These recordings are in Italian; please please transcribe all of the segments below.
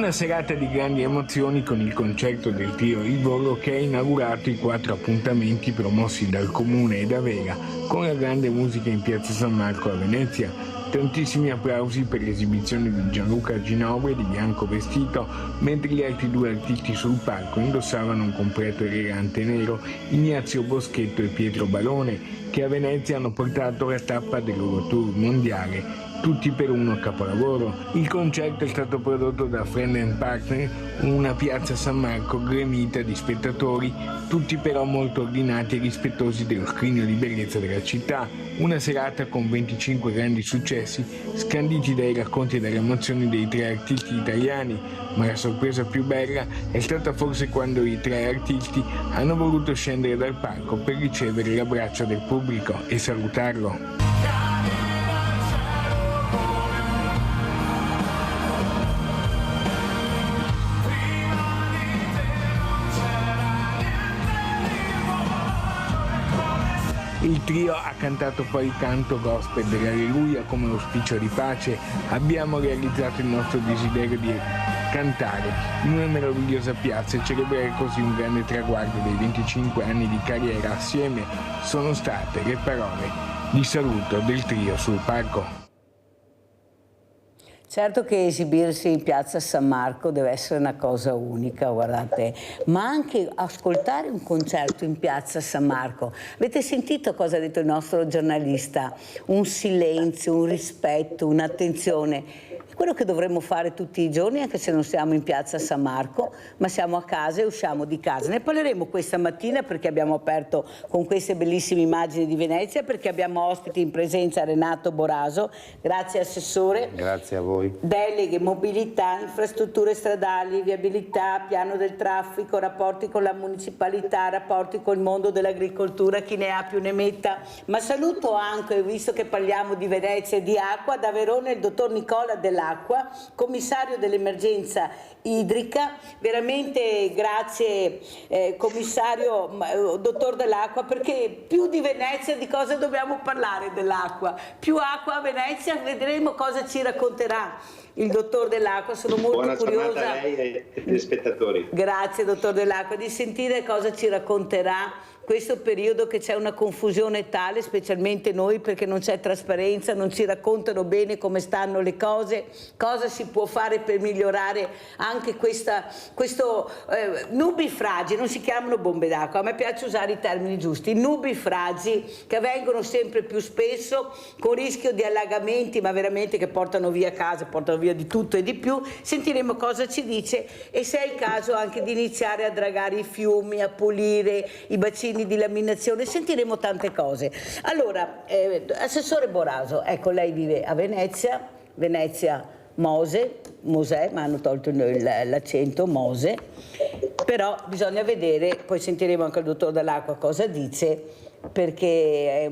Una serata di grandi emozioni con il concerto del trio Il Volo che ha inaugurato i 4 appuntamenti promossi dal Comune e da Vega con la grande musica in Piazza San Marco a Venezia. Tantissimi applausi per l'esibizione di Gianluca Ginobili di bianco vestito, mentre gli altri 2 artisti sul palco indossavano un completo elegante nero, Ignazio Boschetto e Pietro Balone, che a Venezia hanno portato la tappa del loro tour mondiale, Tutti per uno capolavoro. Il concerto è stato prodotto da Friend & Partner, una piazza San Marco gremita di spettatori, tutti però molto ordinati e rispettosi dello scrigno di bellezza della città. Una serata con 25 grandi successi, scanditi dai racconti e dalle emozioni dei 3 artisti italiani, ma la sorpresa più bella è stata forse quando i 3 artisti hanno voluto scendere dal palco per ricevere l'abbraccio del pubblico e salutarlo. Il trio ha cantato poi il canto gospel dell'Alleluia come auspicio di pace. Abbiamo realizzato il nostro desiderio di cantare in una meravigliosa piazza e celebrare così un grande traguardo dei 25 anni di carriera assieme. Sono state le parole di saluto del trio sul palco. Certo che esibirsi in piazza San Marco deve essere una cosa unica, guardate, ma anche ascoltare un concerto in piazza San Marco. Avete sentito cosa ha detto il nostro giornalista? Un silenzio, un rispetto, un'attenzione. È quello che dovremmo fare tutti i giorni, anche se non siamo in piazza San Marco, ma siamo a casa e usciamo di casa. Ne parleremo questa mattina perché abbiamo aperto con queste bellissime immagini di Venezia, perché abbiamo ospiti in presenza Renato Boraso. Grazie Assessore. Grazie a voi. Deleghe, mobilità, infrastrutture stradali, viabilità, piano del traffico, rapporti con la municipalità, rapporti col mondo dell'agricoltura, chi ne ha più ne metta. Ma saluto anche, visto che parliamo di Venezia e di acqua, da Verona il dottor Nicola Dell'Acqua, commissario dell'emergenza idrica. Veramente grazie commissario, dottor Dell'Acqua, perché più di Venezia di cosa dobbiamo parlare dell'acqua? Più acqua a Venezia, vedremo cosa ci racconterà il dottor Dell'Acqua. Sono molto curiosa. Buona giornata a lei e agli spettatori. Grazie dottor Dell'Acqua, di sentire cosa ci racconterà questo periodo, che c'è una confusione tale, specialmente noi, perché non c'è trasparenza, non ci raccontano bene come stanno le cose, cosa si può fare per migliorare anche questo nubifragi, non si chiamano bombe d'acqua, a me piace usare i termini giusti, nubifragi che avvengono sempre più spesso con rischio di allagamenti, ma veramente che portano via case, portano via di tutto e di più. Sentiremo cosa ci dice e se è il caso anche di iniziare a dragare i fiumi, a pulire i bacini di laminazione, sentiremo tante cose. Allora, Assessore Boraso, ecco, lei vive a Venezia, Mosè, ma hanno tolto l'accento, Mosè, però bisogna vedere, poi sentiremo anche il dottor Dell'Acqua cosa dice, perché è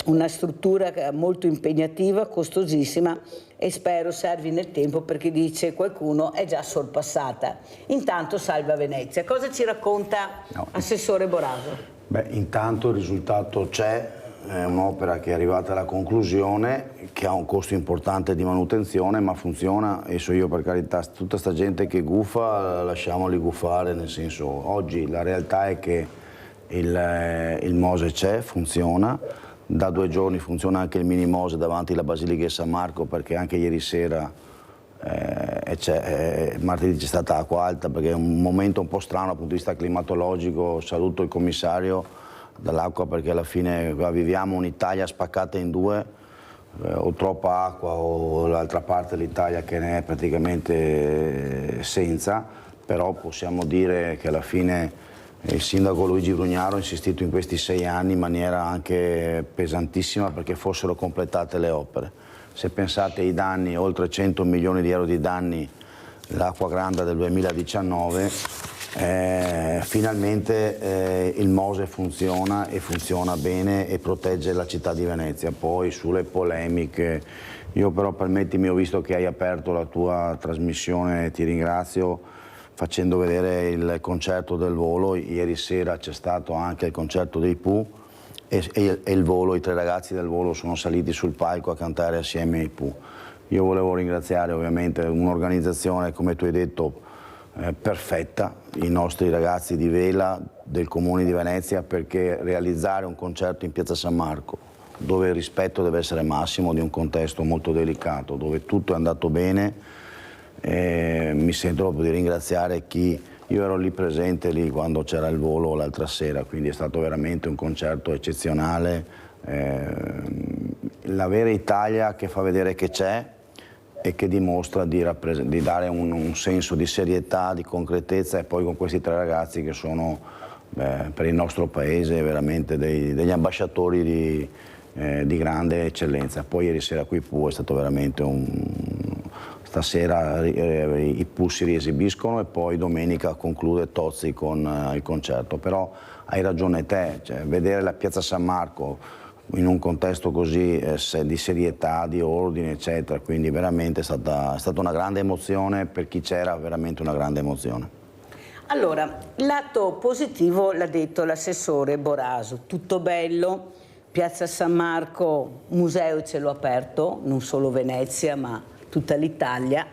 una struttura molto impegnativa, costosissima e spero servi nel tempo, perché dice qualcuno è già sorpassata. Intanto salva Venezia. Cosa ci racconta Assessore Boraso? Beh, intanto il risultato c'è, è un'opera che è arrivata alla conclusione, che ha un costo importante di manutenzione, ma funziona, e so io, per carità, tutta sta gente che gufa, lasciamoli gufare, nel senso, oggi la realtà è che il Mose c'è, funziona. Da 2 giorni funziona anche il mini Mose davanti alla Basilica di San Marco, perché anche ieri sera martedì c'è stata acqua alta, perché è un momento un po' strano dal punto di vista climatologico. Saluto il commissario Dell'Acqua, perché alla fine viviamo un'Italia spaccata in 2, o troppa acqua o l'altra parte dell'Italia che ne è praticamente senza, però possiamo dire che alla fine il sindaco Luigi Brugnaro ha insistito in questi 6 anni in maniera anche pesantissima perché fossero completate le opere. Se pensate ai danni, oltre 100 milioni di euro di danni, l'acqua grande del 2019, finalmente il Mose funziona e funziona bene e protegge la città di Venezia. Poi sulle polemiche, io però permettimi, ho visto che hai aperto la tua trasmissione, ti ringrazio, facendo vedere il concerto del Volo. Ieri sera c'è stato anche il concerto dei Pooh e il Volo, i 3 ragazzi del Volo sono saliti sul palco a cantare assieme ai Pooh. Io volevo ringraziare ovviamente un'organizzazione, come tu hai detto, perfetta, i nostri ragazzi di Vela del Comune di Venezia, perché realizzare un concerto in Piazza San Marco, dove il rispetto deve essere massimo di un contesto molto delicato, dove tutto è andato bene, mi sento proprio di ringraziare chi... Io ero lì presente lì quando c'era il volo l'altra sera, quindi è stato veramente un concerto eccezionale. La vera Italia che fa vedere che c'è e che dimostra di dare un senso di serietà, di concretezza, e poi con questi tre ragazzi che sono per il nostro paese veramente degli ambasciatori di grande eccellenza. Poi ieri sera qui è stato veramente stasera i Pooh si riesibiscono e poi domenica conclude Tozzi con il concerto. Però hai ragione te, cioè, vedere la Piazza San Marco in un contesto così di serietà, di ordine, eccetera, quindi veramente è stata una grande emozione, per chi c'era veramente una grande emozione. Allora, lato positivo l'ha detto l'assessore Boraso, tutto bello, Piazza San Marco, museo e cielo aperto, non solo Venezia ma tutta l'Italia,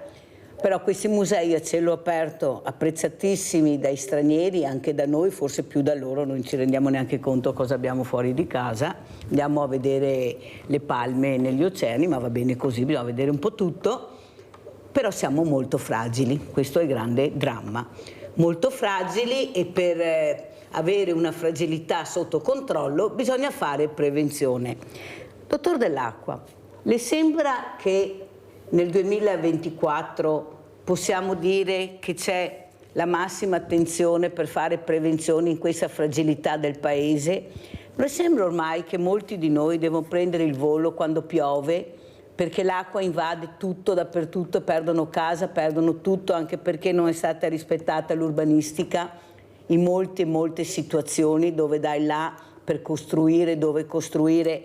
però questi musei a cielo aperto apprezzatissimi dai stranieri, anche da noi, forse più da loro, non ci rendiamo neanche conto cosa abbiamo fuori di casa, andiamo a vedere le palme negli oceani, ma va bene così, bisogna vedere un po' tutto, però siamo molto fragili, questo è il grande dramma, molto fragili, e per avere una fragilità sotto controllo bisogna fare prevenzione. Dottor Dell'Acqua, le sembra che nel 2024 possiamo dire che c'è la massima attenzione per fare prevenzione in questa fragilità del Paese? Non sembra ormai che molti di noi devono prendere il volo quando piove, perché l'acqua invade tutto, dappertutto, perdono casa, perdono tutto, anche perché non è stata rispettata l'urbanistica in molte situazioni dove dai là per costruire, dove costruire.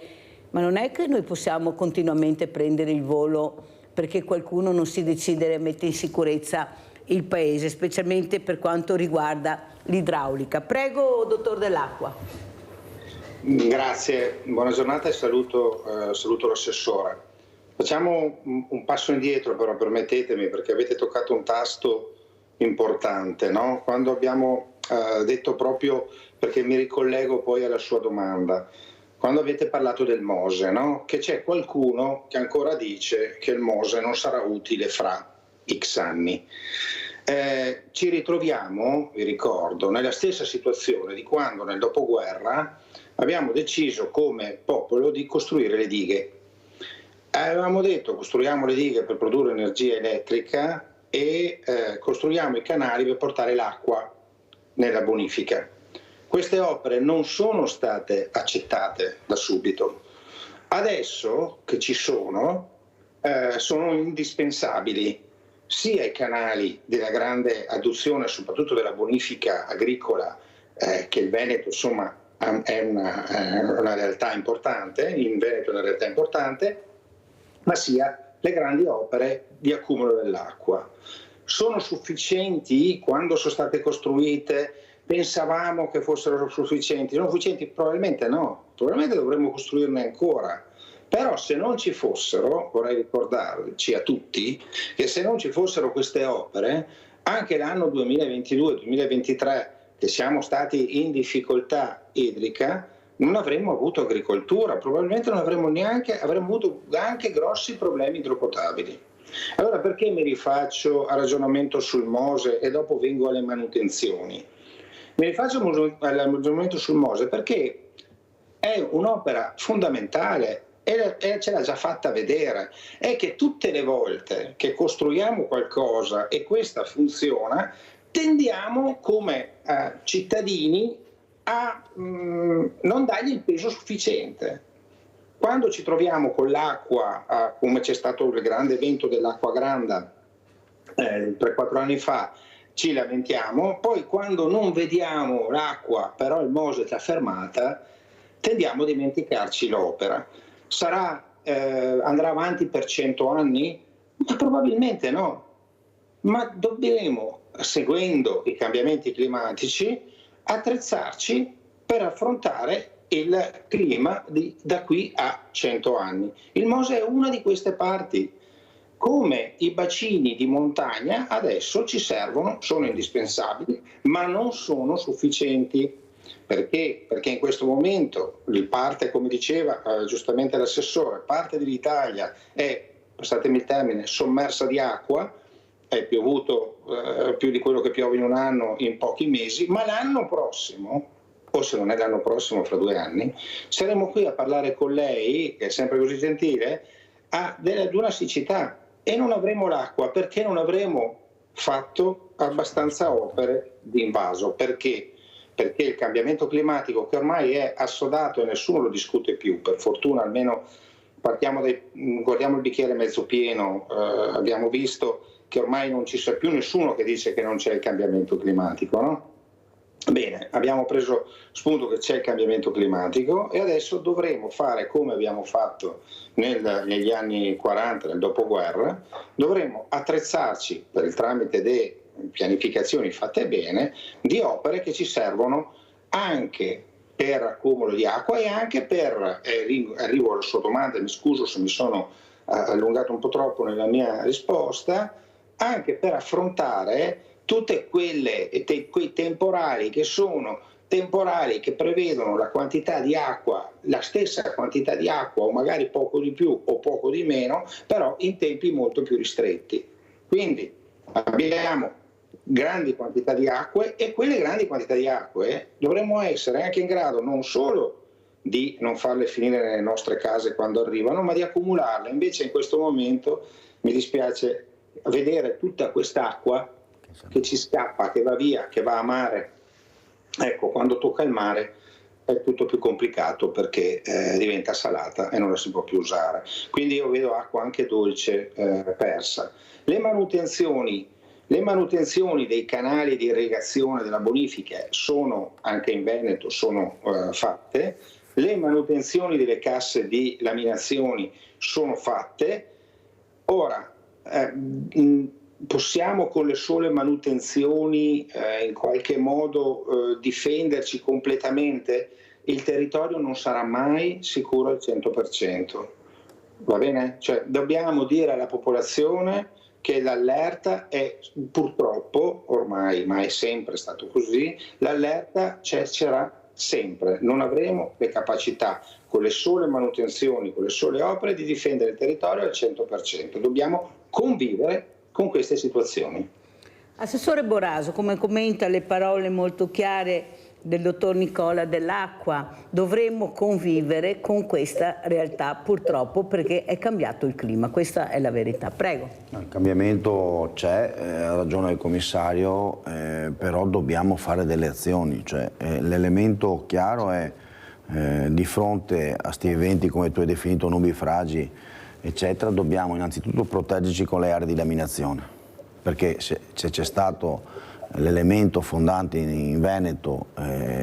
Ma non è che noi possiamo continuamente prendere il volo perché qualcuno non si decide a mettere in sicurezza il Paese, specialmente per quanto riguarda l'idraulica. Prego, dottor Dell'Acqua. Grazie, buona giornata e saluto l'assessore. Facciamo un passo indietro, però permettetemi, perché avete toccato un tasto importante, no? Quando abbiamo detto proprio, perché mi ricollego poi alla sua domanda, quando avete parlato del Mose, no? Che c'è qualcuno che ancora dice che il Mose non sarà utile fra X anni. Ci ritroviamo, vi ricordo, nella stessa situazione di quando nel dopoguerra abbiamo deciso come popolo di costruire le dighe. Avevamo detto costruiamo le dighe per produrre energia elettrica e costruiamo i canali per portare l'acqua nella bonifica. Queste opere non sono state accettate da subito. Adesso che ci sono indispensabili sia i canali della grande adduzione, soprattutto della bonifica agricola, che il Veneto insomma è una realtà importante, in Veneto è una realtà importante, ma sia le grandi opere di accumulo dell'acqua. Sono sufficienti quando sono state costruite? Pensavamo che fossero sufficienti? Sono sufficienti? Probabilmente no, probabilmente dovremmo costruirne ancora. Però se non ci fossero, vorrei ricordarci a tutti, che se non ci fossero queste opere, anche l'anno 2022-2023, che siamo stati in difficoltà idrica, non avremmo avuto agricoltura, probabilmente non avremmo avuto anche grossi problemi idropotabili. Allora perché mi rifaccio al ragionamento sul Mose e dopo vengo alle manutenzioni? Mi rifaccio al ragionamento sul Mose perché è un'opera fondamentale e ce l'ha già fatta vedere. È che tutte le volte che costruiamo qualcosa e questa funziona, tendiamo come cittadini a non dargli il peso sufficiente. Quando ci troviamo con l'acqua, come c'è stato il grande evento dell'Acqua Granda 3-4 anni fa, ci lamentiamo, poi quando non vediamo l'acqua, però il Mose è fermata, tendiamo a dimenticarci l'opera. Andrà avanti per 100 anni? Ma probabilmente no. Ma dobbiamo, seguendo i cambiamenti climatici, attrezzarci per affrontare il clima da qui a 100 anni. Il Mose è una di queste parti. come i bacini di montagna adesso ci servono, sono indispensabili, ma non sono sufficienti. Perché? Perché in questo momento parte, come diceva giustamente l'assessore, parte dell'Italia è, passatemi il termine, sommersa di acqua, è piovuto più di quello che piove in un anno in pochi mesi, ma l'anno prossimo, o se non è l'anno prossimo, fra 2 anni, saremo qui a parlare con lei, che è sempre così gentile, di una siccità, e non avremo l'acqua perché non avremo fatto abbastanza opere di invaso. Perché? Perché il cambiamento climatico, che ormai è assodato e nessuno lo discute più, per fortuna, almeno guardiamo il bicchiere mezzo pieno, abbiamo visto che ormai non ci sia più nessuno che dice che non c'è il cambiamento climatico, no? Bene, abbiamo preso spunto che c'è il cambiamento climatico e adesso dovremo fare come abbiamo fatto negli anni 40, nel dopoguerra, dovremo attrezzarci per il tramite di pianificazioni fatte bene, di opere che ci servono anche per accumulo di acqua e anche per, arrivo alla sua domanda, mi scuso se mi sono allungato un po' troppo nella mia risposta, anche per affrontare tutte quei temporali che sono temporali che prevedono la quantità di acqua, la stessa quantità di acqua o magari poco di più o poco di meno, però in tempi molto più ristretti. Quindi abbiamo grandi quantità di acque e quelle grandi quantità di acque dovremmo essere anche in grado non solo di non farle finire nelle nostre case quando arrivano, ma di accumularle. Invece in questo momento mi dispiace vedere tutta quest'acqua che ci scappa, che va via, che va a mare. Ecco, quando tocca il mare è tutto più complicato perché diventa salata e non la si può più usare. Quindi io vedo acqua anche dolce persa. Le manutenzioni dei canali di irrigazione della bonifica sono, anche in Veneto, sono fatte. Le manutenzioni delle casse di laminazioni sono fatte. Ora, possiamo con le sole manutenzioni in qualche modo difenderci completamente? Il territorio non sarà mai sicuro al 100%, va bene? Cioè, dobbiamo dire alla popolazione che l'allerta è purtroppo ormai, ma è sempre stato così, l'allerta c'era sempre, non avremo le capacità con le sole manutenzioni, con le sole opere di difendere il territorio al 100%, dobbiamo convivere con queste situazioni. Assessore Boraso, come commenta le parole molto chiare del dottor Nicola Dell'Acqua, dovremmo convivere con questa realtà purtroppo perché è cambiato il clima, questa è la verità. Prego. Il cambiamento c'è, ha ragione il commissario, però dobbiamo fare delle azioni, cioè, l'elemento chiaro è di fronte a questi eventi come tu hai definito nubifragi eccetera, dobbiamo innanzitutto proteggerci con le aree di laminazione, perché se c'è stato l'elemento fondante in Veneto,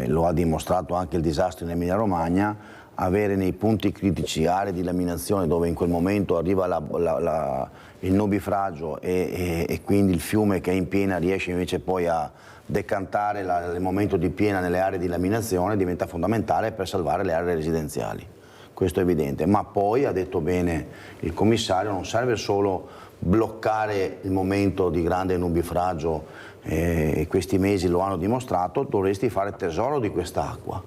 lo ha dimostrato anche il disastro in Emilia Romagna, avere nei punti critici aree di laminazione dove in quel momento arriva il nubifragio e quindi il fiume che è in piena riesce invece poi a decantare il momento di piena nelle aree di laminazione, diventa fondamentale per salvare le aree residenziali. Questo è evidente, ma poi, ha detto bene il commissario, non serve solo bloccare il momento di grande nubifragio, e questi mesi lo hanno dimostrato, dovresti fare tesoro di quest'acqua,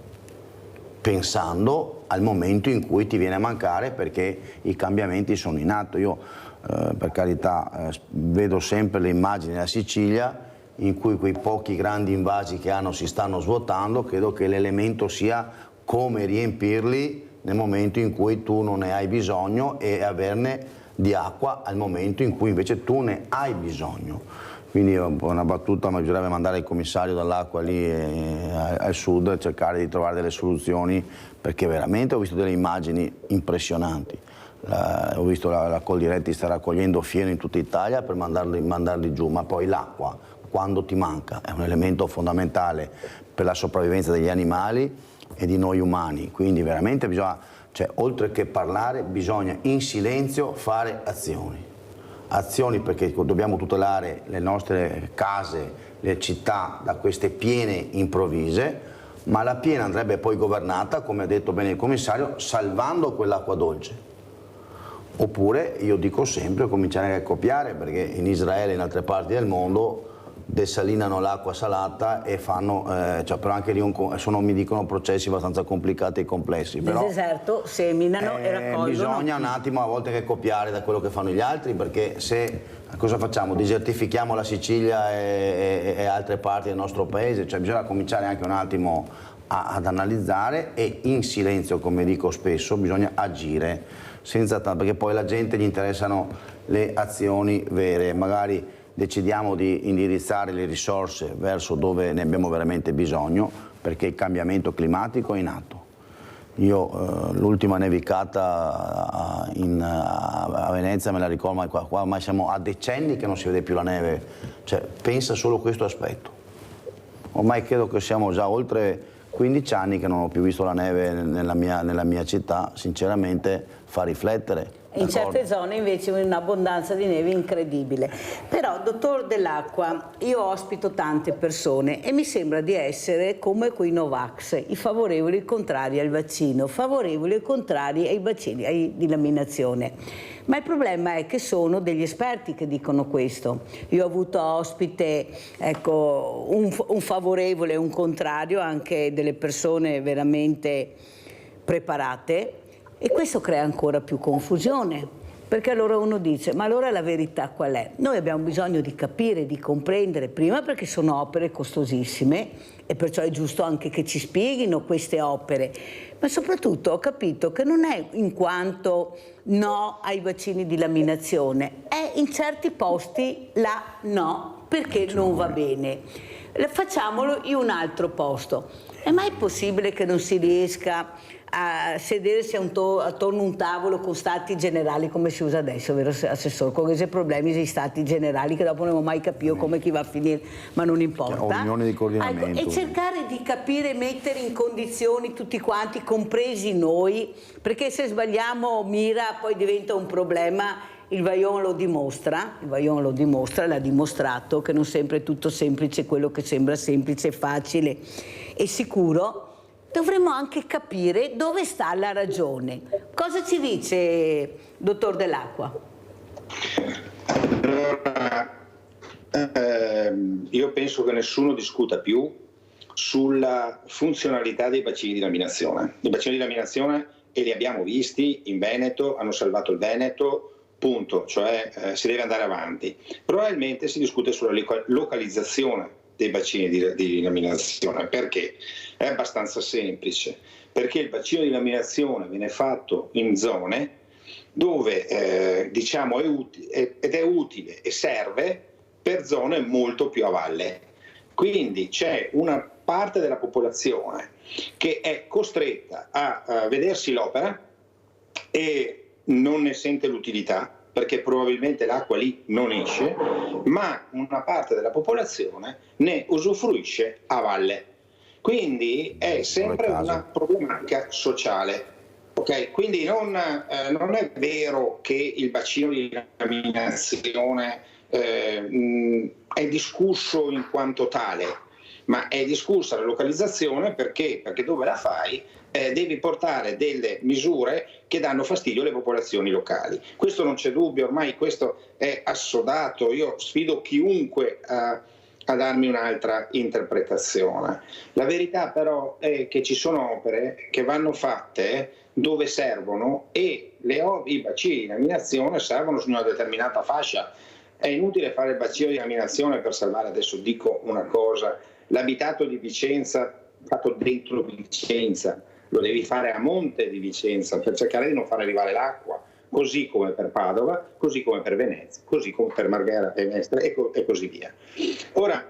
pensando al momento in cui ti viene a mancare perché i cambiamenti sono in atto. Io, per carità, vedo sempre le immagini della Sicilia in cui quei pochi grandi invasi che hanno si stanno svuotando, credo che l'elemento sia come riempirli nel momento in cui tu non ne hai bisogno e averne di acqua al momento in cui invece tu ne hai bisogno. Quindi una battuta, ma bisognerebbe mandare il commissario dall'acqua lì al sud e cercare di trovare delle soluzioni, perché veramente ho visto delle immagini impressionanti. Ho visto la Coldiretti sta raccogliendo fieno in tutta Italia per mandarli giù, ma poi l'acqua, quando ti manca, è un elemento fondamentale per la sopravvivenza degli animali e di noi umani, quindi veramente bisogna, cioè, oltre che parlare, bisogna in silenzio fare azioni perché dobbiamo tutelare le nostre case, le città da queste piene improvvise, ma la piena andrebbe poi governata, come ha detto bene il commissario, salvando quell'acqua dolce. Oppure io dico sempre cominciare a copiare, perché in Israele e in altre parti del mondo desalinano l'acqua salata e fanno, però anche lì mi dicono processi abbastanza complicati e complessi. Nel deserto seminano e raccolgono. Bisogna un attimo a volte che copiare da quello che fanno gli altri, perché se cosa facciamo? Desertifichiamo la Sicilia e altre parti del nostro paese, cioè bisogna cominciare anche un attimo ad analizzare e in silenzio, come dico spesso, bisogna agire, perché poi la gente gli interessano le azioni vere, magari decidiamo di indirizzare le risorse verso dove ne abbiamo veramente bisogno, perché il cambiamento climatico è in atto. Io l'ultima nevicata a Venezia me la ricordo, ma qua ormai siamo a decenni che non si vede più la neve, cioè pensa solo a questo aspetto. Ormai credo che siamo già oltre 15 anni che non ho più visto la neve nella mia città, sinceramente fa riflettere. In certe zone invece un'abbondanza di neve incredibile. Però, dottor Dell'Acqua, io ospito tante persone e mi sembra di essere come quei Novax, i favorevoli e i contrari al vaccino, favorevoli e contrari ai vaccini, di laminazione. Ma il problema è che sono degli esperti che dicono questo. Io ho avuto ospite, ecco, un favorevole e un contrario, anche delle persone veramente preparate, e questo crea ancora più confusione, perché allora uno dice: ma allora la verità qual è? Noi abbiamo bisogno di capire, di comprendere, prima perché sono opere costosissime e perciò è giusto anche che ci spieghino queste opere, ma soprattutto ho capito che non è in quanto no ai vaccini di laminazione, è in certi posti la no, perché non va bene. Facciamolo in un altro posto. È mai possibile che non si riesca a sedersi attorno a un tavolo con stati generali, come si usa adesso, vero Assessore? Con questi problemi dei stati generali che dopo non ho mai capito come chi va a finire, ma non importa. Riunione di coordinamento. Ecco, e cercare di capire e mettere in condizioni tutti quanti, compresi noi, perché se sbagliamo mira poi diventa un problema. Il Vajont lo dimostra, l'ha dimostrato che non sempre è tutto semplice, quello che sembra semplice, facile e sicuro. Dovremmo anche capire dove sta la ragione. Cosa ci dice, dottor Dell'Acqua? Allora, io penso che nessuno discuta più sulla funzionalità dei bacini di laminazione. I bacini di laminazione, e li abbiamo visti in Veneto, hanno salvato il Veneto, punto, cioè si deve andare avanti. Probabilmente si discute sulla localizzazione dei bacini di laminazione. Perché? È abbastanza semplice, perché il bacino di laminazione viene fatto in zone dove diciamo ed è utile e serve per zone molto più a valle. Quindi c'è una parte della popolazione che è costretta a vedersi l'opera e non ne sente l'utilità, perché probabilmente l'acqua lì non esce, ma una parte della popolazione ne usufruisce a valle. Quindi è sempre una problematica sociale. Okay? Quindi non è vero che il bacino di laminazione è discusso in quanto tale, ma è discussa la localizzazione perché dove la fai devi portare delle misure che danno fastidio alle popolazioni locali. Questo non c'è dubbio, ormai questo è assodato. Io sfido chiunque a darmi un'altra interpretazione. La verità però è che ci sono opere che vanno fatte dove servono e i bacini di laminazione servono su una determinata fascia. È inutile fare il bacino di laminazione per salvare, adesso dico una cosa, l'abitato di Vicenza fatto dentro Vicenza, lo devi fare a monte di Vicenza per cercare di non far arrivare l'acqua, così come per Padova, così come per Venezia, così come per Marghera e Mestre e così via. Ora,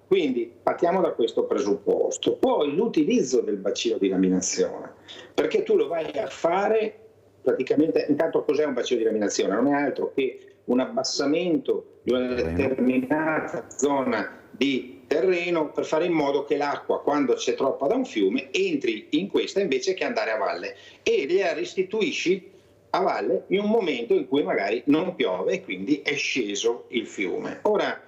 quindi partiamo da questo presupposto. Poi l'utilizzo del bacino di laminazione, perché tu lo vai a fare praticamente, intanto cos'è un bacino di laminazione? Non è altro che un abbassamento di una determinata zona di terreno per fare in modo che l'acqua, quando c'è troppa da un fiume, entri in questa invece che andare a valle e la restituisci a valle in un momento in cui magari non piove e quindi è sceso il fiume. Ora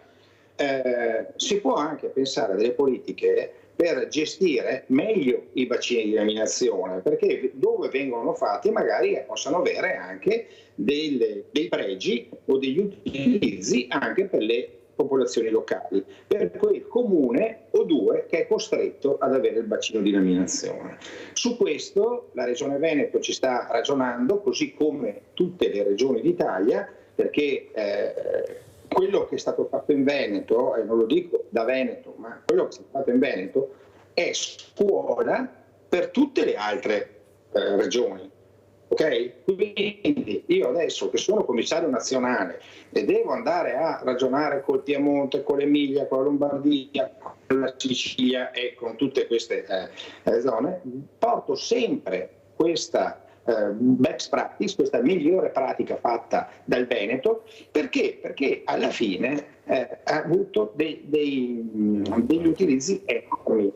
si può anche pensare a delle politiche per gestire meglio i bacini di laminazione, perché dove vengono fatti magari possano avere anche dei pregi o degli utilizzi anche per le popolazioni locali, per quel comune o due che è costretto ad avere il bacino di laminazione. Su questo la Regione Veneto ci sta ragionando, così come tutte le regioni d'Italia, perché quello che è stato fatto in Veneto, e non lo dico da Veneto, ma quello che è stato fatto in Veneto è scuola per tutte le altre regioni. Ok? Quindi io adesso che sono commissario nazionale e devo andare a ragionare col Piemonte, con l'Emilia, con la Lombardia, con la Sicilia e con tutte queste zone, porto sempre questa best practice, questa migliore pratica fatta dal Veneto. Perché? Perché alla fine ha avuto degli utilizzi enormi.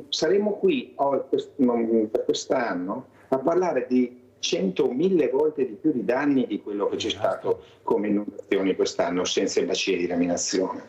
Saremo qui per quest'anno a parlare di 100.000 volte di più di danni di quello che c'è stato come inondazioni quest'anno senza i bacini di laminazione.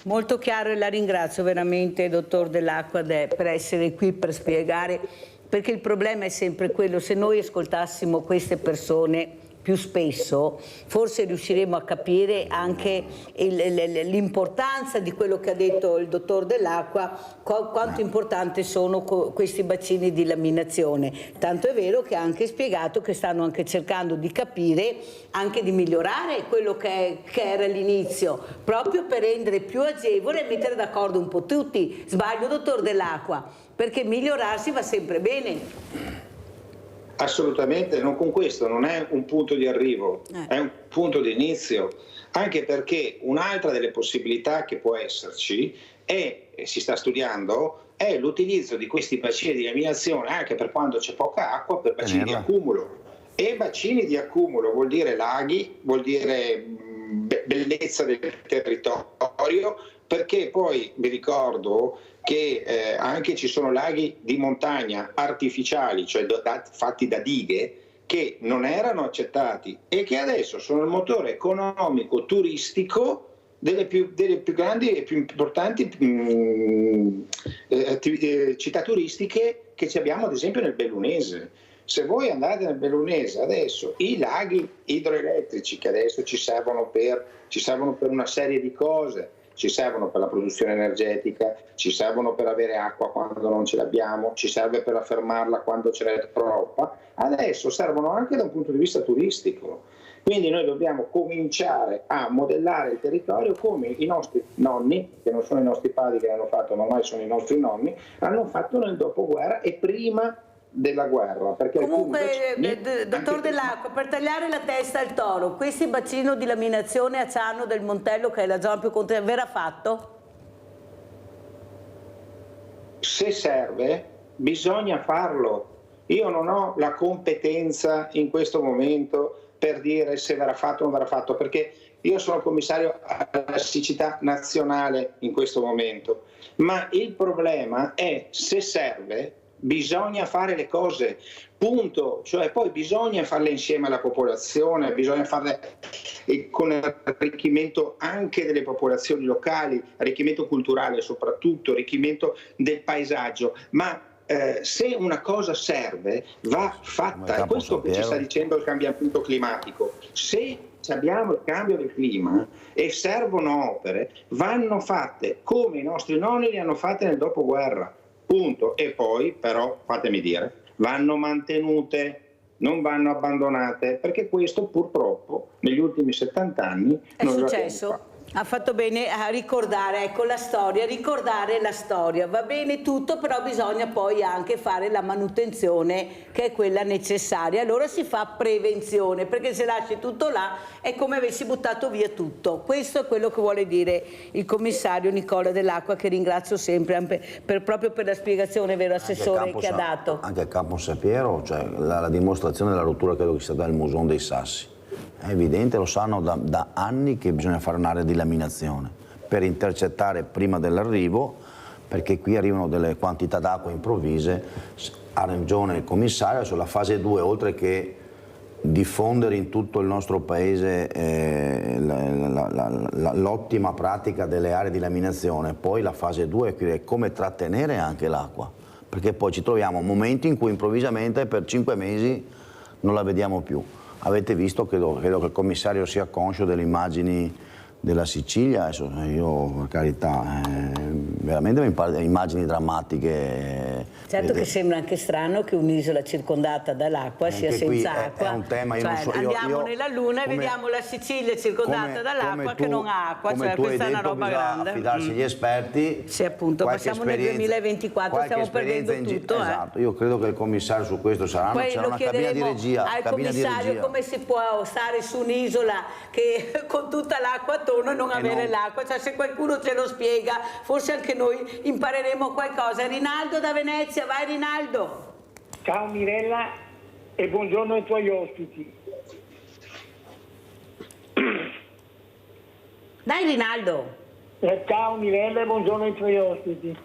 Molto chiaro, e la ringrazio veramente, dottor Dell'Acqua, per essere qui per spiegare, perché il problema è sempre quello: se noi ascoltassimo queste persone più spesso, forse riusciremo a capire anche l'importanza di quello che ha detto il dottor Dell'Acqua, quanto importanti sono questi bacini di laminazione. Tanto è vero che ha anche spiegato che stanno anche cercando di capire, anche di migliorare quello che era l'inizio, proprio per rendere più agevole e mettere d'accordo un po' tutti. Sbaglio, dottor Dell'Acqua? Perché migliorarsi va sempre bene. Assolutamente, con questo non è un punto di arrivo, è un punto di inizio, anche perché un'altra delle possibilità che può esserci è, e si sta studiando, è l'utilizzo di questi bacini di laminazione anche per quando c'è poca acqua, per bacini di accumulo. E bacini di accumulo vuol dire laghi, vuol dire bellezza del territorio, perché poi vi ricordo che anche ci sono laghi di montagna artificiali, cioè fatti da dighe, che non erano accettati e che adesso sono il motore economico turistico delle più grandi e più importanti città turistiche che abbiamo ad esempio nel Bellunese. Se voi andate nel Bellunese adesso, i laghi idroelettrici che adesso ci servono per una serie di cose, ci servono per la produzione energetica, ci servono per avere acqua quando non ce l'abbiamo, ci serve per affermarla quando ce n'è troppa, adesso servono anche da un punto di vista turistico. Quindi noi dobbiamo cominciare a modellare il territorio come i nostri nonni, che non sono i nostri padri che l'hanno fatto, ma ormai sono i nostri nonni, hanno fatto nel dopoguerra e prima della guerra. Perché comunque, dottor Dell'Acqua, per tagliare la testa al toro, questi bacino di laminazione a Ciano del Montello, che è la zona più contaminata, verrà fatto? Se serve, bisogna farlo. Io non ho la competenza in questo momento per dire se verrà fatto o non verrà fatto, perché io sono commissario alla siccità nazionale in questo momento, ma il problema è se serve. Bisogna fare le cose, punto, cioè poi bisogna farle insieme alla popolazione, bisogna farle con arricchimento anche delle popolazioni locali, arricchimento culturale soprattutto, arricchimento del paesaggio, ma se una cosa serve va fatta, è questo che ci sta dicendo il cambiamento climatico. Se abbiamo il cambio del clima e servono opere, vanno fatte come i nostri nonni le hanno fatte nel dopoguerra. Punto. E poi però, fatemi dire, vanno mantenute, non vanno abbandonate, perché questo purtroppo negli ultimi 70 anni è successo. Ha fatto bene a ricordare, ecco, la storia, ricordare la storia. Va bene tutto, però bisogna poi anche fare la manutenzione, che è quella necessaria. Allora si fa prevenzione, perché se lasci tutto là è come avessi buttato via tutto. Questo è quello che vuole dire il commissario Nicola Dell'Acqua, che ringrazio sempre proprio per la spiegazione, vero assessore, che ha dato. Anche a Campo San Piero, cioè la dimostrazione della rottura credo che sia stata il Musone dei Sassi. È evidente, lo sanno da anni che bisogna fare un'area di laminazione per intercettare prima dell'arrivo, perché qui arrivano delle quantità d'acqua improvvise. Ha ragione il commissario, sulla fase 2, oltre che diffondere in tutto il nostro paese l'ottima pratica delle aree di laminazione, poi la fase 2 è come trattenere anche l'acqua, perché poi ci troviamo momenti in cui improvvisamente per 5 mesi non la vediamo più. Avete visto, credo che il commissario sia conscio delle immagini della Sicilia, adesso io per carità, veramente mi pare immagini drammatiche. Certo che sembra anche strano che un'isola circondata dall'acqua sia senza acqua. È un tema, io cioè, non so, andiamo nella Luna e vediamo la Sicilia circondata dall'acqua che non ha acqua, cioè questa è una roba grande. Affidarsi agli esperti. Sì, appunto, passiamo nel 2024, stiamo perdendo tutto. Esatto, io credo che il commissario su questo sarà una cabina di regia. Al commissario come si può stare su un'isola che con tutta l'acqua attorno e non avere l'acqua, cioè se qualcuno ce lo spiega forse anche noi impareremo qualcosa. Rinaldo da Venezia, vai Rinaldo. Ciao Mirella e buongiorno ai tuoi ospiti. Dai Rinaldo. Ciao Mirella e buongiorno ai tuoi ospiti.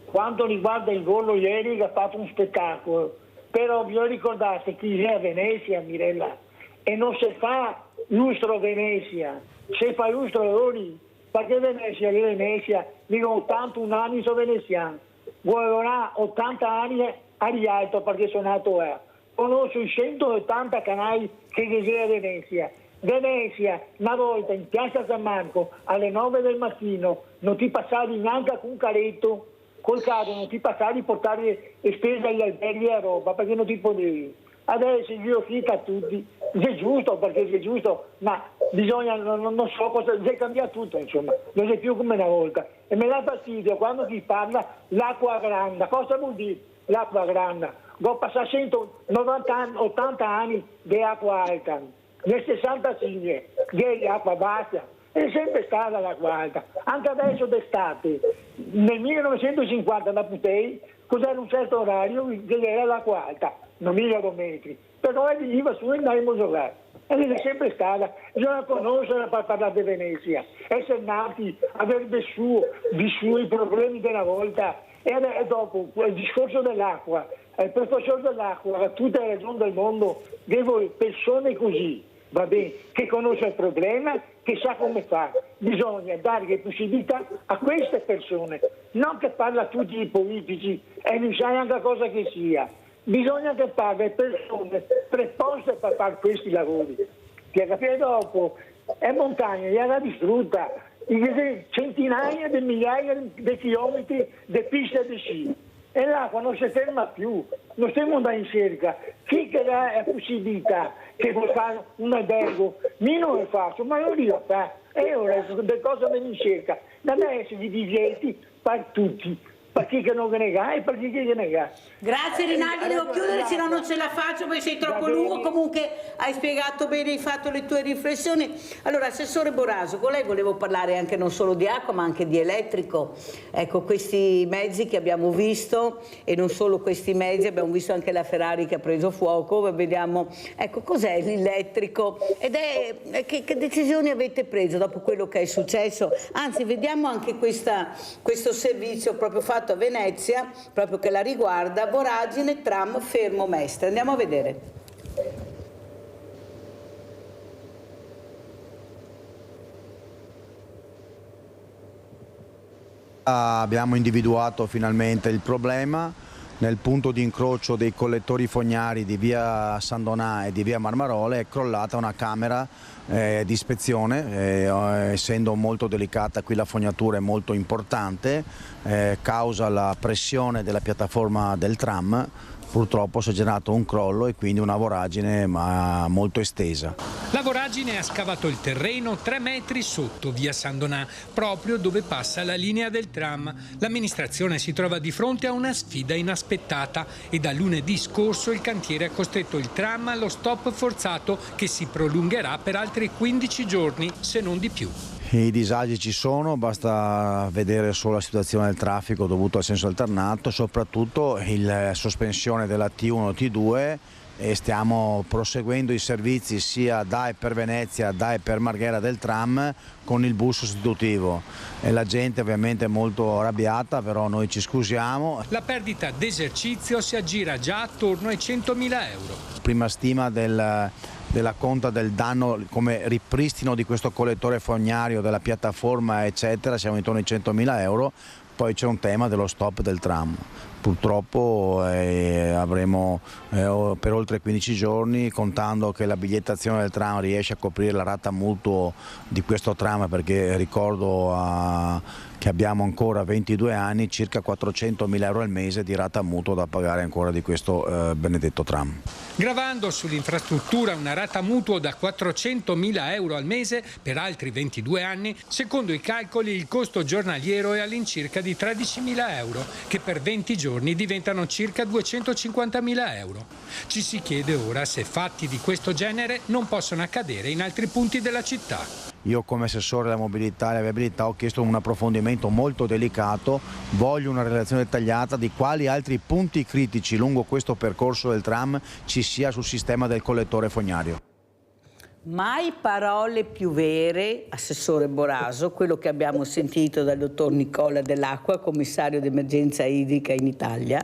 Quanto riguarda il volo ieri che ha fatto un spettacolo, però vi ho ricordato che è a Venezia, Mirella, e non si fa lustro Venezia, si fa lustro Lori, perché Venezia vivono 81 anni sono veneziano, vorrà 80 anni a Rialto perché sono nato a. Conosco i 180 canali che c'è a Venezia. Venezia, una volta in piazza San Marco alle 9 del mattino non ti passavi neanche con un caretto, col carro non ti passavi a portare spese agli alberghi e a roba perché non ti potevi. Adesso io fica a tutti, è giusto perché è giusto, ma bisogna, non so cosa, deve cambiare tutto insomma, non è più come una volta. E mi dà fastidio quando ti parla l'acqua grande, cosa vuol dire l'acqua grande? Ho passato 190 anni, 80 anni di acqua alta, nel 65 di acqua bassa, è sempre stata l'acqua alta, anche adesso d'estate, nel 1950 da Putei, cos'era un certo orario che era l'acqua alta, non 1000 metri, però veniva su e andavamo a giocare. E è sempre stata, bisogna conoscere per parlare di Venezia, essere nati, aver vissuto i problemi della volta e dopo il discorso dell'acqua, il professore dell'acqua da tutte le regioni del mondo, devo persone così, va bene, che conosce il problema, che sa come fare, bisogna dare le possibilità a queste persone, non che parla a tutti i politici e non sai anche cosa che sia. Bisogna che parli persone preposte per fare questi lavori, perché dopo è montagna, gli era distrutta, centinaia di migliaia di chilometri di piste di sci e l'acqua non si ferma più, non stiamo andando in cerca. Chi che ha la possibilità che vuole fare un albergo, io non lo faccio, ma io lo fa e ora le cose vengono in cerca, da essere di divieti per tutti. Per chi che non ne ga e per chi che ne ga. Grazie Rinaldo, devo chiudere, se no non ce la faccio perché sei troppo lungo. Comunque hai spiegato bene, hai fatto le tue riflessioni. Allora, Assessore Boraso, con lei volevo parlare anche non solo di acqua ma anche di elettrico. Ecco, questi mezzi che abbiamo visto e non solo questi mezzi, abbiamo visto anche la Ferrari che ha preso fuoco, vediamo, ecco, cos'è l'elettrico ed è che decisioni avete preso dopo quello che è successo? Anzi, vediamo anche questo servizio proprio fatto a Venezia, proprio che la riguarda, voragine, tram, fermo, Mestre. Andiamo a vedere. Abbiamo individuato finalmente il problema. Nel punto di incrocio dei collettori fognari di via San Donà e di via Marmarole è crollata una camera di ispezione, essendo molto delicata qui la fognatura è molto importante, causa la pressione della piattaforma del tram. Purtroppo si è generato un crollo e quindi una voragine molto estesa. La voragine ha scavato il terreno 3 metri sotto via San Donà, proprio dove passa la linea del tram. L'amministrazione si trova di fronte a una sfida inaspettata e da lunedì scorso il cantiere ha costretto il tram allo stop forzato che si prolungherà per altri 15 giorni, se non di più. I disagi ci sono, basta vedere solo la situazione del traffico dovuto al senso alternato, soprattutto la sospensione della T1 e T2 e stiamo proseguendo i servizi sia da e per Venezia, da e per Marghera del tram con il bus sostitutivo, e la gente ovviamente è molto arrabbiata, però noi ci scusiamo. La perdita d'esercizio si aggira già attorno ai 100.000 euro. Prima stima della conta del danno come ripristino di questo collettore fognario, della piattaforma eccetera, siamo intorno ai 100.000 euro. Poi c'è un tema dello stop del tram. Purtroppo avremo per oltre 15 giorni, contando che la bigliettazione del tram riesce a coprire la rata mutuo di questo tram, perché ricordo che abbiamo ancora 22 anni, circa 400.000 euro al mese di rata mutuo da pagare ancora di questo benedetto tram. Gravando sull'infrastruttura una rata mutuo da 400.000 euro al mese per altri 22 anni, secondo i calcoli il costo giornaliero è all'incirca di 13.000 euro, che per 20 giorni diventano circa 250.000 euro. Ci si chiede ora se fatti di questo genere non possono accadere in altri punti della città. Io come assessore alla mobilità e alla viabilità ho chiesto un approfondimento molto delicato, voglio una relazione dettagliata di quali altri punti critici lungo questo percorso del tram ci sia sul sistema del collettore fognario. Mai parole più vere, assessore Boraso, quello che abbiamo sentito dal dottor Nicola Dell'Acqua, commissario d'emergenza idrica in Italia.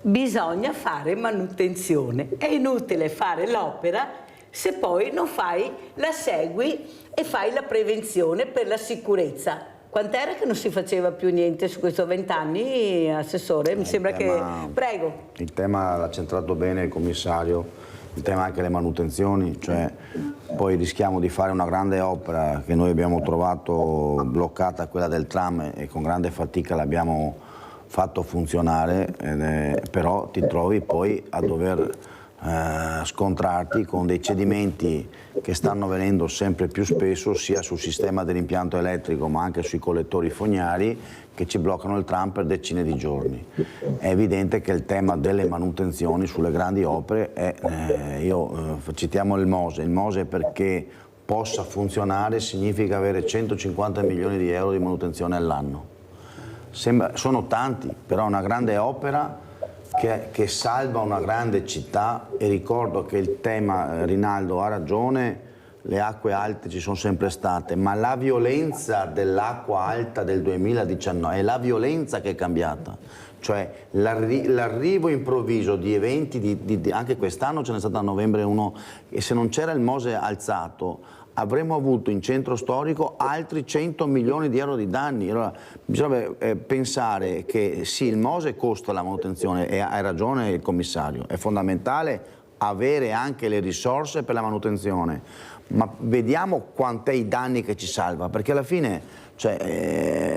Bisogna fare manutenzione, è inutile fare l'opera se poi non fai, la segui e fai la prevenzione per la sicurezza. Quant'era che non si faceva più niente su questo 20 anni, assessore? Mi sembra che... Prego. Il tema l'ha centrato bene il commissario, il tema anche le manutenzioni, cioè poi rischiamo di fare una grande opera che noi abbiamo trovato bloccata, quella del tram, e con grande fatica l'abbiamo fatto funzionare, però ti trovi poi a dover scontrarti con dei cedimenti che stanno venendo sempre più spesso sia sul sistema dell'impianto elettrico ma anche sui collettori fognari, che ci bloccano il tram per decine di giorni. È evidente che il tema delle manutenzioni sulle grandi opere è, citiamo il MOSE perché possa funzionare significa avere 150 milioni di euro di manutenzione all'anno. Sono tanti, però una grande opera che salva una grande città, e ricordo che il tema, Rinaldo ha ragione, le acque alte ci sono sempre state, ma la violenza dell'acqua alta del 2019 è la violenza che è cambiata, cioè l'arrivo improvviso di eventi, anche quest'anno ce n'è stato a novembre uno, e se non c'era il MOSE alzato avremmo avuto in centro storico altri 100 milioni di euro di danni. Allora bisogna pensare che sì, il MOSE costa la manutenzione, e ha ragione il commissario, è fondamentale avere anche le risorse per la manutenzione, ma vediamo quant'è i danni che ci salva, perché alla fine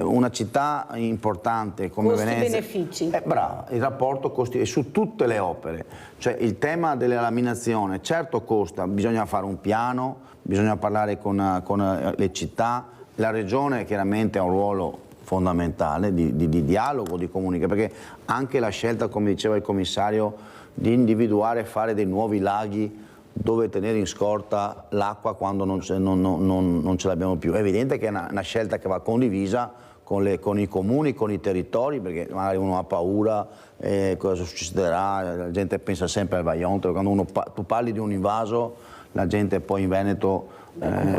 una città importante come Venezia, benefici. Brava, il rapporto costi, e su tutte le opere, cioè il tema della laminazione certo costa, bisogna fare un piano, bisogna parlare con le città, la regione chiaramente ha un ruolo fondamentale di dialogo, di comunicazione, perché anche la scelta, come diceva il commissario, di individuare e fare dei nuovi laghi dove tenere in scorta l'acqua quando non ce l'abbiamo più. È evidente che è una scelta che va condivisa con i comuni, con i territori, perché magari uno ha paura, cosa succederà, la gente pensa sempre al Vajont, quando tu parli di un invaso, la gente poi in Veneto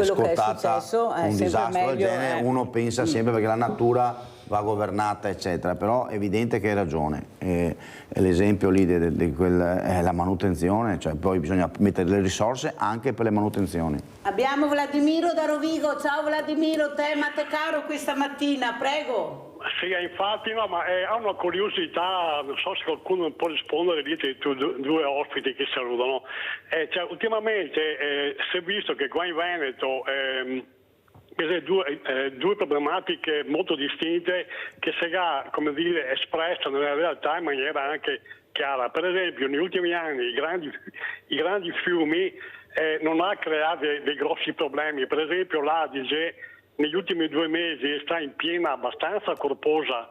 scottata, un disastro del genere, uno pensa sempre, perché la natura va governata eccetera, però è evidente che hai ragione, l'esempio lì è la manutenzione, cioè poi bisogna mettere le risorse anche per le manutenzioni. Abbiamo Vladimiro da Rovigo. Ciao Vladimiro, tema te caro questa mattina, prego. Sì, infatti, no, ma ho una curiosità, non so se qualcuno può rispondere, dite tu due ospiti che salutano. Ultimamente si è visto che qua in Veneto due problematiche molto distinte che si è, come dire, espressa nella realtà in maniera anche chiara. Per esempio, negli ultimi anni i grandi fiumi non ha creato dei grossi problemi. Per esempio l'Adige negli ultimi 2 mesi sta in piena abbastanza corposa,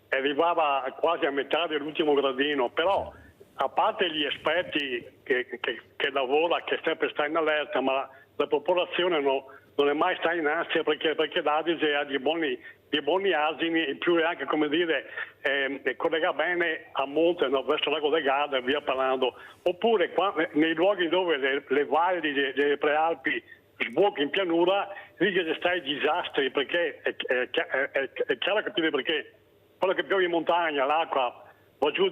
arrivava quasi a metà dell'ultimo gradino, però a parte gli esperti che lavora, che sempre sta in allerta, ma la popolazione non è mai sta in ansia perché l'Adige ha dei buoni asini, in più è anche, come dire, collega bene a monte, no, verso il lago del Garda e via parlando. Oppure nei luoghi dove le valli delle prealpi sbocca in pianura, lì che ci stanno i disastri, perché è chiaro capire perché quello che piove in montagna, l'acqua va giù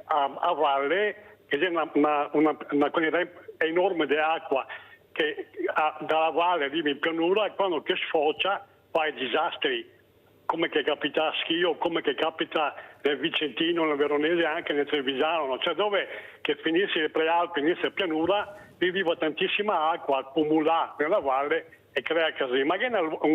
a valle, che c'è una quantità enorme di acqua che dalla valle arriva in pianura, e quando che sfocia fa i disastri, come che capita a Schio, come che capita nel Vicentino, nel Veronese, anche nel Trevisano, cioè dove che finisce le prealpi, inizia la pianura, lì viva tantissima acqua accumulata nella valle e crea casini. Ma che è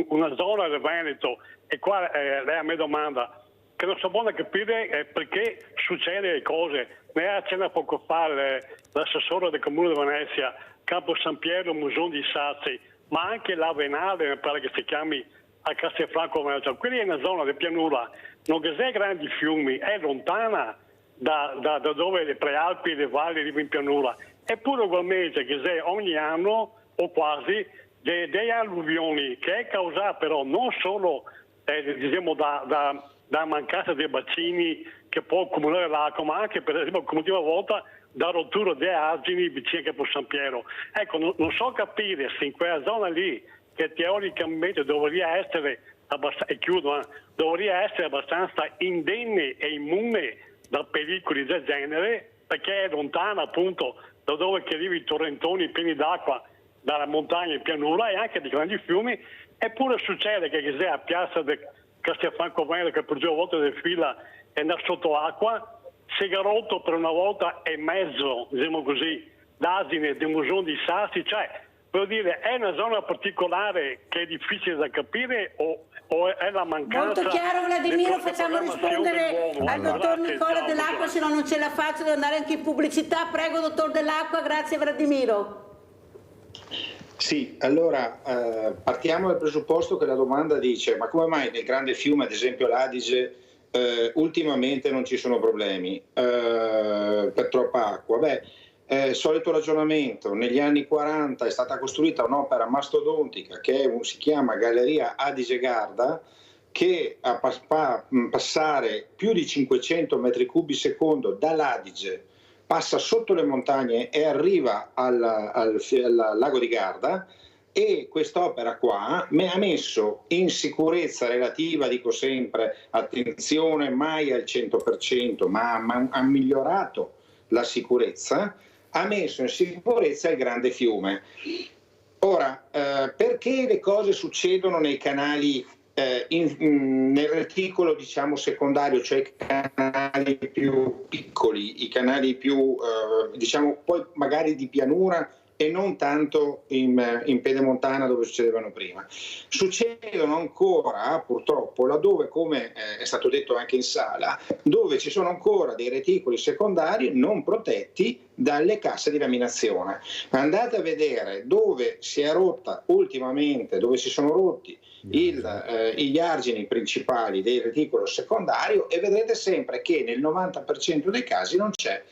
una zona del Veneto, e qua lei a me domanda, che non so buono capire perché succede le cose. Ne ha accennato poco fa l'assessore del Comune di Venezia, Campo San Piero, Musone di Sazzi, ma anche la Venale, mi pare che si chiami, a Castelfranco Veneto. Quindi è una zona di pianura, non che sia grandi fiumi, è lontana da dove le prealpi e le valli arrivano in pianura. Eppure ugualmente che sia ogni anno o quasi delle alluvioni, che è causata però non solo diciamo da mancanza dei bacini che può accumulare l'acqua, ma anche, per esempio, come l'ultima volta, da rottura dei argini vicino a Campo San Piero. Ecco, non so capire se in quella zona lì, che teoricamente dovrebbe essere abbastanza indenne e immune da pericoli del genere, perché è lontana appunto da dove che arrivano i torrentoni pieni d'acqua dalla montagna in pianura e anche di grandi fiumi. Eppure succede che sia a piazza di Castelfranco Veneto, che per 2 volte di fila è andato sotto acqua, si è rotto per una volta e mezzo, diciamo così, d'asine di Musone di Sassi, cioè voglio dire, è una zona particolare che è difficile da capire o è la mancanza? Molto chiaro, Vladimiro, facciamo rispondere al dottor Nicola Dell'Acqua, se no non ce la faccio, devo andare anche in pubblicità. Prego, dottor Dell'Acqua, grazie Vladimiro. Sì, allora partiamo dal presupposto che la domanda dice: ma come mai nel grande fiume, ad esempio l'Adige, ultimamente non ci sono problemi per troppa acqua? Solito ragionamento, negli anni 40 è stata costruita un'opera mastodontica che si chiama Galleria Adige Garda, che a passare più di 500 metri cubi secondo dall'Adige passa sotto le montagne e arriva al lago di Garda, e quest'opera qua mi ha messo in sicurezza relativa, dico sempre, attenzione, mai al 100%, ma ha migliorato la sicurezza, ha messo in sicurezza il grande fiume. Ora, perché le cose succedono nei canali, nel reticolo diciamo secondario, cioè i canali più piccoli, i canali più diciamo poi magari di pianura e non tanto in pedemontana dove succedevano prima. Succedono ancora purtroppo laddove, come è stato detto anche in sala, dove ci sono ancora dei reticoli secondari non protetti dalle casse di laminazione. Andate a vedere dove si è rotta ultimamente, dove si sono rotti gli argini principali del reticolo secondario, e vedrete sempre che nel 90% dei casi non c'è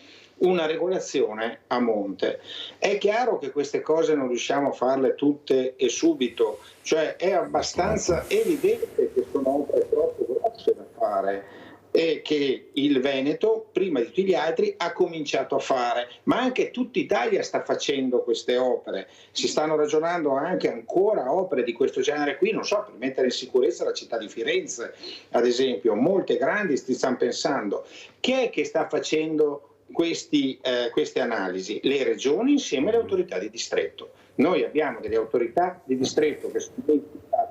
una regolazione a monte. È chiaro che queste cose non riusciamo a farle tutte e subito, cioè è abbastanza evidente che sono opere troppo grosse da fare e che il Veneto, prima di tutti gli altri, ha cominciato a fare, ma anche tutta Italia sta facendo queste opere. Si stanno ragionando anche ancora opere di questo genere qui, non so, per mettere in sicurezza la città di Firenze, ad esempio. Molte grandi stanno pensando. Chi è che sta facendo queste analisi? Le regioni insieme alle autorità di distretto. Noi abbiamo delle autorità di distretto che sono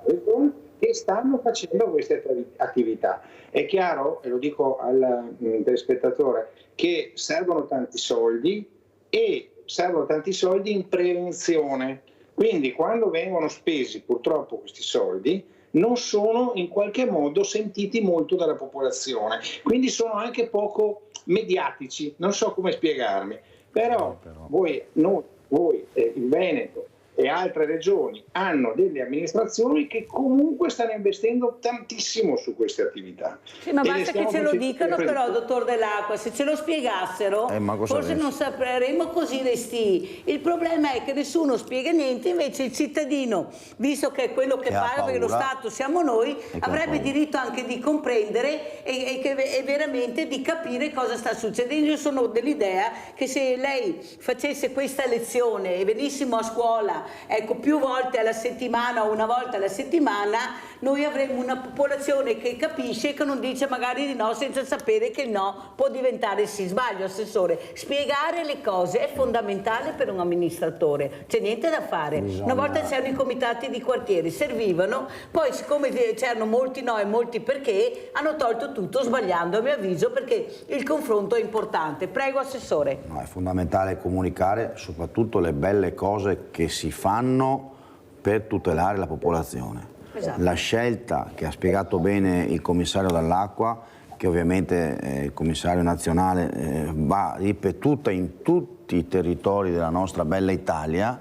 regioni che stanno facendo queste attività. È chiaro, e lo dico al telespettatore, che servono tanti soldi, e servono tanti soldi in prevenzione. Quindi quando vengono spesi purtroppo questi soldi non sono in qualche modo sentiti molto dalla popolazione, quindi sono anche poco mediatici, non so come spiegarmi, però voi il Veneto e altre regioni hanno delle amministrazioni che comunque stanno investendo tantissimo su queste attività. Sì, ma basta che ce lo dicano però, dottor Dell'Acqua, se ce lo spiegassero forse non sapremo così resti. Il problema è che nessuno spiega niente, invece il cittadino, visto che è quello che paga, perché lo Stato siamo noi, avrebbe diritto anche di comprendere e veramente di capire cosa sta succedendo. Io sono dell'idea che se lei facesse questa lezione e venissimo a scuola, ecco, più volte alla settimana o una volta alla settimana, noi avremmo una popolazione che capisce e che non dice magari di no senza sapere che il no può diventare sì. Sbaglio, Assessore? Spiegare le cose è fondamentale per un amministratore, c'è niente da fare. Una volta c'erano i comitati di quartiere, servivano, poi siccome c'erano molti no e molti perché, hanno tolto tutto sbagliando a mio avviso, perché il confronto è importante. Prego, Assessore. No, è fondamentale comunicare soprattutto le belle cose che si fanno per tutelare la popolazione. Esatto. La scelta che ha spiegato bene il commissario Dall'Acqua, che ovviamente il commissario nazionale va ripetuta in tutti i territori della nostra bella Italia,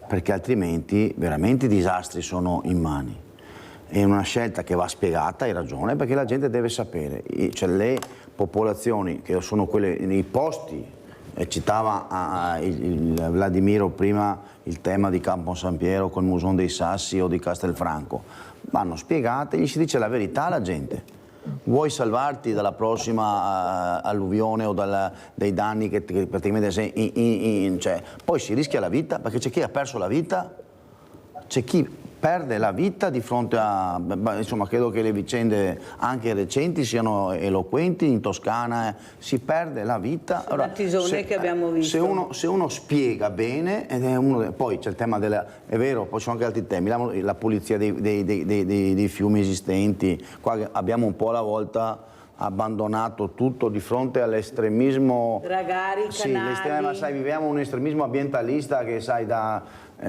perché altrimenti veramente i disastri sono immani. È una scelta che va spiegata, hai ragione, perché la gente deve sapere, cioè le popolazioni che sono quelle nei posti. Citava il Vladimiro prima il tema di Campo San Piero col Musone dei Sassi o di Castelfranco. Vanno spiegate, gli si dice la verità alla gente. Vuoi salvarti dalla prossima alluvione o dai danni che praticamente sei cioè, poi si rischia la vita, perché c'è chi ha perso la vita, c'è chi perde la vita di fronte a, insomma, credo che le vicende anche recenti siano eloquenti. In Toscana si perde la vita. Allora, che abbiamo visto. Se uno spiega bene, poi c'è il tema è vero, poi ci sono anche altri temi, la pulizia dei fiumi esistenti. Qua abbiamo un po' alla volta abbandonato tutto di fronte all'estremismo. Dragari, canali. Ma sai, viviamo un estremismo ambientalista che sai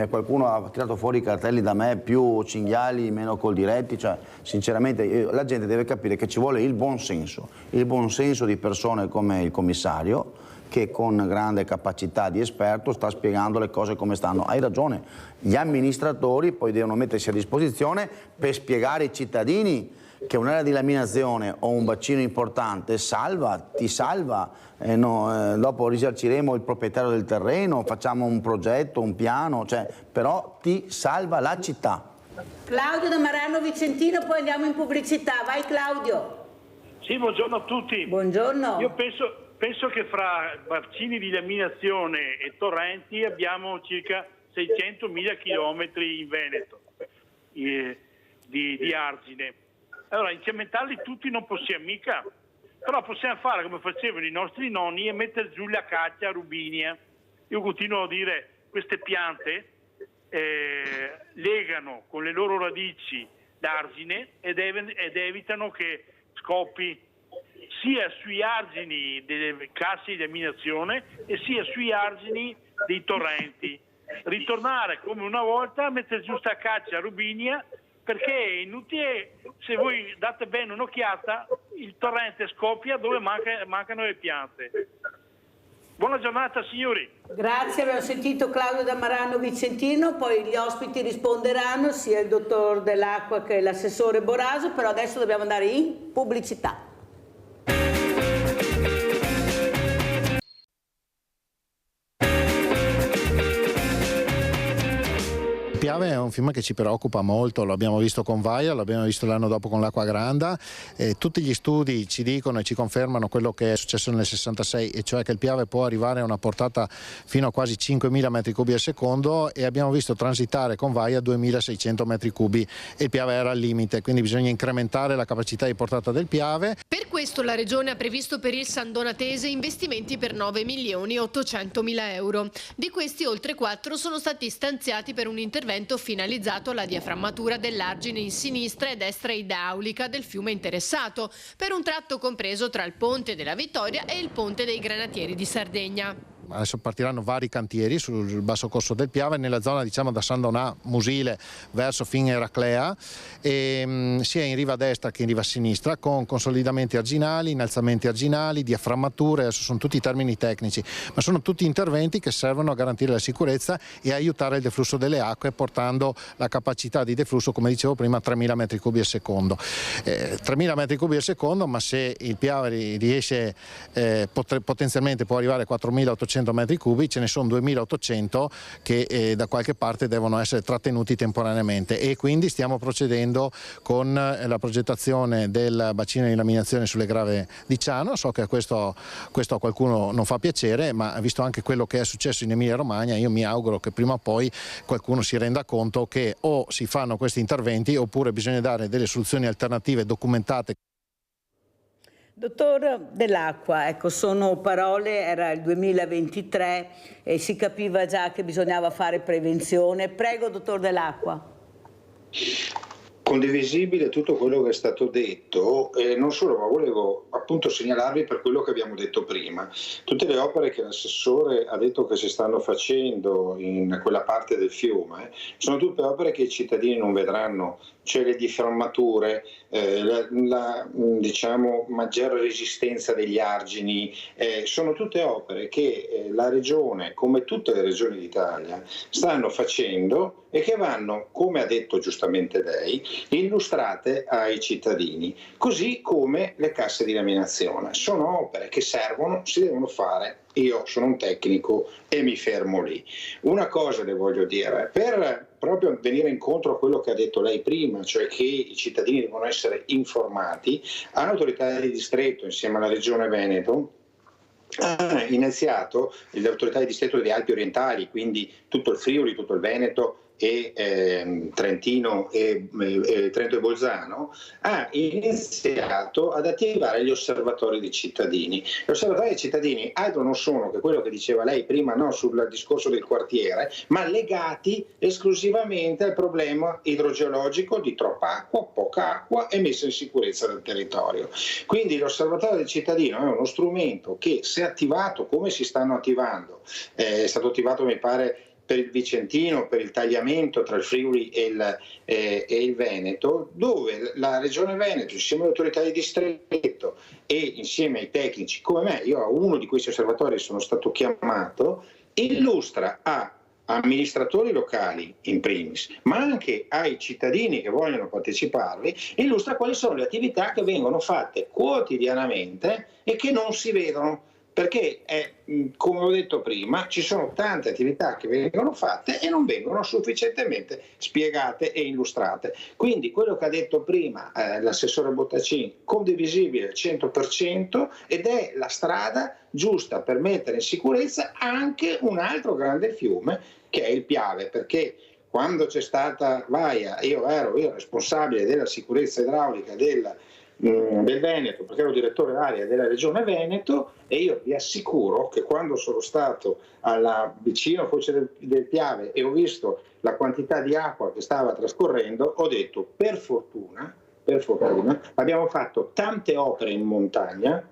qualcuno ha tirato fuori i cartelli da me, più cinghiali, meno coldiretti, cioè sinceramente la gente deve capire che ci vuole il buonsenso di persone come il commissario, che con grande capacità di esperto sta spiegando le cose come stanno. Hai ragione, gli amministratori poi devono mettersi a disposizione per spiegare ai cittadini che un'area di laminazione o un bacino importante ti salva, dopo risarciremo il proprietario del terreno, facciamo un progetto, un piano, però ti salva la città. Claudio da Marano Vicentino, poi andiamo in pubblicità. Vai Claudio. Sì, buongiorno a tutti. Buongiorno. Io penso che fra bacini di laminazione e torrenti abbiamo circa 600.000 chilometri in Veneto di argine. Allora, incementarli tutti non possiamo mica, però possiamo fare come facevano i nostri nonni e mettere giù la caccia rubinia. Io continuo a dire, queste piante legano con le loro radici l'argine ed evitano che scoppi sia sui argini delle classi di laminazione e sia sui argini dei torrenti. Ritornare come una volta a mettere giù sta caccia rubinia, perché è inutile, se voi date bene un'occhiata, il torrente scoppia dove mancano le piante. Buona giornata signori. Grazie, abbiamo sentito Claudio da Marano Vicentino, poi gli ospiti risponderanno, sia il dottor Dell'Acqua che l'assessore Boraso, però adesso dobbiamo andare in pubblicità. Piave è un film che ci preoccupa molto, l'abbiamo visto con Vaia, l'abbiamo visto l'anno dopo con l'Acqua Granda, tutti gli studi ci dicono e ci confermano quello che è successo nel 66, e cioè che il Piave può arrivare a una portata fino a quasi 5.000 metri cubi al secondo, e abbiamo visto transitare con Vaia 2.600 metri cubi e il Piave era al limite, quindi bisogna incrementare la capacità di portata del Piave. Per questo la Regione ha previsto per il Sandonatese investimenti per 9.800.000 euro. Di questi oltre 4 sono stati stanziati per un intervento finalizzato alla diaframmatura dell'argine in sinistra e destra idraulica del fiume interessato, per un tratto compreso tra il Ponte della Vittoria e il Ponte dei Granatieri di Sardegna. adesso partiranno vari cantieri sul basso corso del Piave, nella zona diciamo da San Donà, Musile verso fin Eraclea, sia in riva destra che in riva sinistra, con consolidamenti arginali, innalzamenti arginali, diaframmature. Adesso sono tutti termini tecnici, ma sono tutti interventi che servono a garantire la sicurezza e aiutare il deflusso delle acque, portando la capacità di deflusso, come dicevo prima, a 3.000 metri cubi al secondo. 3.000 metri cubi al secondo, ma se il Piave riesce, potenzialmente può arrivare a 4.800 metri cubi, ce ne sono 2.800 che da qualche parte devono essere trattenuti temporaneamente, e quindi stiamo procedendo con la progettazione del bacino di laminazione sulle grave di Ciano. So che questo a qualcuno non fa piacere, ma visto anche quello che è successo in Emilia Romagna, io mi auguro che prima o poi qualcuno si renda conto che o si fanno questi interventi oppure bisogna dare delle soluzioni alternative documentate. Dottor Dell'Acqua, ecco, sono parole, era il 2023 e si capiva già che bisognava fare prevenzione. Prego, dottor Dell'Acqua. Condivisibile tutto quello che è stato detto, non solo, ma volevo appunto segnalarvi per quello che abbiamo detto prima. Tutte le opere che l'assessore ha detto che si stanno facendo in quella parte del fiume sono tutte opere che i cittadini non vedranno, cioè le difframmature, la diciamo maggiore resistenza degli argini, sono tutte opere che la Regione, come tutte le regioni d'Italia, stanno facendo e che vanno, come ha detto giustamente lei, illustrate ai cittadini, così come le casse di laminazione. Sono opere che servono, si devono fare. Io sono un tecnico e mi fermo lì. Una cosa le voglio dire, per proprio venire incontro a quello che ha detto lei prima, cioè che i cittadini devono essere informati, l'autorità di distretto insieme alla Regione Veneto ha iniziato, l'autorità di distretto delle Alpi Orientali, quindi tutto il Friuli, tutto il Veneto e Trentino e Trento e Bolzano, ha iniziato ad attivare gli osservatori dei cittadini. Gli osservatori dei cittadini altro non sono che quello che diceva lei prima, no, sul discorso del quartiere, ma legati esclusivamente al problema idrogeologico di troppa acqua, poca acqua e messa in sicurezza del territorio. Quindi l'osservatorio del cittadino è uno strumento che, se attivato come si stanno attivando, è stato attivato mi pare per il Vicentino, per il tagliamento tra il Friuli e il Veneto, dove la Regione Veneto, insieme alle autorità di distretto e insieme ai tecnici come me, io a uno di questi osservatori sono stato chiamato, illustra a amministratori locali in primis, ma anche ai cittadini che vogliono parteciparvi, illustra quali sono le attività che vengono fatte quotidianamente e che non si vedono. Perché, come ho detto prima, ci sono tante attività che vengono fatte e non vengono sufficientemente spiegate e illustrate. Quindi quello che ha detto prima l'assessore Bottacin, condivisibile al 100%, ed è la strada giusta per mettere in sicurezza anche un altro grande fiume che è il Piave, perché quando c'è stata Vaia, io ero responsabile della sicurezza idraulica del Veneto, perché ero direttore area della Regione Veneto, e io vi assicuro che quando sono stato vicino al foce del Piave e ho visto la quantità di acqua che stava trascorrendo, ho detto per fortuna abbiamo fatto tante opere in montagna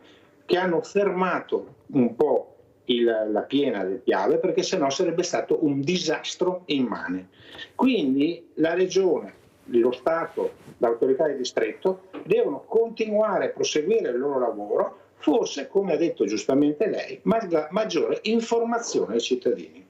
che hanno fermato un po' la piena del Piave, perché sennò sarebbe stato un disastro immane. Quindi la Regione, lo Stato, l'autorità di distretto devono continuare a proseguire il loro lavoro, forse, come ha detto giustamente lei, maggiore informazione ai cittadini.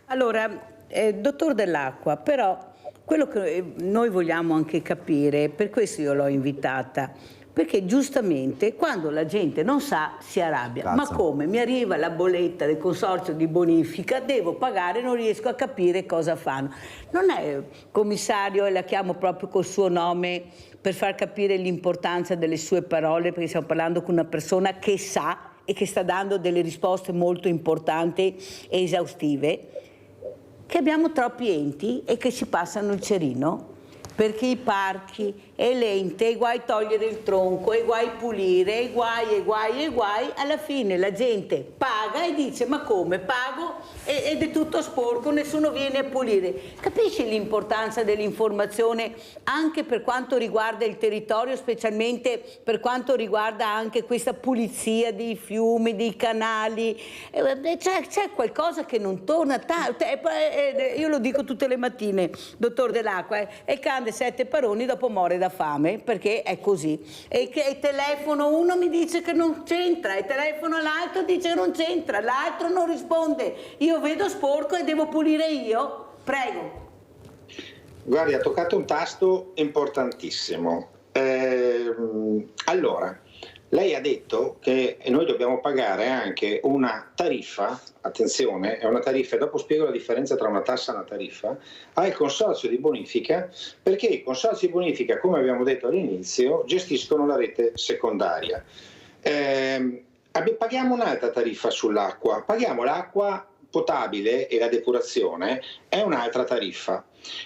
Allora, dottor Dell'Acqua, però quello che noi vogliamo anche capire, per questo io l'ho invitata, perché giustamente quando la gente non sa si arrabbia. Cazzo. Ma come? Mi arriva la bolletta del consorzio di bonifica, devo pagare, non riesco a capire cosa fanno. Non è commissario, e la chiamo proprio col suo nome per far capire l'importanza delle sue parole, perché stiamo parlando con una persona che sa e che sta dando delle risposte molto importanti e esaustive, che abbiamo troppi enti e che ci passano il cerino, perché i parchi, e lente, e guai togliere il tronco, e guai pulire, e guai, alla fine la gente paga e dice ma come pago ed è tutto sporco, nessuno viene a pulire. Capisci l'importanza dell'informazione anche per quanto riguarda il territorio, specialmente per quanto riguarda anche questa pulizia dei fiumi, dei canali? C'è qualcosa che non torna, io lo dico tutte le mattine, dottor Dell'Acqua, e cade 7 paroni dopo muore da fame, perché è così. E telefono uno mi dice che non c'entra, e telefono all'altro dice che non c'entra, l'altro non risponde, io vedo sporco e devo pulire io. Prego. Guardi, ha toccato un tasto importantissimo. Allora, lei ha detto che noi dobbiamo pagare anche una tariffa, attenzione, è una tariffa, e dopo spiego la differenza tra una tassa e una tariffa, al consorzio di bonifica, perché i consorzi di bonifica, come abbiamo detto all'inizio, gestiscono la rete secondaria. Paghiamo un'altra tariffa sull'acqua, paghiamo l'acqua potabile e la depurazione, è un'altra tariffa.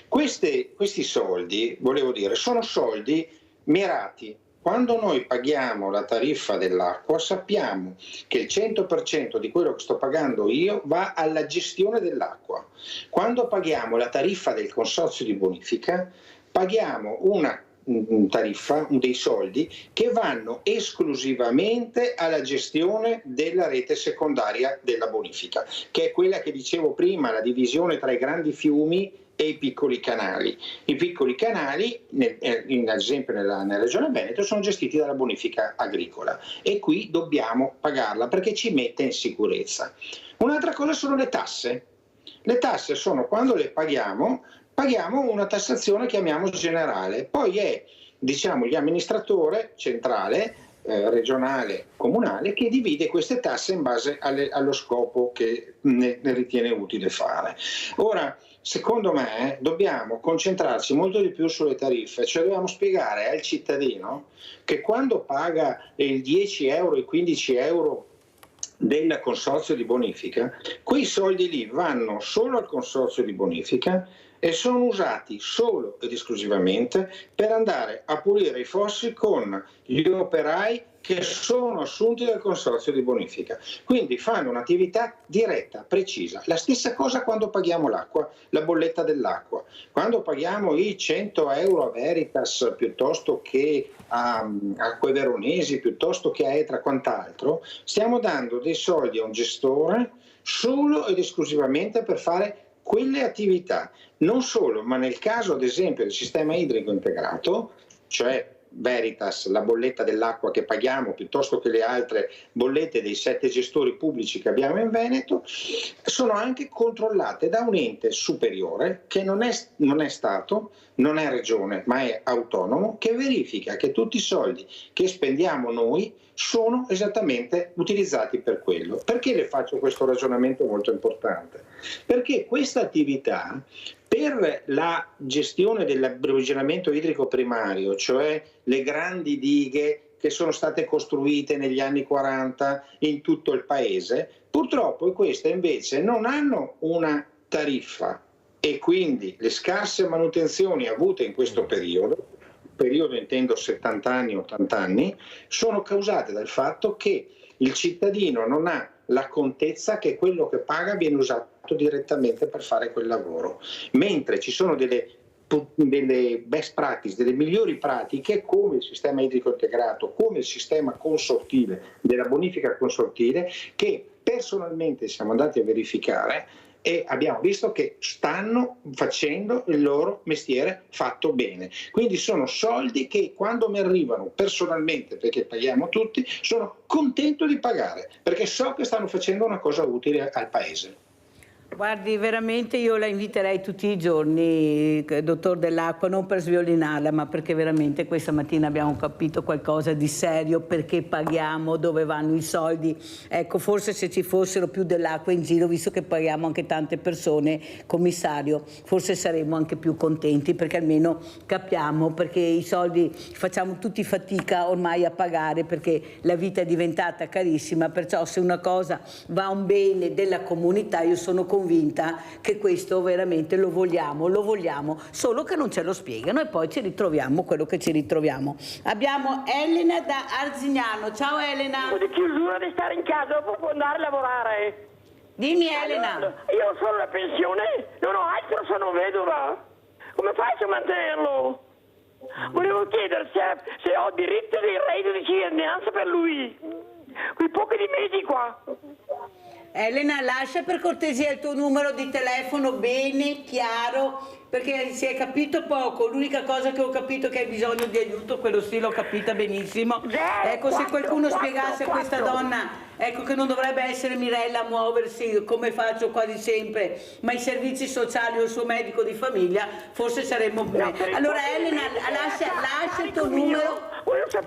Questi soldi, volevo dire, sono soldi mirati. Quando noi paghiamo la tariffa dell'acqua sappiamo che il 100% di quello che sto pagando io va alla gestione dell'acqua. Quando paghiamo la tariffa del consorzio di bonifica paghiamo una tariffa, dei soldi che vanno esclusivamente alla gestione della rete secondaria della bonifica, che è quella che dicevo prima, la divisione tra i grandi fiumi e i piccoli canali. I piccoli canali, ad esempio nella regione Veneto, sono gestiti dalla bonifica agricola e qui dobbiamo pagarla perché ci mette in sicurezza. Un'altra cosa sono le tasse. Le tasse sono, quando le paghiamo una tassazione, chiamiamo generale, poi è, diciamo, l'amministratore centrale, regionale, comunale, che divide queste tasse in base allo scopo che ne ritiene utile fare. Ora, secondo me dobbiamo concentrarci molto di più sulle tariffe, cioè dobbiamo spiegare al cittadino che quando paga il 10 euro, i 15 euro del consorzio di bonifica, quei soldi lì vanno solo al consorzio di bonifica e sono usati solo ed esclusivamente per andare a pulire i fossi con gli operai che sono assunti dal consorzio di bonifica. Quindi fanno un'attività diretta, precisa. La stessa cosa quando paghiamo l'acqua, la bolletta dell'acqua. Quando paghiamo i 100 euro a Veritas piuttosto che a Acque Veronesi, piuttosto che a Etra, quant'altro, stiamo dando dei soldi a un gestore solo ed esclusivamente per fare quelle attività. Non solo, ma nel caso ad esempio del sistema idrico integrato, cioè Veritas, la bolletta dell'acqua che paghiamo piuttosto che le altre bollette dei 7 gestori pubblici che abbiamo in Veneto, sono anche controllate da un ente superiore che non è Stato, non è Regione, ma è autonomo, che verifica che tutti i soldi che spendiamo noi sono esattamente utilizzati per quello. Perché le faccio questo ragionamento molto importante? Perché questa attività, per la gestione dell'approvvigionamento idrico primario, cioè le grandi dighe che sono state costruite negli anni 40 in tutto il paese, purtroppo queste invece non hanno una tariffa e quindi le scarse manutenzioni avute in questo periodo intendo 70 anni, 80 anni, sono causate dal fatto che il cittadino non ha la contezza che quello che paga viene usato direttamente per fare quel lavoro, mentre ci sono delle best practice, delle migliori pratiche come il sistema idrico integrato, come il sistema consortile, della bonifica consortile, che personalmente siamo andati a verificare e abbiamo visto che stanno facendo il loro mestiere fatto bene. Quindi sono soldi che quando mi arrivano personalmente, perché paghiamo tutti, sono contento di pagare, perché so che stanno facendo una cosa utile al Paese. Guardi, veramente io la inviterei tutti i giorni, dottor Dell'Acqua, non per sviolinarla, ma perché veramente questa mattina abbiamo capito qualcosa di serio, perché paghiamo, dove vanno i soldi. Ecco, forse se ci fossero più Dell'Acqua in giro, visto che paghiamo anche tante persone, commissario, forse saremmo anche più contenti, perché almeno capiamo, perché i soldi facciamo tutti fatica ormai a pagare, perché la vita è diventata carissima, perciò se una cosa va a un bene della comunità, io sono convinta convinta che questo veramente lo vogliamo, solo che non ce lo spiegano e poi ci ritroviamo quello che ci ritroviamo. Abbiamo Elena da Arzignano. Ciao Elena. Di chiusura di stare in casa, dopo può andare a lavorare. Dimmi Elena. Io ho solo la pensione, non ho altro, sono vedova. Come faccio a mantenerlo? Volevo chiedere se ho diritto di reddito di cittadinanza per lui. Quei pochi di mesi qua. Elena, lascia per cortesia il tuo numero di telefono bene, chiaro, perché si è capito poco. L'unica cosa che ho capito è che hai bisogno di aiuto, quello sì l'ho capita benissimo. Ecco, se qualcuno spiegasse a questa donna, ecco, che non dovrebbe essere Mirella a muoversi come faccio quasi sempre, ma i servizi sociali o il suo medico di famiglia, forse saremmo bene. Allora Elena, lascia il tuo numero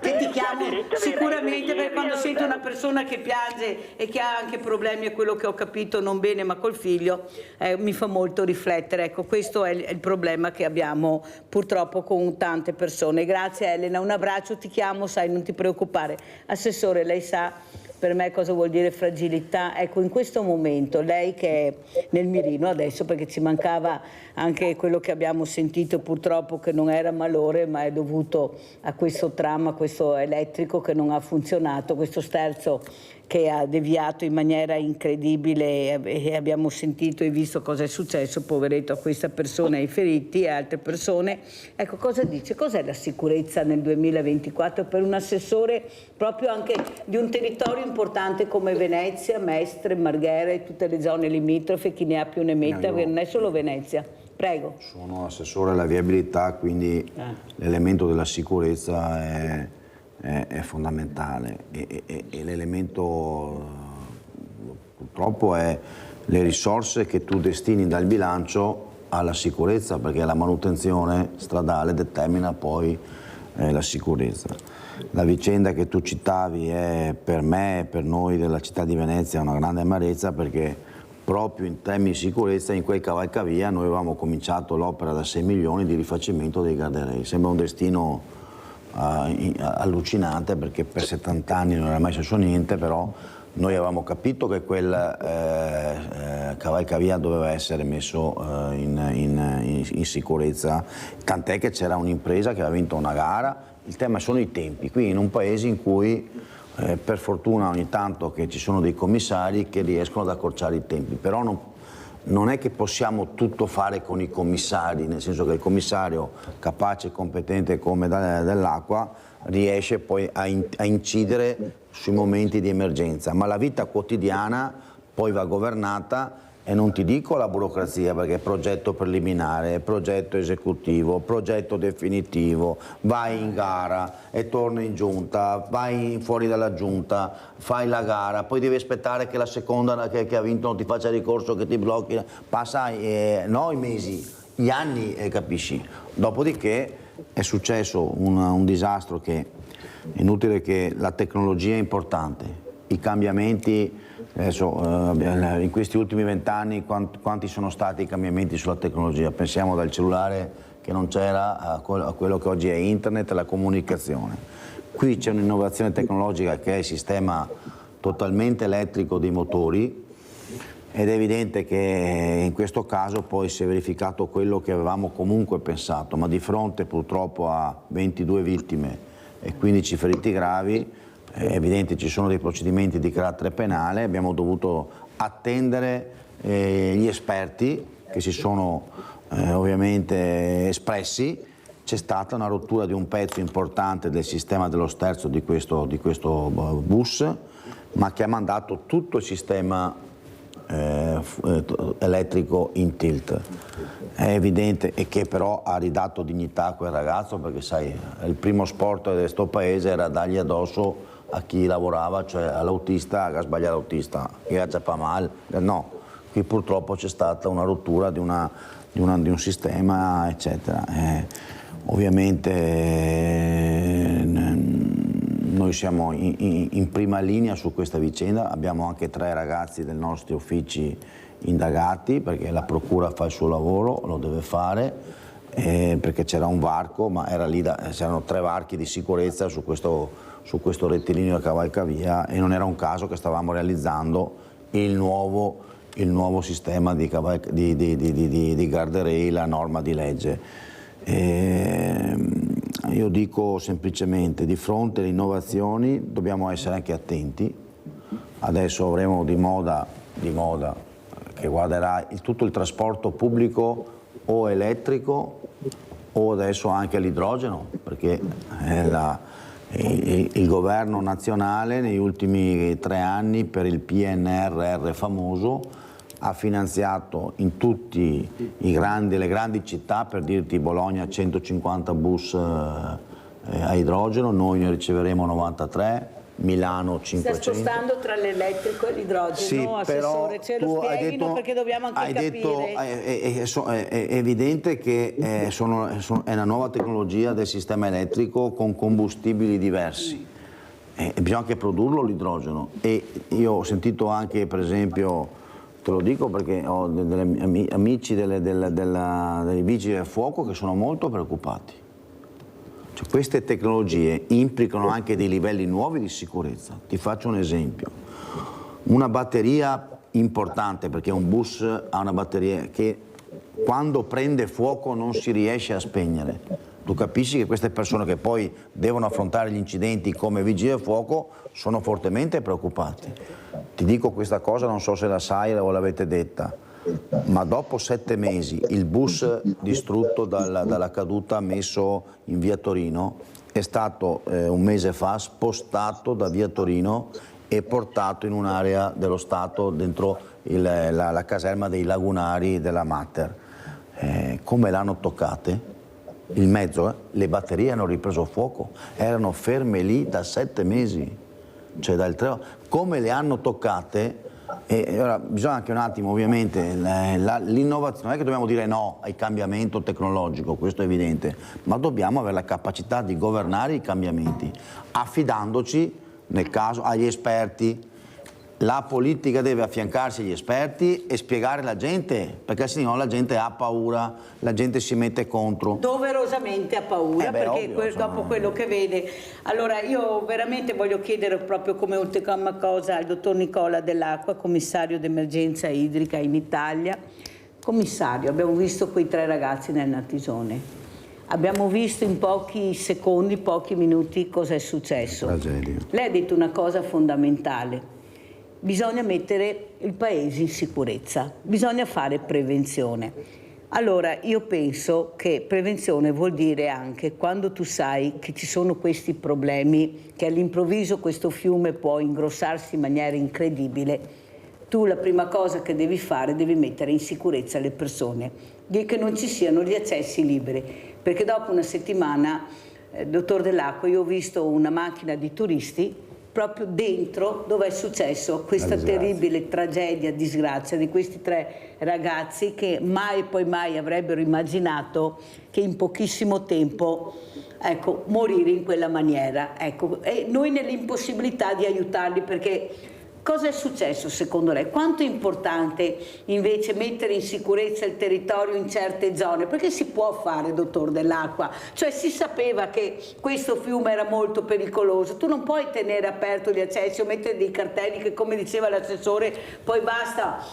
che ti chiamo sicuramente, perché quando sento una persona che piange e che ha anche problemi, è quello che ho capito, non bene ma col figlio, mi fa molto riflettere. Ecco, questo è il problema che abbiamo purtroppo con tante persone. Grazie Elena, un abbraccio, ti chiamo, sai, non ti preoccupare. Assessore, lei sa per me cosa vuol dire fragilità. Ecco, in questo momento lei che è nel mirino adesso, perché ci mancava anche quello che abbiamo sentito purtroppo, che non era malore ma è dovuto a questo tram, a questo elettrico che non ha funzionato, questo sterzo che ha deviato in maniera incredibile, e abbiamo sentito e visto cosa è successo, poveretto, a questa persona, ai feriti e altre persone. Ecco, cosa dice? Cos'è la sicurezza nel 2024 per un assessore proprio anche di un territorio importante come Venezia, Mestre, Marghera e tutte le zone limitrofe, chi ne ha più ne metta, perché non è solo Venezia. Prego. Sono assessore alla viabilità, quindi l'elemento della sicurezza è fondamentale e l'elemento purtroppo è le risorse che tu destini dal bilancio alla sicurezza, perché la manutenzione stradale determina poi la sicurezza. La vicenda che tu citavi è per me e per noi della città di Venezia una grande amarezza, perché proprio in termini di sicurezza in quel cavalcavia noi avevamo cominciato l'opera da 6 milioni di rifacimento dei guardrail. Sembra un destino allucinante, perché per 70 anni non era mai successo niente, però noi avevamo capito che quel cavalcavia doveva essere messo in sicurezza, tant'è che c'era un'impresa che aveva vinto una gara. Il tema sono i tempi, qui in un paese in cui per fortuna ogni tanto che ci sono dei commissari che riescono ad accorciare i tempi, però non è che possiamo tutto fare con i commissari, nel senso che il commissario capace e competente come dell'acqua riesce poi a incidere sui momenti di emergenza, ma la vita quotidiana poi va governata. E non ti dico la burocrazia, perché progetto preliminare, progetto esecutivo, progetto definitivo, vai in gara e torna in giunta, vai fuori dalla giunta, fai la gara, poi devi aspettare che la seconda che ha vinto non ti faccia ricorso, che ti blocchi, passa no i mesi, gli anni, capisci. Dopodiché è successo un disastro che è inutile, che la tecnologia è importante, i cambiamenti. Adesso, in questi ultimi 20 anni quanti sono stati i cambiamenti sulla tecnologia? Pensiamo dal cellulare che non c'era a quello che oggi è internet e la comunicazione. Qui c'è un'innovazione tecnologica che è il sistema totalmente elettrico dei motori, ed è evidente che in questo caso poi si è verificato quello che avevamo comunque pensato, ma di fronte purtroppo a 22 vittime e 15 feriti gravi, è evidente ci sono dei procedimenti di carattere penale. Abbiamo dovuto attendere gli esperti che si sono ovviamente espressi. C'è stata una rottura di un pezzo importante del sistema dello sterzo di questo bus, ma che ha mandato tutto il sistema elettrico in tilt. È evidente, e che però ha ridato dignità a quel ragazzo, perché sai, il primo sport di questo paese era dargli addosso a chi lavorava, cioè all'autista, che ha sbagliato l'autista, che ha già male. No, qui purtroppo c'è stata una rottura di un sistema, eccetera. Ovviamente noi siamo in prima linea su questa vicenda, abbiamo anche 3 ragazzi dei nostri uffici indagati, perché la procura fa il suo lavoro, lo deve fare, perché c'era un varco, ma era lì c'erano 3 varchi di sicurezza su questo rettilineo a cavalcavia, e non era un caso che stavamo realizzando il nuovo il nuovo sistema di guardrail, la norma di legge. Io dico semplicemente, di fronte alle innovazioni dobbiamo essere anche attenti. Adesso avremo di moda che guarderà tutto il trasporto pubblico o elettrico o adesso anche l'idrogeno, perché il governo nazionale negli ultimi 3 anni per il PNRR famoso ha finanziato in tutte le grandi città, per dirti Bologna 150 bus a idrogeno, noi ne riceveremo 93, Milano 500. Sta spostando tra l'elettrico e l'idrogeno, sì, Assessore, ce lo spieghino perché dobbiamo anche capire. È evidente che è una nuova tecnologia del sistema elettrico con combustibili diversi. Bisogna anche produrlo l'idrogeno, e io ho sentito anche, per esempio, te lo dico perché ho degli amici dei vigili del fuoco che sono molto preoccupati. Cioè, queste tecnologie implicano anche dei livelli nuovi di sicurezza. Ti faccio un esempio. Una batteria importante, perché un bus ha una batteria che quando prende fuoco non si riesce a spegnere. Tu capisci che queste persone che poi devono affrontare gli incidenti come vigili del fuoco sono fortemente preoccupati. Ti dico questa cosa, non so se la sai o l'avete detta, ma dopo 7 mesi il bus distrutto dalla caduta messo in via Torino è stato un mese fa spostato da via Torino e portato in un'area dello Stato dentro la caserma dei lagunari della Mater. Come l'hanno toccate? Il mezzo, le batterie hanno ripreso fuoco, erano ferme lì da 7 mesi, cioè dal 3. Come le hanno toccate? E ora bisogna anche un attimo, ovviamente, l'innovazione, non è che dobbiamo dire no al cambiamento tecnologico, questo è evidente, ma dobbiamo avere la capacità di governare i cambiamenti, affidandoci nel caso agli esperti. La politica deve affiancarsi agli esperti e spiegare alla gente, perché sennò la gente ha paura, la gente si mette contro. Doverosamente ha paura, perché ovvio, dopo quello che vede. Allora io veramente voglio chiedere proprio come ultima cosa al dottor Nicola Dell'Acqua, commissario d'emergenza idrica in Italia. Commissario, abbiamo visto quei 3 ragazzi nel Natisone. Abbiamo visto in pochi secondi, pochi minuti cosa è successo. Tragedia. Lei ha detto una cosa fondamentale. Bisogna mettere il paese in sicurezza, bisogna fare prevenzione. Allora io penso che prevenzione vuol dire anche quando tu sai che ci sono questi problemi, che all'improvviso questo fiume può ingrossarsi in maniera incredibile, tu la prima cosa che devi fare, devi mettere in sicurezza le persone, che non ci siano gli accessi liberi, perché dopo una settimana, dottor Dell'Acqua, io ho visto una macchina di turisti proprio dentro dove è successo questa terribile tragedia, disgrazia di questi 3 ragazzi che mai e poi mai avrebbero immaginato che in pochissimo tempo, ecco, morire in quella maniera. Ecco, e noi nell'impossibilità di aiutarli, perché cosa è successo secondo lei? Quanto è importante invece mettere in sicurezza il territorio in certe zone? Perché si può fare, dottor Dell'Acqua, cioè si sapeva che questo fiume era molto pericoloso, tu non puoi tenere aperto gli accessi o mettere dei cartelli che, come diceva l'assessore, poi basta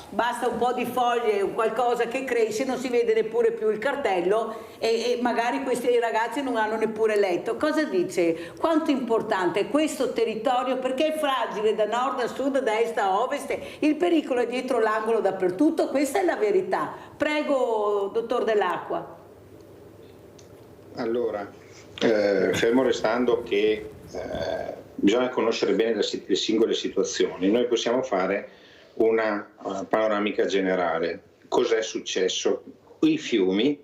un po' di foglie, qualcosa che cresce, non si vede neppure più il cartello e magari questi ragazzi non hanno neppure letto. Cosa dice? Quanto è importante questo territorio, perché è fragile da nord a sud, da est a ovest, il pericolo è dietro l'angolo dappertutto, questa è la verità. Prego, dottor Dell'Acqua. Allora, fermo restando che bisogna conoscere bene le singole situazioni, noi possiamo fare una panoramica generale. Cos'è successo? I fiumi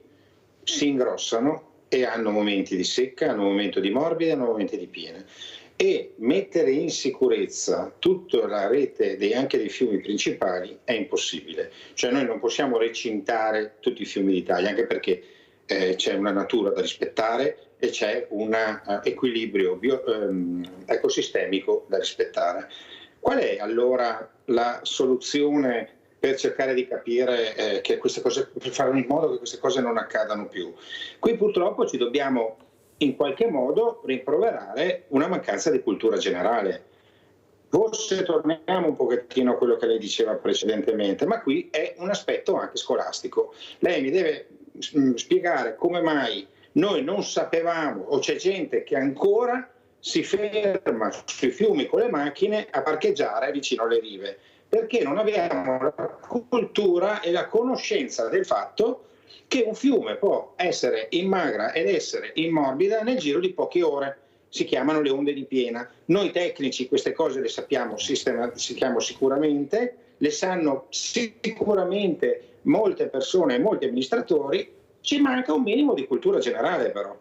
si ingrossano e hanno momenti di secca, hanno momenti di morbide, hanno momenti di piene. E mettere in sicurezza tutta la rete anche dei fiumi principali è impossibile. Cioè noi non possiamo recintare tutti i fiumi d'Italia, anche perché c'è una natura da rispettare e c'è un equilibrio ecosistemico da rispettare. Qual è allora la soluzione per cercare di capire che queste cose, per fare in modo che queste cose non accadano più? Qui purtroppo ci dobbiamo in qualche modo rimproverare una mancanza di cultura generale. Forse torniamo un pochettino a quello che lei diceva precedentemente, ma qui è un aspetto anche scolastico. Lei mi deve spiegare come mai noi non sapevamo, o c'è gente che ancora si ferma sui fiumi con le macchine a parcheggiare vicino alle rive, perché non abbiamo la cultura e la conoscenza del fatto che un fiume può essere in magra ed essere in morbida nel giro di poche ore. Si chiamano le onde di piena. Noi tecnici queste cose le sappiamo sicuramente, le sanno sicuramente molte persone e molti amministratori, ci manca un minimo di cultura generale però,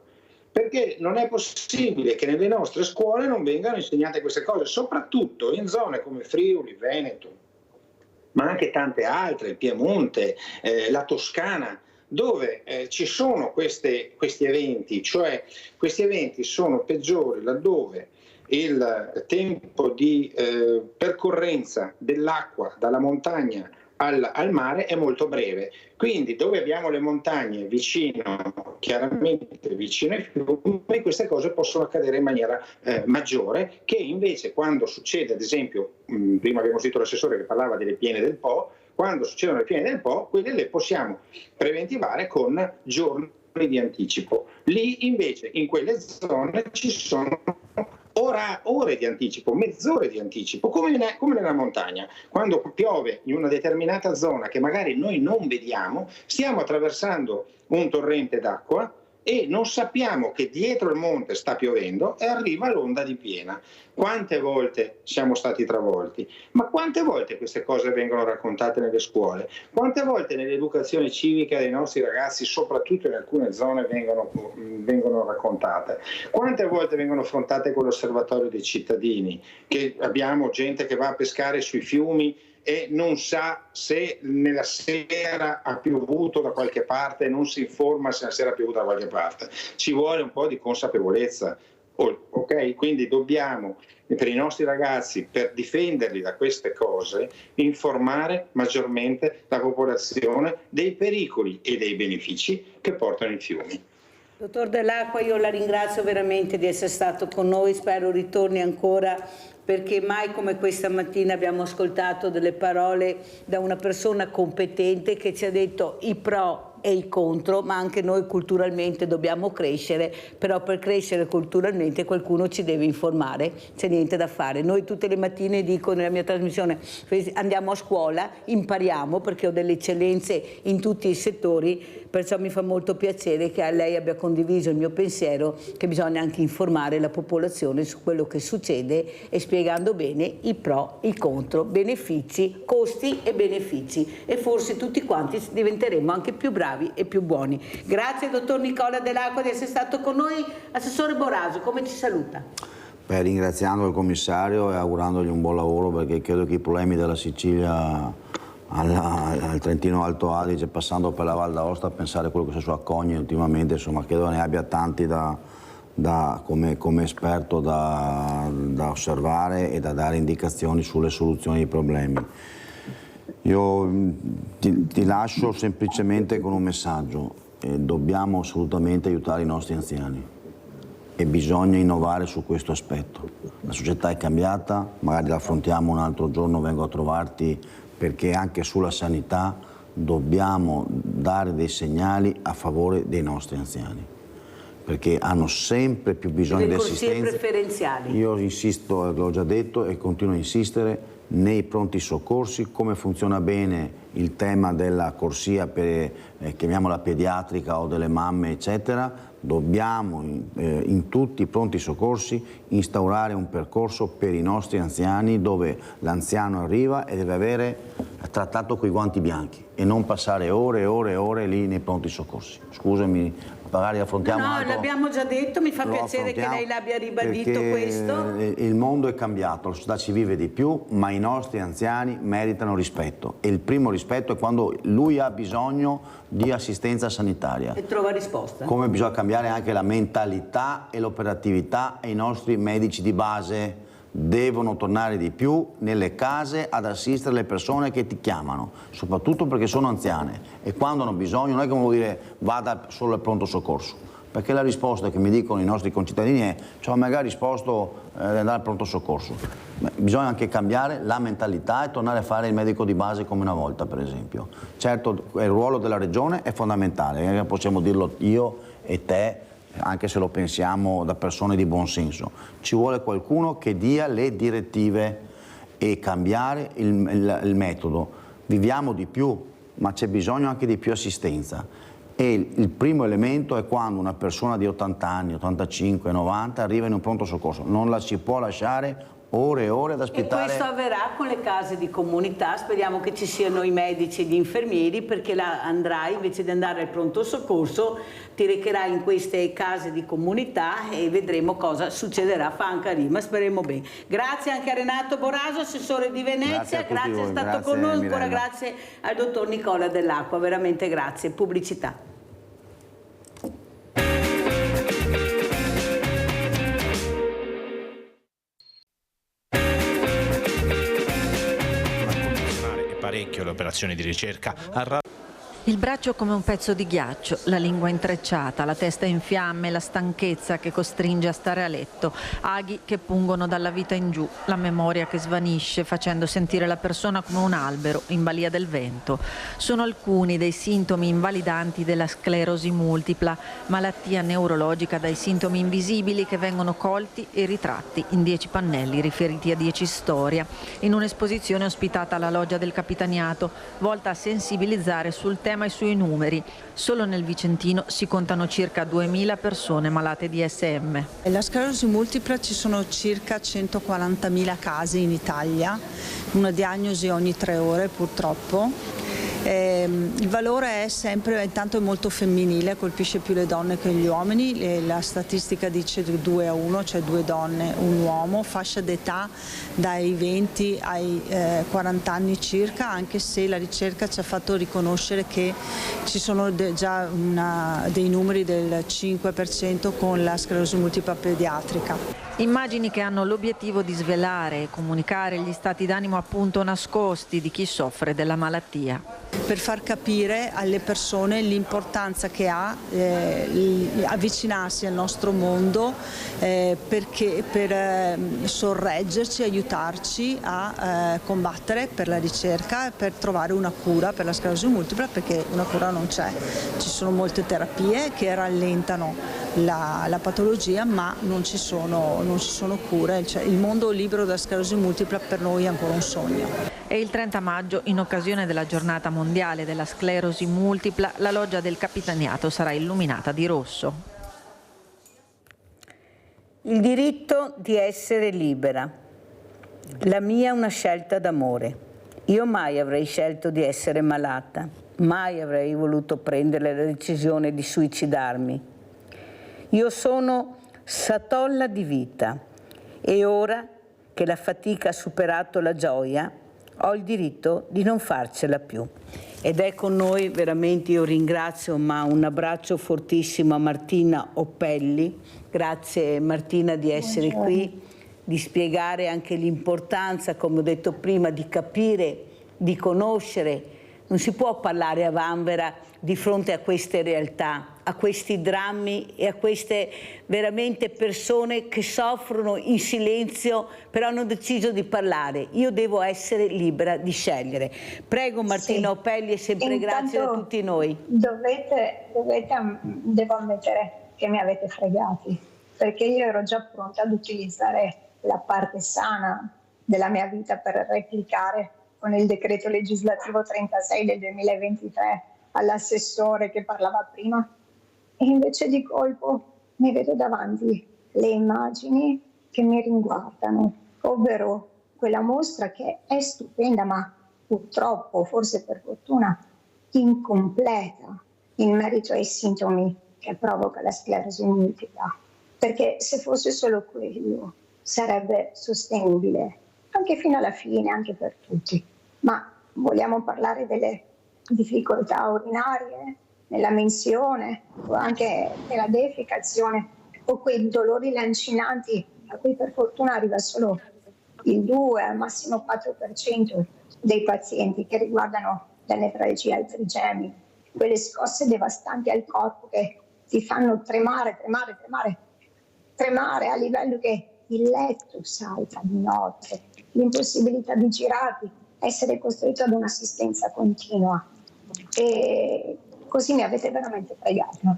perché non è possibile che nelle nostre scuole non vengano insegnate queste cose, soprattutto in zone come Friuli, Veneto, ma anche tante altre, il Piemonte, la Toscana, dove ci sono questi eventi, cioè questi eventi sono peggiori laddove il tempo di percorrenza dell'acqua dalla montagna al mare è molto breve. Quindi dove abbiamo le montagne chiaramente vicino ai fiumi, queste cose possono accadere in maniera maggiore, che invece quando succede, ad esempio, prima abbiamo sentito l'assessore che parlava delle piene del Po, quando succedono le piene del Po, quelle le possiamo preventivare con giorni di anticipo. Lì invece in quelle zone ci sono ore di anticipo, mezz'ore di anticipo, come nella montagna. Quando piove in una determinata zona che magari noi non vediamo, stiamo attraversando un torrente d'acqua e non sappiamo che dietro il monte sta piovendo e arriva l'onda di piena. Quante volte siamo stati travolti? Ma quante volte queste cose vengono raccontate nelle scuole? Quante volte nell'educazione civica dei nostri ragazzi, soprattutto in alcune zone, vengono raccontate? Quante volte vengono affrontate con l'osservatorio dei cittadini, che abbiamo gente che va a pescare sui fiumi e non sa se nella sera ha piovuto da qualche parte, non si informa se la sera ha piovuto da qualche parte. Ci vuole un po' di consapevolezza, ok? Quindi dobbiamo, per i nostri ragazzi, per difenderli da queste cose, informare maggiormente la popolazione dei pericoli e dei benefici che portano i fiumi. Dottor Dell'Acqua, io la ringrazio veramente di essere stato con noi, spero ritorni ancora, perché mai come questa mattina abbiamo ascoltato delle parole da una persona competente che ci ha detto i pro e i contro, ma anche noi culturalmente dobbiamo crescere, però per crescere culturalmente qualcuno ci deve informare, c'è niente da fare. Noi tutte le mattine, dico nella mia trasmissione, andiamo a scuola, impariamo, perché ho delle eccellenze in tutti i settori, perciò mi fa molto piacere che lei abbia condiviso il mio pensiero che bisogna anche informare la popolazione su quello che succede e spiegando bene i pro, i contro, benefici, costi e benefici, e forse tutti quanti diventeremo anche più bravi e più buoni. Grazie dottor Nicola Dell'Acqua di essere stato con noi. Assessore Boraso, come ci saluta? Ringraziando il commissario e augurandogli un buon lavoro, perché credo che i problemi della Sicilia al Trentino Alto Adige, passando per la Val d'Aosta, a pensare a quello che succede a Cogne ultimamente, insomma, credo ne abbia tanti come esperto da osservare e da dare indicazioni sulle soluzioni dei problemi. Io ti lascio semplicemente con un messaggio: dobbiamo assolutamente aiutare i nostri anziani e bisogna innovare su questo aspetto. La società è cambiata, magari la affrontiamo un altro giorno, vengo a trovarti, perché anche sulla sanità dobbiamo dare dei segnali a favore dei nostri anziani, perché hanno sempre più bisogno di assistenza. Preferenziali. Io insisto, l'ho già detto e continuo a insistere, nei pronti soccorsi, come funziona bene il tema della corsia per, chiamiamola pediatrica, o delle mamme eccetera. Dobbiamo in tutti i pronti soccorsi instaurare un percorso per i nostri anziani, dove l'anziano arriva e deve avere trattato coi guanti bianchi e non passare ore e ore e ore lì nei pronti soccorsi. Scusami, magari affrontiamo No, l'abbiamo già detto, mi fa piacere che lei l'abbia ribadito questo. Il mondo è cambiato, la società ci vive di più, ma i nostri anziani meritano rispetto, e il primo rispetto è quando lui ha bisogno di assistenza sanitaria. E trova risposta. Come bisogna cambiare anche la mentalità e l'operatività, e i nostri medici di base devono tornare di più nelle case ad assistere le persone che ti chiamano, soprattutto perché sono anziane, e quando hanno bisogno non è che uno vuol dire vada solo al pronto soccorso, perché la risposta che mi dicono i nostri concittadini è ci ho magari risposto di andare al pronto soccorso. Bisogna anche cambiare la mentalità e tornare a fare il medico di base come una volta, per esempio. Certo, il ruolo della regione è fondamentale, possiamo dirlo io e te, anche se lo pensiamo da persone di buon senso. Ci vuole qualcuno che dia le direttive e cambiare il metodo. Viviamo di più, ma c'è bisogno anche di più assistenza. E il primo elemento è quando una persona di 80 anni, 85, 90 arriva in un pronto soccorso. Non la si può lasciare ore e ore ad aspettare. E questo avverrà con le case di comunità, speriamo che ci siano i medici e gli infermieri, perché là andrai, invece di andare al pronto soccorso, ti recherai in queste case di comunità e vedremo cosa succederà. Fa anche rima, speriamo bene. Grazie anche a Renato Boraso, assessore di Venezia, grazie, è stato con noi, ancora grazie al dottor Nicola Dell'Acqua, veramente grazie. Pubblicità. Parecchio le operazioni di ricerca. Il braccio come un pezzo di ghiaccio, la lingua intrecciata, la testa in fiamme, la stanchezza che costringe a stare a letto, aghi che pungono dalla vita in giù, la memoria che svanisce facendo sentire la persona come un albero in balia del vento. Sono alcuni dei sintomi invalidanti della sclerosi multipla, malattia neurologica dai sintomi invisibili che vengono colti e ritratti in 10 pannelli riferiti a 10 storie, in un'esposizione ospitata alla Loggia del Capitaniato, volta a sensibilizzare sul tema e sui numeri. Solo nel Vicentino si contano circa 2000 persone malate di SM. La sclerosi multipla ci sono circa 140.000 casi in Italia, una diagnosi ogni 3 ore purtroppo. Il valore è sempre, intanto è molto femminile, colpisce più le donne che gli uomini, la statistica dice 2-1, cioè 2 donne, 1 uomo, fascia d'età dai 20 ai 40 anni circa, anche se la ricerca ci ha fatto riconoscere che ci sono già dei numeri del 5% con la sclerosi multipla pediatrica. Immagini che hanno l'obiettivo di svelare e comunicare gli stati d'animo appunto nascosti di chi soffre della malattia. Per far capire alle persone l'importanza che ha avvicinarsi al nostro mondo perché per sorreggerci, aiutarci a combattere per la ricerca e per trovare una cura per la sclerosi multipla, perché una cura non c'è. Ci sono molte terapie che rallentano la patologia, ma non ci sono cure. Cioè, il mondo libero della sclerosi multipla per noi è ancora un sogno. E il 30 maggio, in occasione della giornata mondiale della sclerosi multipla, la Loggia del Capitaniato sarà illuminata di rosso. Il diritto di essere libera. La mia è una scelta d'amore. Io mai avrei scelto di essere malata, mai avrei voluto prendere la decisione di suicidarmi. Io sono satolla di vita e ora che la fatica ha superato la gioia, ho il diritto di non farcela più. Ed è con noi, veramente io ringrazio, ma un abbraccio fortissimo a Martina Oppelli. Grazie Martina di essere qui, di spiegare anche l'importanza, come ho detto prima, di capire, di conoscere. Non si può parlare a vanvera di fronte a queste realtà, a questi drammi e a queste veramente persone che soffrono in silenzio, però hanno deciso di parlare. Io devo essere libera di scegliere. Prego Martina Oppelli e sempre grazie a tutti noi. Devo ammettere che mi avete fregati, perché io ero già pronta ad utilizzare la parte sana della mia vita per replicare con il decreto legislativo 36 del 2023 all'assessore che parlava prima, e invece di colpo mi vedo davanti le immagini che mi riguardano, ovvero quella mostra che è stupenda, ma purtroppo, forse per fortuna, incompleta in merito ai sintomi che provoca la sclerosi multipla, perché se fosse solo quello sarebbe sostenibile anche fino alla fine, anche per tutti. Ma vogliamo parlare delle difficoltà urinarie, nella menzione o anche nella defecazione, o quei dolori lancinanti a cui per fortuna arriva solo il 2 al massimo 4% dei pazienti, che riguardano la nevralgia, i trigemi, quelle scosse devastanti al corpo che ti fanno tremare a livello che il letto salta di notte, l'impossibilità di girarti, essere costretto ad un'assistenza continua. E così mi avete veramente fregato.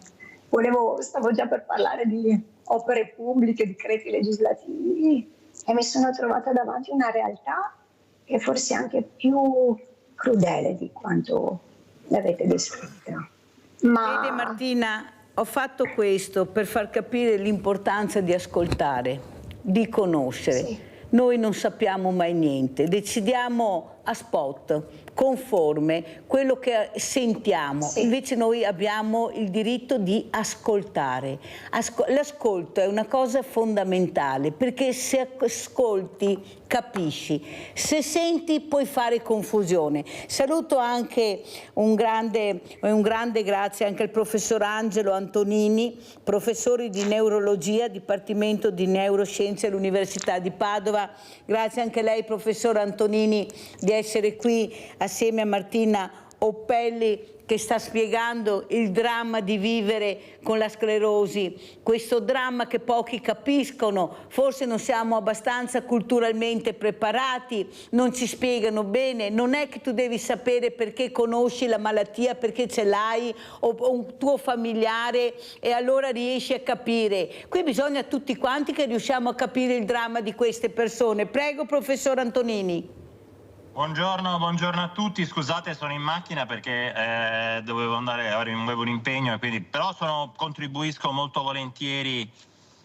Stavo già per parlare di opere pubbliche, decreti legislativi, e mi sono trovata davanti a una realtà che forse è anche più crudele di quanto l'avete descritta. Vede Martina, ho fatto questo per far capire l'importanza di ascoltare, di conoscere. Sì. Noi non sappiamo mai niente, decidiamo a spot, conforme, quello che sentiamo. Sì. Invece noi abbiamo il diritto di ascoltare. L'ascolto è una cosa fondamentale, perché se ascolti capisci, se senti puoi fare confusione. Saluto anche un grande grazie anche al professor Angelo Antonini, professore di neurologia, Dipartimento di Neuroscienze all'Università di Padova. Grazie anche a lei, professor Antonini, di essere qui assieme a Martina Oppelli, che sta spiegando il dramma di vivere con la sclerosi, questo dramma che pochi capiscono, forse non siamo abbastanza culturalmente preparati, non ci spiegano bene. Non è che tu devi sapere perché conosci la malattia, perché ce l'hai, o un tuo familiare, e allora riesci a capire. Qui bisogna tutti quanti che riusciamo a capire il dramma di queste persone. Prego, professor Antonini. Buongiorno a tutti, scusate, sono in macchina perché dovevo andare, avevo un impegno, e quindi, però contribuisco molto volentieri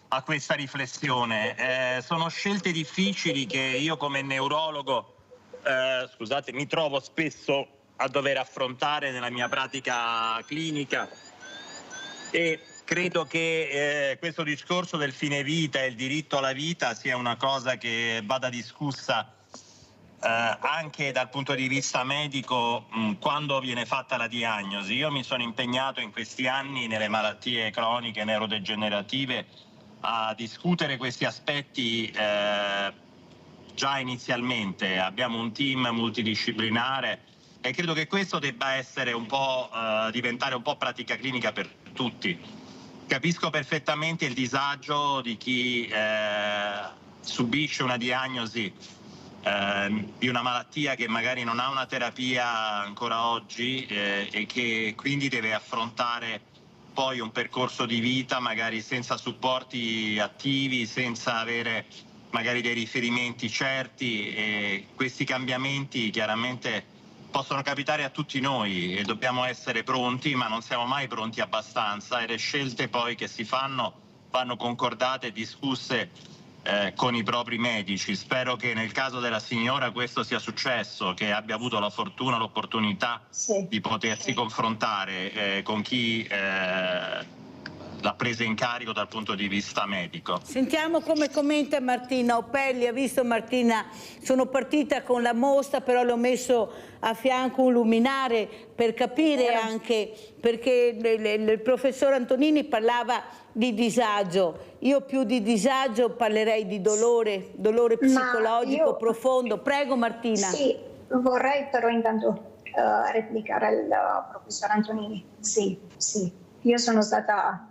a questa riflessione. Sono scelte difficili che io come neurologo, mi trovo spesso a dover affrontare nella mia pratica clinica, e credo che questo discorso del fine vita e il diritto alla vita sia una cosa che vada discussa anche dal punto di vista medico quando viene fatta la diagnosi. Io mi sono impegnato in questi anni nelle malattie croniche neurodegenerative a discutere questi aspetti già inizialmente. Abbiamo un team multidisciplinare e credo che questo debba essere diventare un po' pratica clinica per tutti. Capisco perfettamente il disagio di chi subisce una diagnosi di una malattia che magari non ha una terapia ancora oggi e che quindi deve affrontare poi un percorso di vita magari senza supporti attivi, senza avere magari dei riferimenti certi, e questi cambiamenti chiaramente possono capitare a tutti noi e dobbiamo essere pronti, ma non siamo mai pronti abbastanza, e le scelte poi che si vanno concordate e discusse con i propri medici. Spero che nel caso della signora questo sia successo, che abbia avuto la fortuna, l'opportunità di potersi confrontare con chi l'ha presa in carico dal punto di vista medico. Sentiamo come commenta Martina Oppelli. Ha visto, Martina, sono partita con la mostra, però l'ho messo a fianco un luminare per capire anche, perché il professor Antonini parlava di disagio. Io più di disagio parlerei di dolore psicologico profondo. Prego Martina. Sì, vorrei però intanto replicare al professor Antonini. Sì, io sono stata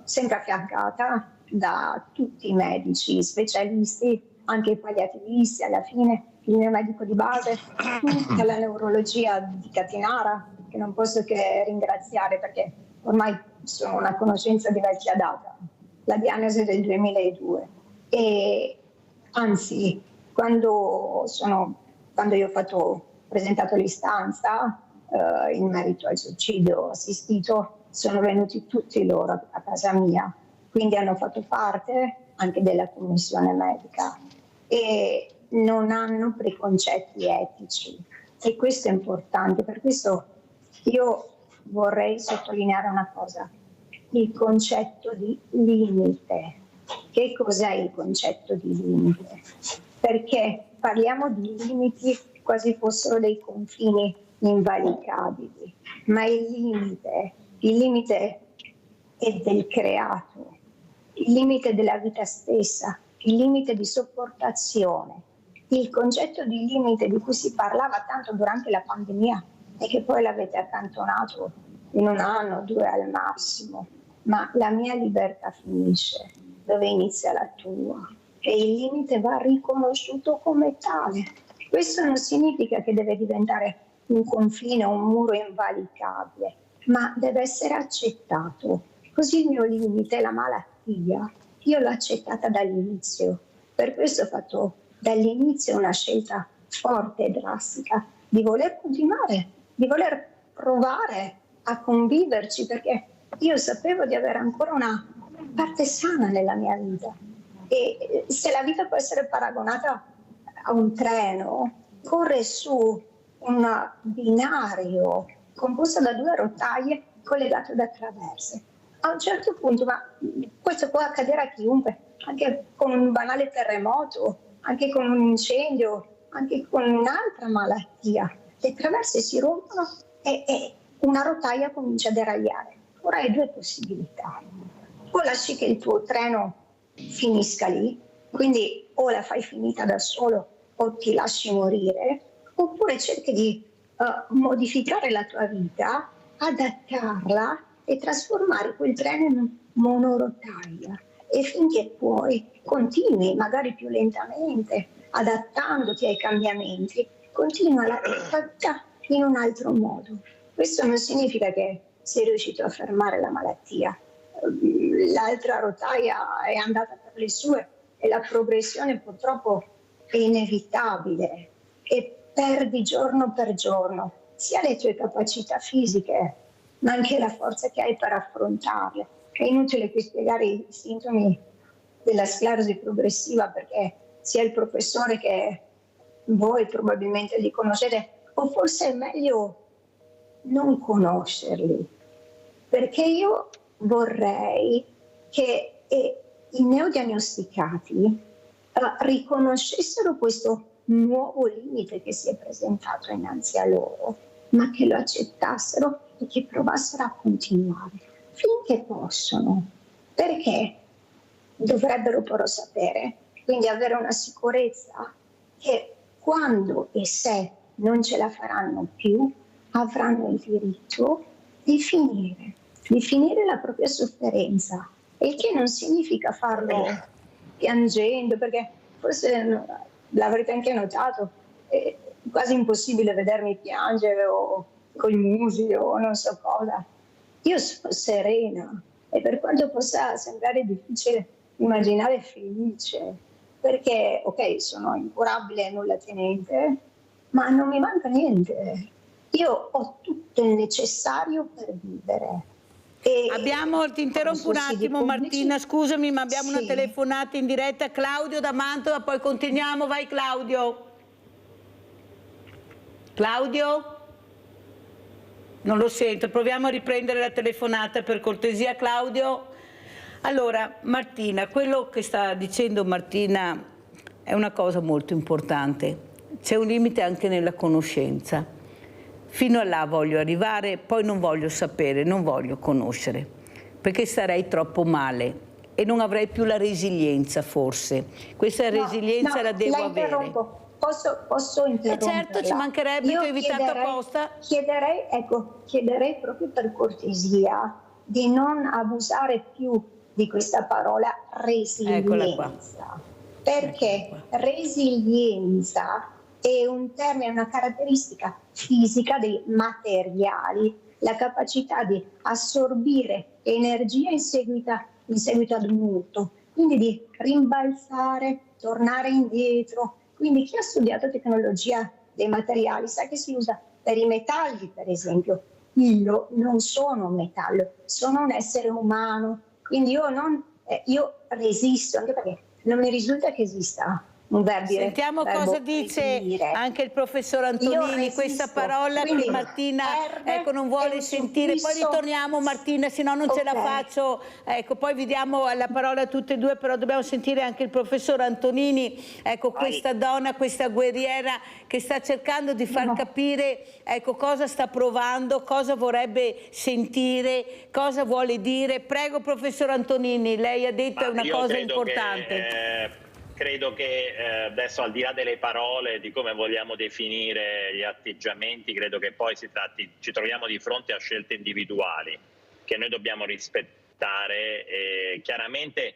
sempre affiancata da tutti i medici specialisti, anche i palliativisti alla fine, il mio medico di base, dalla neurologia di Catinara, che non posso che ringraziare perché ormai sono una conoscenza di vecchia data, la diagnosi del 2002. E anzi, quando io ho presentato l'istanza in merito al suicidio assistito, sono venuti tutti loro a casa mia, quindi hanno fatto parte anche della commissione medica e non hanno preconcetti etici, e questo è importante. Per questo io vorrei sottolineare una cosa: il concetto di limite. Che cos'è il concetto di limite? Perché parliamo di limiti quasi fossero dei confini invalicabili, ma il limite è del creato, il limite della vita stessa, il limite di sopportazione. Il concetto di limite di cui si parlava tanto durante la pandemia e che poi l'avete accantonato in 1 anno, 2 al massimo, ma la mia libertà finisce dove inizia la tua e il limite va riconosciuto come tale. Questo non significa che deve diventare un confine, un muro invalicabile, ma deve essere accettato. Così il mio limite è la malattia. Io l'ho accettata dall'inizio, per questo ho fatto dall'inizio una scelta forte e drastica di voler continuare, di voler provare a conviverci, perché io sapevo di avere ancora una parte sana nella mia vita. E se la vita può essere paragonata a un treno, corre su un binario composto da 2 rotaie collegate da traverse. A un certo punto, ma questo può accadere a chiunque, anche con un banale terremoto, anche con un incendio, anche con un'altra malattia. Le traverse si rompono e una rotaia comincia a deragliare. Ora hai 2 possibilità. O lasci che il tuo treno finisca lì, quindi o la fai finita da solo o ti lasci morire, oppure cerchi di modificare la tua vita, adattarla e trasformare quel treno in monorotaia. E finché puoi, continui, magari più lentamente, adattandoti ai cambiamenti, continua la tua vita in un altro modo. Questo non significa che sei riuscito a fermare la malattia. L'altra rotaia è andata per le sue e la progressione purtroppo è inevitabile e perdi giorno per giorno sia le tue capacità fisiche ma anche la forza che hai per affrontarle. È inutile qui spiegare i sintomi della sclerosi progressiva perché sia il professore che voi probabilmente li conoscete o forse è meglio non conoscerli, perché io vorrei che i neodiagnosticati riconoscessero questo nuovo limite che si è presentato innanzi a loro, ma che lo accettassero e che provassero a continuare finché possono, perché dovrebbero però sapere, quindi avere una sicurezza che quando e se non ce la faranno più avranno il diritto di finire la propria sofferenza, il che non significa farlo piangendo, perché forse l'avrete anche notato, è quasi impossibile vedermi piangere o coi musi o non so cosa. Io sono serena e per quanto possa sembrare difficile immaginare felice, perché ok, sono incurabile e nulla tenente, ma non mi manca niente. Io ho tutto il necessario per vivere. Ti interrompo un attimo Martina, scusami, ma abbiamo una telefonata in diretta. Claudio da Mantova, poi continuiamo. Vai Claudio. Claudio? Non lo sento, proviamo a riprendere la telefonata per cortesia, Claudio. Allora, Martina, quello che sta dicendo Martina è una cosa molto importante. C'è un limite anche nella conoscenza. Fino a là voglio arrivare, poi non voglio sapere, non voglio conoscere, perché starei troppo male e non avrei più la resilienza forse. Questa resilienza la devo avere. Posso interromperla? Certo, ci mancherebbe, che ho evitato apposta. Chiederei proprio per cortesia di non abusare più di questa parola resilienza, perché resilienza è un termine, una caratteristica fisica dei materiali, la capacità di assorbire energia in seguito ad un urto, quindi di rimbalzare, tornare indietro. Quindi chi ha studiato tecnologia dei materiali sa che si usa per i metalli, per esempio. Io non sono un metallo, sono un essere umano, quindi io resisto, anche perché non mi risulta che esista un verbo. Sentiamo cosa dice anche il professor Antonini, questa parola che Martina non vuole sentire. Poi ritorniamo Martina, se no non ce la faccio. Poi vediamo la parola tutte e due, però dobbiamo sentire anche il professor Antonini, questa donna, questa guerriera che sta cercando di far capire cosa sta provando, cosa vorrebbe sentire, cosa vuole dire. Prego professor Antonini, lei ha detto una cosa importante. Credo che adesso, al di là delle parole, di come vogliamo definire gli atteggiamenti, credo che poi ci troviamo di fronte a scelte individuali che noi dobbiamo rispettare. adottare. Chiaramente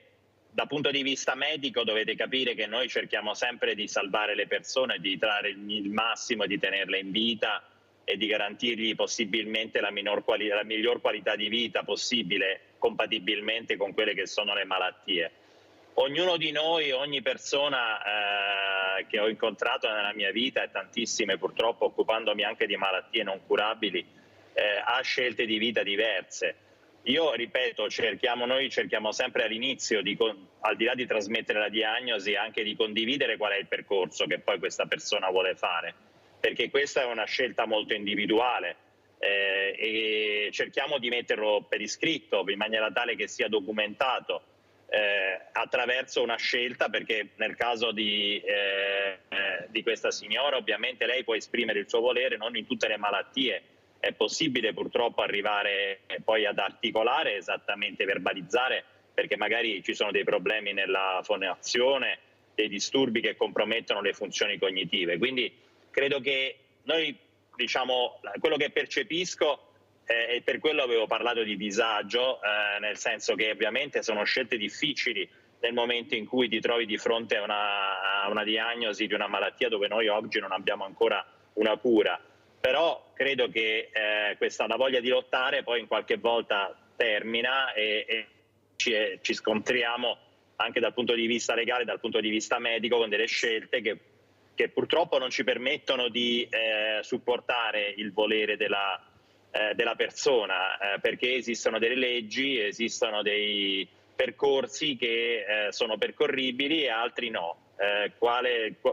dal punto di vista medico dovete capire che noi cerchiamo sempre di salvare le persone, di trarre il massimo, di tenerle in vita e di garantirgli possibilmente la miglior qualità di vita possibile, compatibilmente con quelle che sono le malattie. Ognuno di noi, ogni persona che ho incontrato nella mia vita, e tantissime purtroppo, occupandomi anche di malattie non curabili, ha scelte di vita diverse. Io ripeto, noi cerchiamo sempre all'inizio, al di là di trasmettere la diagnosi, anche di condividere qual è il percorso che poi questa persona vuole fare, perché questa è una scelta molto individuale e cerchiamo di metterlo per iscritto in maniera tale che sia documentato attraverso una scelta, perché nel caso di questa signora ovviamente lei può esprimere il suo volere, non in tutte le malattie è possibile purtroppo arrivare poi ad articolare, esattamente verbalizzare, perché magari ci sono dei problemi nella fonazione, dei disturbi che compromettono le funzioni cognitive. Quindi credo che noi, diciamo, quello che percepisco, e per quello avevo parlato di disagio, nel senso che ovviamente sono scelte difficili nel momento in cui ti trovi di fronte a una diagnosi di una malattia dove noi oggi non abbiamo ancora una cura. Però credo che la voglia di lottare poi in qualche volta termina e ci scontriamo anche dal punto di vista legale, dal punto di vista medico, con delle scelte che purtroppo non ci permettono di supportare il volere della persona, perché esistono delle leggi, esistono dei percorsi che sono percorribili e altri no.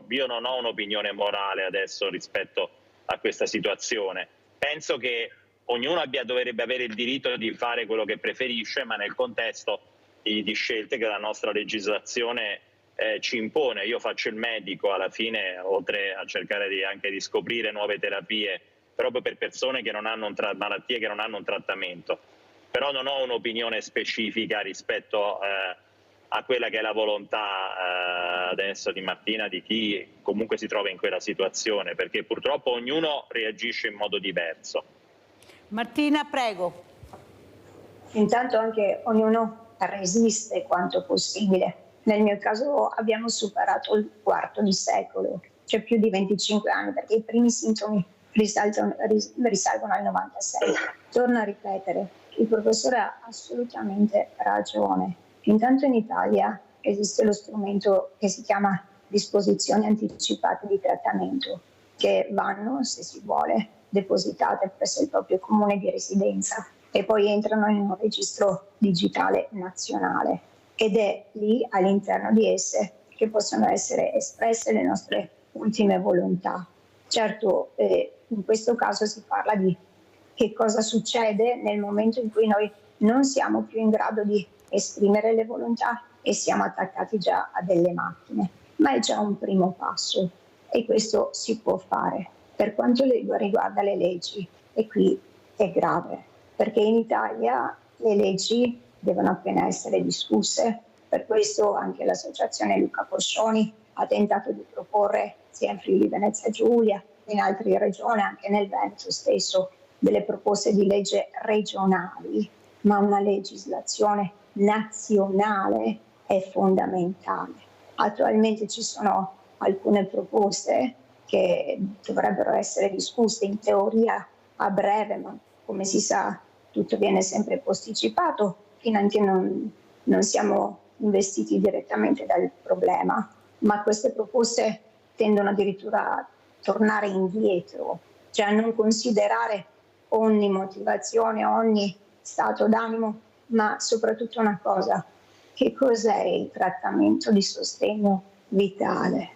Io non ho un'opinione morale adesso rispetto a questa situazione. Penso che ognuno dovrebbe avere il diritto di fare quello che preferisce, ma nel contesto di scelte che la nostra legislazione ci impone. Io faccio il medico alla fine, oltre a cercare anche di scoprire nuove terapie proprio per persone che non hanno malattie che non hanno un trattamento, però non ho un'opinione specifica rispetto a quella che è la volontà adesso di Martina, di chi comunque si trova in quella situazione, perché purtroppo ognuno reagisce in modo diverso. Martina, prego. Intanto anche ognuno resiste quanto possibile. Nel mio caso abbiamo superato il quarto di secolo, cioè più di 25 anni, perché i primi sintomi risalgono al 96. Torno a ripetere, il professore ha assolutamente ragione. Intanto in Italia esiste lo strumento che si chiama disposizioni anticipate di trattamento, che vanno, se si vuole, depositate presso il proprio comune di residenza e poi entrano in un registro digitale nazionale, ed è lì all'interno di esse che possono essere espresse le nostre ultime volontà. Certo, in questo caso si parla di che cosa succede nel momento in cui noi non siamo più in grado di esprimere le volontà e siamo attaccati già a delle macchine, ma è già un primo passo e questo si può fare. Per quanto riguarda le leggi, e qui è grave, perché in Italia le leggi devono appena essere discusse, per questo anche l'associazione Luca Coscioni ha tentato di proporre sia in Friuli Venezia Giulia, in altre regioni, anche nel Veneto stesso, delle proposte di legge regionali, ma una legislazione nazionale è fondamentale. Attualmente ci sono alcune proposte che dovrebbero essere discusse in teoria a breve, ma come si sa tutto viene sempre posticipato, finché non siamo investiti direttamente dal problema. Ma queste proposte tendono addirittura a tornare indietro, cioè a non considerare ogni motivazione, ogni stato d'animo, ma soprattutto una cosa: che cos'è il trattamento di sostegno vitale?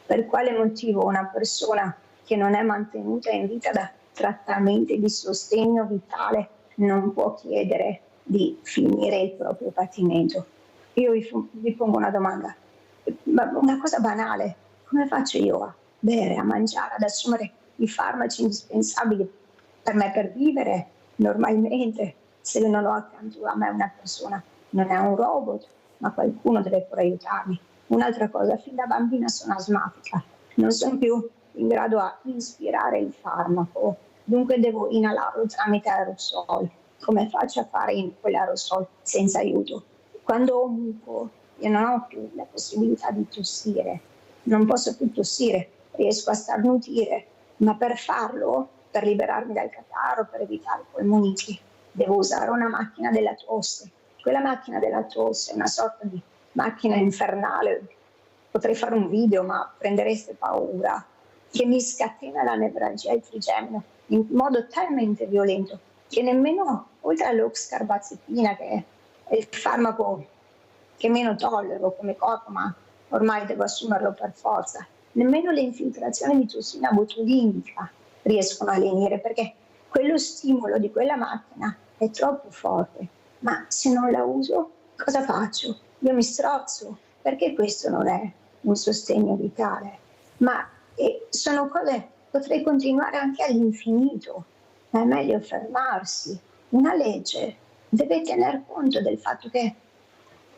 Per quale motivo una persona che non è mantenuta in vita da trattamenti di sostegno vitale non può chiedere di finire il proprio patimento? Io vi pongo una domanda, una cosa banale: come faccio io a bere, a mangiare, ad assumere i farmaci indispensabili per me per vivere normalmente, se non ho accanto a me una persona? Non è un robot, ma qualcuno deve pure aiutarmi. Un'altra cosa, fin da bambina sono asmatica, non sono più in grado a inspirare il farmaco, dunque devo inalarlo tramite aerosol. come faccio a fare in quell'aerosol senza aiuto? Quando ho un muco, io non ho più la possibilità di tossire, non posso più tossire, riesco a starnutire, ma per farlo, per liberarmi dal catarro, per evitare polmoniti, devo usare una macchina della tosse. Quella macchina della tosse è una sorta di macchina infernale, potrei fare un video ma prendereste paura, che mi scatena la nevralgia e il trigemino in modo talmente violento che nemmeno, oltre all'oxcarbazepina che è il farmaco che meno tollero come corpo, ma ormai devo assumerlo per forza, nemmeno le infiltrazioni di tossina botulinica riescono a lenire, perché quello stimolo di quella macchina è troppo forte. Ma se non la uso, cosa faccio? Io mi strozzo, perché questo non è un sostegno vitale. Ma sono cose, potrei continuare anche all'infinito, ma è meglio fermarsi. Una legge deve tener conto del fatto che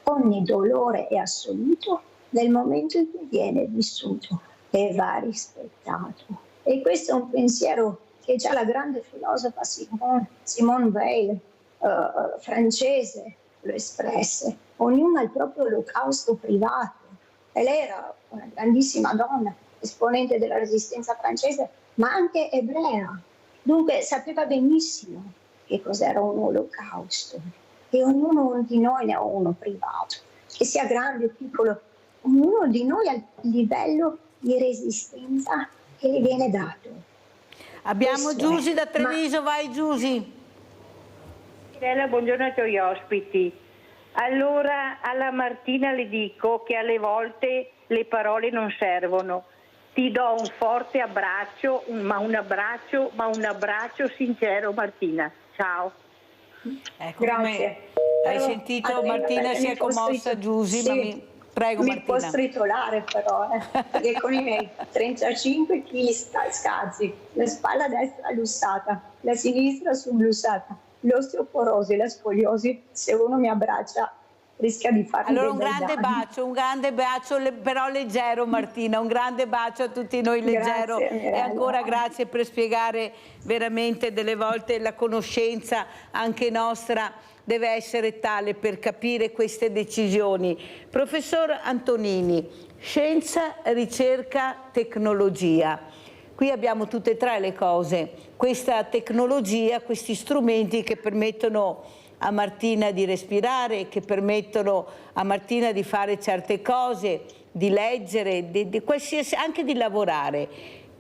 ogni dolore è assoluto nel momento in cui viene vissuto e va rispettato. E questo è un pensiero che già la grande filosofa Simone Weil, francese, lo espresse. Ognuno ha il proprio olocausto privato. E lei era una grandissima donna, esponente della resistenza francese, ma anche ebrea. Dunque sapeva benissimo che cos'era un olocausto. E ognuno di noi ne ha uno privato, che sia grande o piccolo. Ognuno di noi ha il livello di resistenza che gli viene dato. Abbiamo Questo Giusy è. da Treviso, vai Giusy. Mirella, buongiorno ai tuoi ospiti. Allora alla Martina le dico che alle volte le parole non servono. Ti do un forte abbraccio, ma un abbraccio sincero Martina. Ciao. Ecco, Grazie. Hai sentito Martina si è commossa Giusy, sì, ma prego mi Martina. può stritolare però, perché con i miei 35 kg scazzi, la spalla destra lussata, la sinistra sublussata, l'osteoporosi, la scoliosi, se uno mi abbraccia rischia di farmi Allora un grande bacio però leggero Martina, un grande bacio a tutti noi leggero. Grazie, e ancora grazie per spiegare veramente delle volte la conoscenza anche nostra deve essere tale per capire queste decisioni. Professor Antonini, scienza, ricerca, tecnologia. Qui abbiamo tutte e tre le cose, questa tecnologia, questi strumenti che permettono a Martina di respirare, che permettono a Martina di fare certe cose, di leggere, di qualsiasi, anche di lavorare.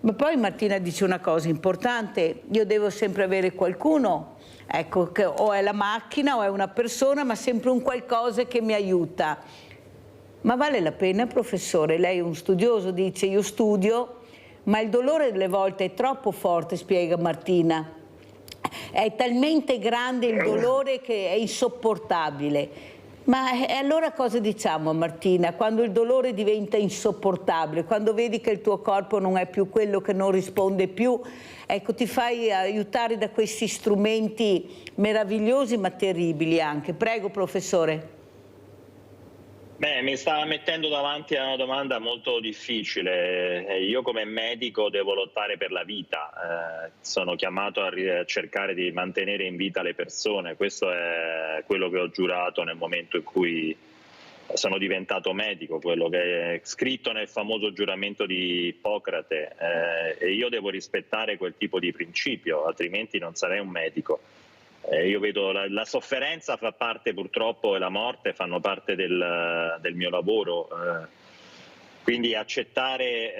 Ma poi Martina dice una cosa importante, io devo sempre avere qualcuno, ecco, che o è la macchina o è una persona, ma sempre un qualcosa che mi aiuta. Ma vale la pena, professore? Lei è un studioso, dice io studio, ma il dolore delle volte è troppo forte, spiega Martina. È talmente grande il dolore che è insopportabile. Ma allora cosa diciamo a Martina? Quando il dolore diventa insopportabile, quando vedi che il tuo corpo non è più quello che non risponde più, ecco, ti fai aiutare da questi strumenti meravigliosi ma terribili anche. Prego, professore. Beh, mi sta mettendo davanti a una domanda molto difficile. Io come medico devo lottare per la vita, sono chiamato a cercare di mantenere in vita le persone, questo è quello che ho giurato nel momento in cui sono diventato medico, quello che è scritto nel famoso giuramento di Ippocrate, e io devo rispettare quel tipo di principio, altrimenti non sarei un medico. Io vedo la sofferenza fa parte purtroppo e la morte fanno parte del mio lavoro, quindi accettare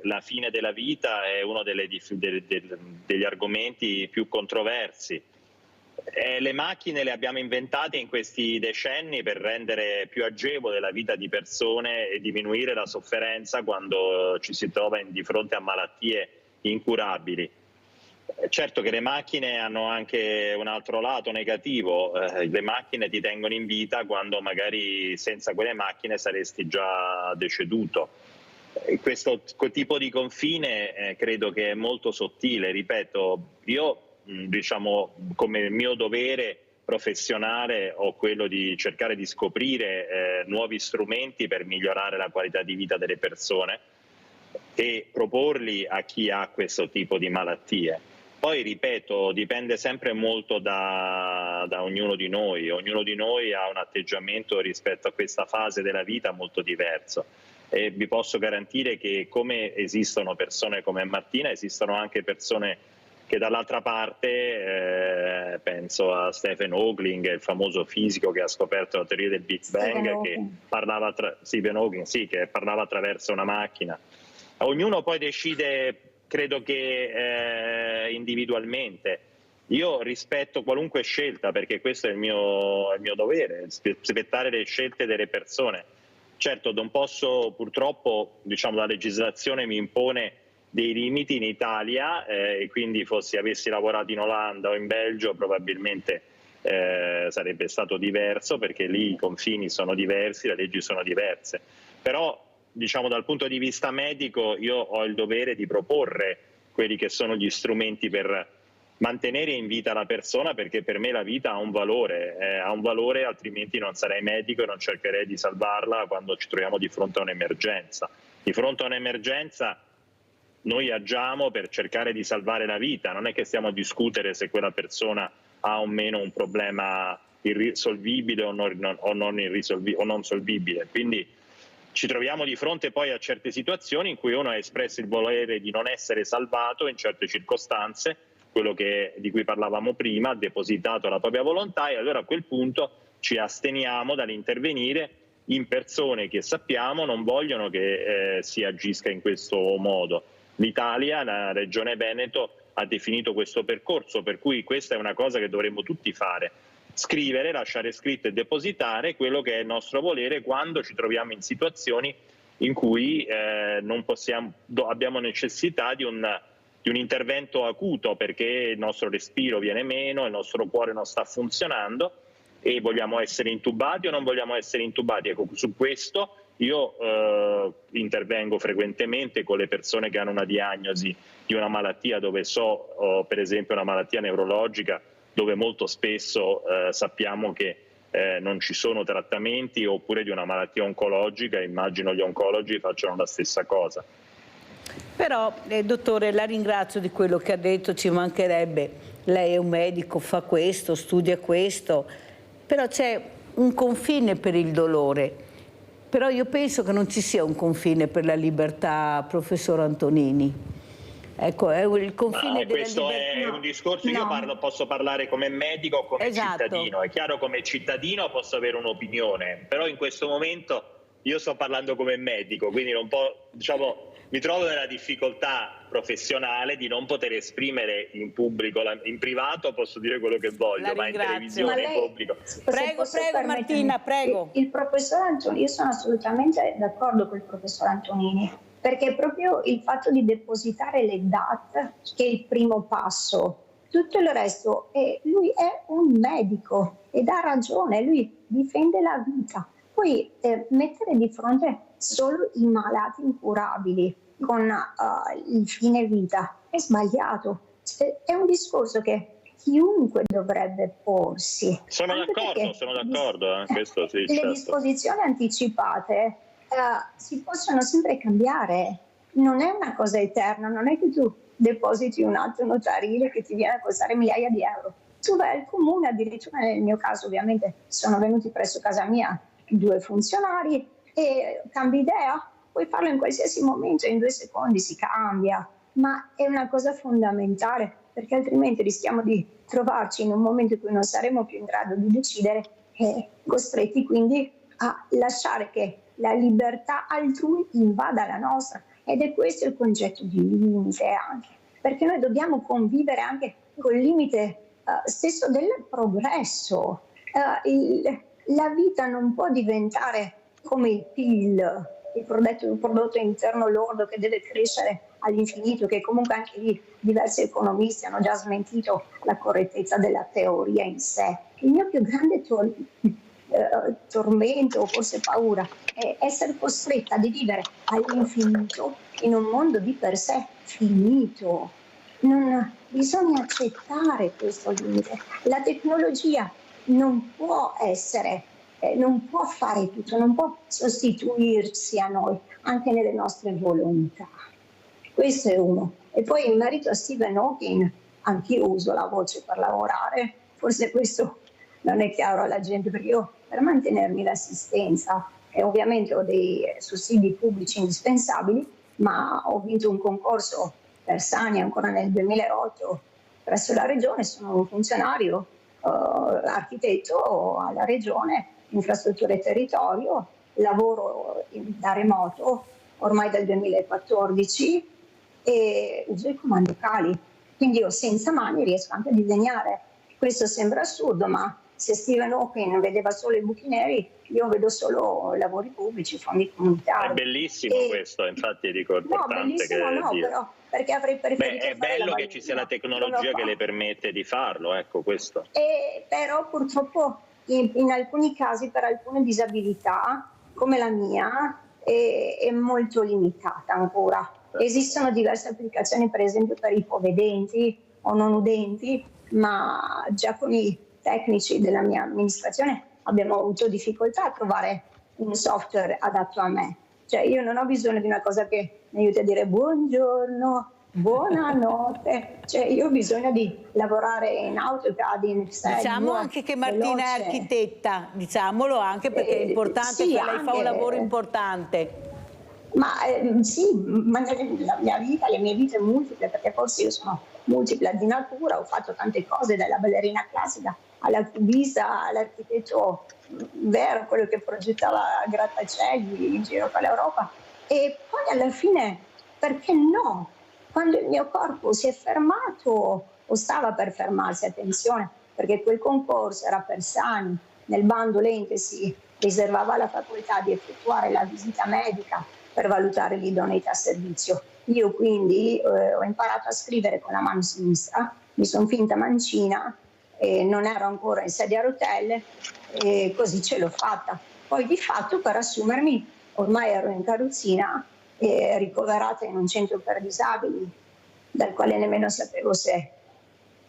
la fine della vita è uno degli argomenti più controversi. Le macchine le abbiamo inventate in questi decenni per rendere più agevole la vita di persone e diminuire la sofferenza quando ci si trova di fronte a malattie incurabili. Certo che le macchine hanno anche un altro lato negativo, le macchine ti tengono in vita quando magari senza quelle macchine saresti già deceduto. Questo tipo di confine credo che è molto sottile, ripeto, io diciamo come mio dovere professionale ho quello di cercare di scoprire nuovi strumenti per migliorare la qualità di vita delle persone e proporli a chi ha questo tipo di malattie. Poi ripeto, dipende sempre molto da ognuno di noi. Ognuno di noi ha un atteggiamento rispetto a questa fase della vita molto diverso, e vi posso garantire che come esistono persone come Martina, esistono anche persone che dall'altra parte, penso a Stephen Hawking, il famoso fisico che ha scoperto la teoria del Big Bang, che parlava Stephen Hawking, sì, che parlava attraverso una macchina. Ognuno poi decide, credo che individualmente. Io rispetto qualunque scelta, perché questo è il mio dovere, rispettare le scelte delle persone. Certo, non posso, purtroppo, diciamo, la legislazione mi impone dei limiti in Italia, e quindi avessi lavorato in Olanda o in Belgio probabilmente sarebbe stato diverso, perché lì i confini sono diversi, le leggi sono diverse. Però, diciamo, dal punto di vista medico io ho il dovere di proporre quelli che sono gli strumenti per mantenere in vita la persona, perché per me la vita ha un valore, altrimenti non sarei medico e non cercherei di salvarla quando ci troviamo di fronte a un'emergenza. Di fronte a un'emergenza noi agiamo per cercare di salvare la vita, non è che stiamo a discutere se quella persona ha o meno un problema irrisolvibile o non solvibile. Quindi ci troviamo di fronte poi a certe situazioni in cui uno ha espresso il volere di non essere salvato in certe circostanze, quello di cui parlavamo prima, ha depositato la propria volontà, e allora a quel punto ci asteniamo dall'intervenire in persone che sappiamo non vogliono che si agisca in questo modo. L'Italia, la Regione Veneto, ha definito questo percorso, per cui questa è una cosa che dovremmo tutti fare: scrivere, lasciare scritto e depositare quello che è il nostro volere quando ci troviamo in situazioni in cui abbiamo necessità di un intervento acuto, perché il nostro respiro viene meno, il nostro cuore non sta funzionando e vogliamo essere intubati o non vogliamo essere intubati. Ecco, su questo io intervengo frequentemente con le persone che hanno una diagnosi di una malattia, dove per esempio una malattia neurologica, dove molto spesso sappiamo che non ci sono trattamenti, oppure di una malattia oncologica, immagino gli oncologi facciano la stessa cosa. Però, dottore, la ringrazio di quello che ha detto, ci mancherebbe. Lei è un medico, fa questo, studia questo, però c'è un confine per il dolore. Però io penso che non ci sia un confine per la libertà, professor Antonini. Ecco, è il confine della questo libertà. È un discorso, io posso parlare come medico o come cittadino. È chiaro, come cittadino posso avere un'opinione, però in questo momento io sto parlando come medico, quindi non mi trovo nella difficoltà professionale di non poter esprimere in pubblico, in privato posso dire quello che voglio, ma in televisione, in pubblico. Prego, Martina, prego. Il professor Antonini, io sono assolutamente d'accordo con il professor Antonini, perché proprio il fatto di depositare le DAT che è il primo passo. Tutto il resto, lui è un medico ed ha ragione, lui difende la vita. Poi mettere di fronte solo i malati incurabili con il fine vita è sbagliato. È un discorso che chiunque dovrebbe porsi. Sono d'accordo, questo sì, le certo. disposizioni anticipate si possono sempre cambiare, non è una cosa eterna, non è che tu depositi un atto notarile che ti viene a costare migliaia di euro. Tu vai al comune, addirittura nel mio caso ovviamente sono venuti presso casa mia 2 funzionari e cambi idea, puoi farlo in qualsiasi momento, in 2 secondi si cambia, ma è una cosa fondamentale, perché altrimenti rischiamo di trovarci in un momento in cui non saremo più in grado di decidere e costretti quindi a lasciare che la libertà altrui invada la nostra, ed è questo il concetto di limite anche, perché noi dobbiamo convivere anche col limite stesso del progresso. La vita non può diventare come il PIL, il prodotto interno lordo, che deve crescere all'infinito, che comunque anche lì diversi economisti hanno già smentito la correttezza della teoria in sé. Il mio più grande tormento, o forse paura, è essere costretta di vivere all'infinito in un mondo di per sé finito. Bisogna accettare questo limite. La tecnologia non può fare tutto, non può sostituirsi a noi, anche nelle nostre volontà. Questo è uno. E poi in merito a Stephen Hawking, anch'io uso la voce per lavorare, forse questo non è chiaro alla gente, perché io per mantenermi l'assistenza e ovviamente ho dei sussidi pubblici indispensabili, ma ho vinto un concorso per Sani ancora nel 2008 presso la regione, sono un funzionario architetto alla regione, infrastrutture e territorio, lavoro da remoto ormai dal 2014 e uso i comandi vocali, quindi io senza mani riesco anche a disegnare. Questo sembra assurdo, ma se Stephen Hawking vedeva solo i buchi neri, io vedo solo lavori pubblici, fondi comunitari. È bellissimo questo, infatti dico, è importante che però, perché avrei preferito è bello che ci sia la tecnologia che le permette di farlo, ecco questo. Però purtroppo in alcuni casi per alcune disabilità, come la mia, è molto limitata ancora. Esistono diverse applicazioni, per esempio per ipovedenti o non udenti, ma già con i tecnici della mia amministrazione abbiamo avuto difficoltà a trovare un software adatto a me. Cioè io non ho bisogno di una cosa che mi aiuti a dire buongiorno, buonanotte, cioè io ho bisogno di lavorare in AutoCAD, in Excel. Diciamo anche che Martina è architetta, diciamolo anche perché è importante, sì, lei anche fa un lavoro importante. Ma sì, ma la mia vita, le mie vite multiple, perché forse io sono multipla di natura, ho fatto tante cose, dalla ballerina classica alla cubista, all'architetto vero, quello che progettava grattacieli in giro per l'Europa. E poi alla fine, perché no? Quando il mio corpo si è fermato, o stava per fermarsi, attenzione, perché quel concorso era per Sani, nel bando l'ente si riservava la facoltà di effettuare la visita medica per valutare l'idoneità servizio. Io quindi ho imparato a scrivere con la mano sinistra, mi sono finta mancina, non ero ancora in sedia a rotelle e così ce l'ho fatta. Poi di fatto per assumermi ormai ero in carrozzina e ricoverata in un centro per disabili dal quale nemmeno sapevo se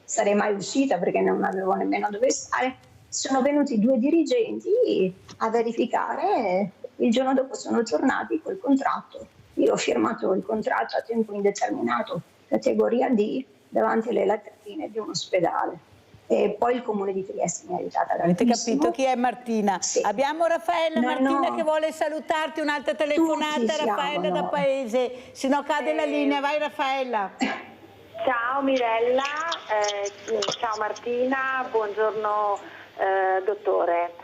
sarei mai uscita perché non avevo nemmeno dove stare. Sono venuti 2 dirigenti a verificare, il giorno dopo sono tornati col contratto. Io ho firmato il contratto a tempo indeterminato, categoria D, davanti alle latrine di un ospedale. E poi il comune di Trieste mi ha aiutata. Avete capito chi è Martina? Sì. Abbiamo Raffaella Martina che vuole salutarti, un'altra telefonata, Raffaella da Paese, se no cade la linea, vai Raffaella. Ciao Mirella, ciao Martina, buongiorno dottore.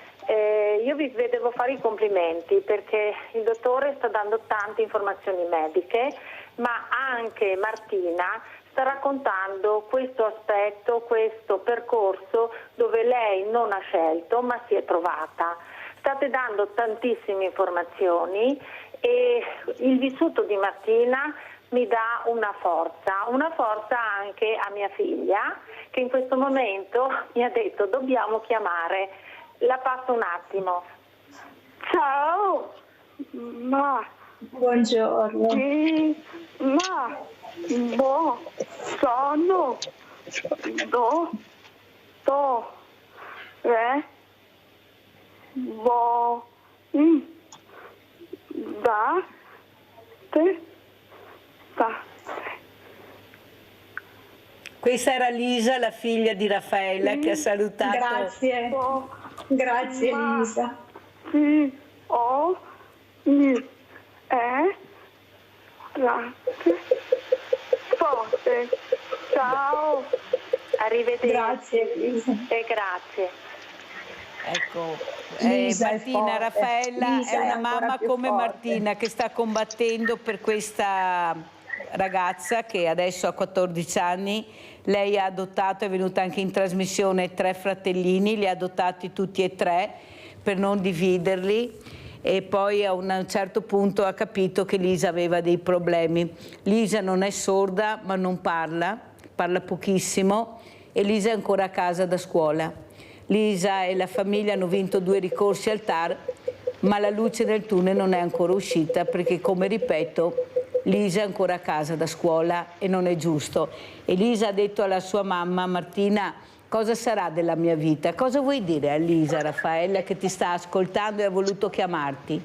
Io vi devo fare i complimenti perché il dottore sta dando tante informazioni mediche, ma anche Martina sta raccontando questo aspetto, questo percorso dove lei non ha scelto ma si è trovata. State dando tantissime informazioni e il vissuto di Martina mi dà una forza anche a mia figlia che in questo momento mi ha detto dobbiamo chiamare. La passo un attimo. Ciao! Ma. Buongiorno. Sì, ma. Sono. Questa era Lisa, la figlia di Raffaella, che ha salutato. Grazie. Grazie Lisa. Forte. Ciao. Arrivederci. Grazie Lisa. E grazie. Ecco, Martina, Raffaella Lisa è una è mamma come forte. Martina che sta combattendo per questa ragazza che adesso ha 14 anni. Lei ha adottato, è venuta anche in trasmissione, 3 fratellini, li ha adottati tutti e 3 per non dividerli e poi a un certo punto ha capito che Lisa aveva dei problemi. Lisa non è sorda ma non parla pochissimo e Lisa è ancora a casa da scuola. Lisa e la famiglia hanno vinto 2 ricorsi al TAR ma la luce nel tunnel non è ancora uscita perché, come ripeto, Lisa è ancora a casa da scuola e non è giusto. E Lisa ha detto alla sua mamma: Martina, cosa sarà della mia vita? Cosa vuoi dire a Lisa, Raffaella, che ti sta ascoltando e ha voluto chiamarti?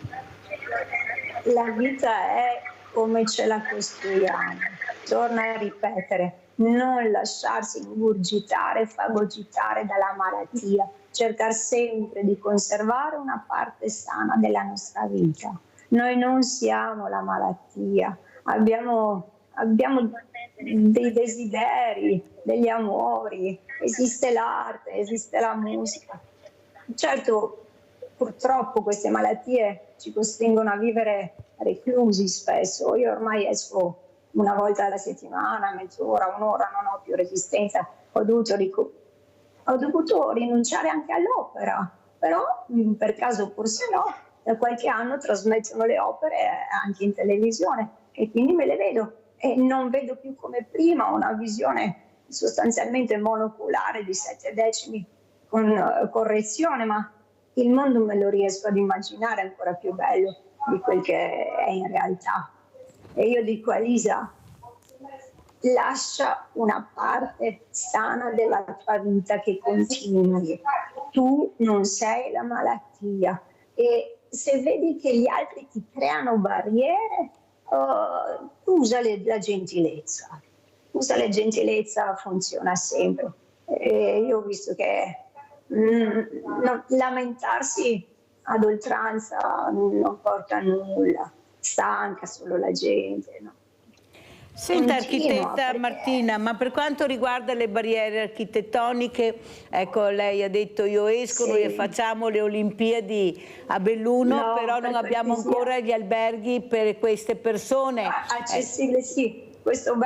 La vita è come ce la costruiamo. Torna a ripetere, non lasciarsi ingurgitare, fagocitare dalla malattia, cercare sempre di conservare una parte sana della nostra vita. Noi non siamo la malattia, abbiamo dei desideri, degli amori, esiste l'arte, esiste la musica. Certo, purtroppo queste malattie ci costringono a vivere reclusi spesso. Io ormai esco una volta alla settimana, mezz'ora, un'ora, non ho più resistenza, ho dovuto rinunciare anche all'opera, però per caso forse no, da qualche anno trasmettono le opere anche in televisione e quindi me le vedo e non vedo più come prima una visione sostanzialmente monocolare di 7 decimi con correzione, ma il mondo me lo riesco ad immaginare ancora più bello di quel che è in realtà. E io dico a Lisa, lascia una parte sana della tua vita che continui. Tu non sei la malattia e se vedi che gli altri ti creano barriere, usa la gentilezza. Usa la gentilezza, funziona sempre. E io ho visto che lamentarsi ad oltranza non porta a nulla, stanca solo la gente, no? Senta architetta Martina, ma per quanto riguarda le barriere architettoniche, ecco, lei ha detto io esco, noi facciamo le Olimpiadi a Belluno, però non abbiamo ancora gli alberghi per queste persone. Accessibile sì, questo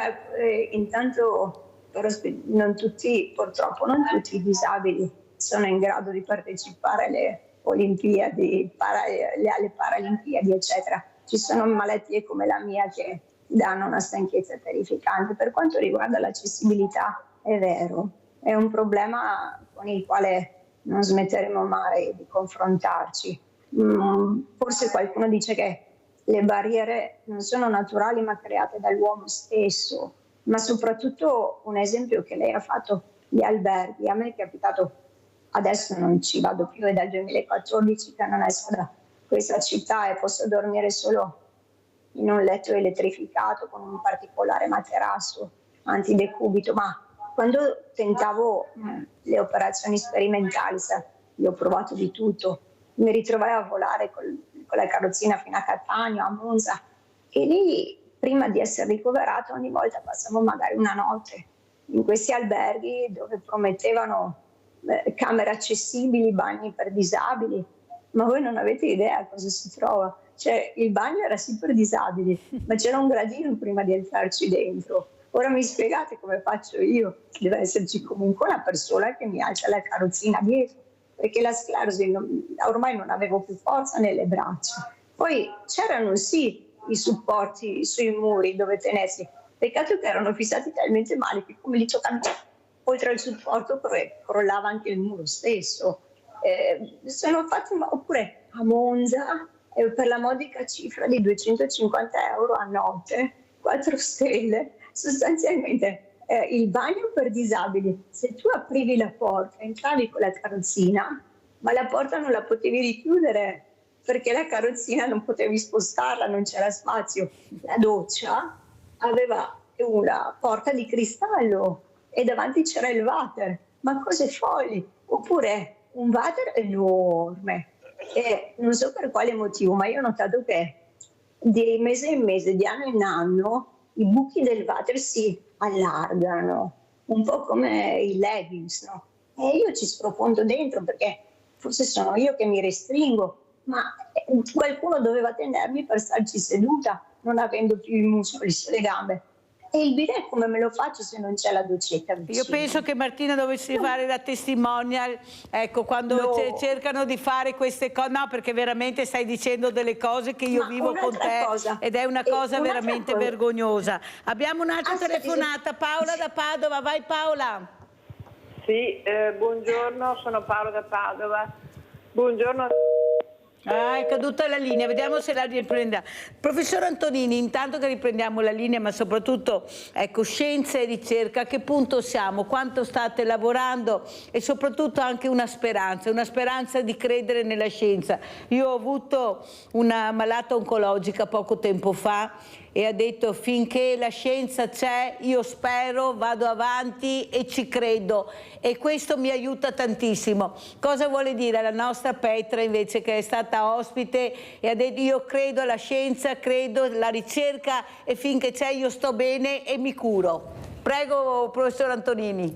intanto però non tutti, purtroppo non tutti i disabili sono in grado di partecipare alle Olimpiadi, alle Paralimpiadi eccetera. Ci sono malattie come la mia che danno una stanchezza terrificante. Per quanto riguarda l'accessibilità, è vero, è un problema con il quale non smetteremo mai di confrontarci. Forse qualcuno dice che le barriere non sono naturali ma create dall'uomo stesso, ma soprattutto un esempio che lei ha fatto, gli alberghi. A me è capitato, adesso non ci vado più, è dal 2014 che non esco da questa città e posso dormire solo in un letto elettrificato con un particolare materasso antidecubito, ma quando tentavo le operazioni sperimentali, io ho provato di tutto, mi ritrovai a volare con la carrozzina fino a Catania, a Monza, e lì prima di essere ricoverato ogni volta passavo magari una notte in questi alberghi dove promettevano camere accessibili, bagni per disabili, ma voi non avete idea cosa si trova. Cioè, il bagno era sì per disabili, ma c'era un gradino prima di entrarci dentro. Ora mi spiegate come faccio io? Deve esserci comunque una persona che mi alza la carrozzina dietro, perché la sclerosi ormai non avevo più forza nelle braccia. Poi c'erano sì i supporti sui muri dove tenersi, peccato che erano fissati talmente male che come li toccano oltre al supporto crollava anche il muro stesso. Sono fatti, oppure a Monza, per la modica cifra di 250 euro a notte, 4 stelle, sostanzialmente il bagno per disabili. Se tu aprivi la porta, entravi con la carrozzina, ma la porta non la potevi richiudere perché la carrozzina non potevi spostarla, non c'era spazio. La doccia aveva una porta di cristallo e davanti c'era il water, ma cose folli. Oppure un water enorme. E non so per quale motivo, ma io ho notato che di mese in mese, di anno in anno, i buchi del water si allargano, un po' come i leggings, no? E io ci sprofondo dentro perché forse sono io che mi restringo, ma qualcuno doveva tenermi per starci seduta, non avendo più i muscoli sulle gambe. E il bidet come me lo faccio se non c'è la doccetta vicino? Io penso che Martina dovesse fare la testimonial, ecco, quando cercano di fare queste cose, no, perché veramente stai dicendo delle cose che io vivo con te ed è una cosa veramente vergognosa. Abbiamo un'altra telefonata, Paola da Padova, vai Paola. Sì, buongiorno, sono Paola da Padova. Buongiorno. Ah, è caduta la linea, vediamo se la riprendiamo. Professor Antonini, intanto che riprendiamo la linea, ma soprattutto ecco, scienza e ricerca, a che punto siamo, quanto state lavorando e soprattutto anche una speranza di credere nella scienza. Io ho avuto una malata oncologica poco tempo fa e ha detto: finché la scienza c'è io spero, vado avanti e ci credo, e questo mi aiuta tantissimo. Cosa vuole dire la nostra Petra invece, che è stata ospite e ha detto: io credo alla scienza, credo alla ricerca e finché c'è io sto bene e mi curo. Prego, professor Antonini.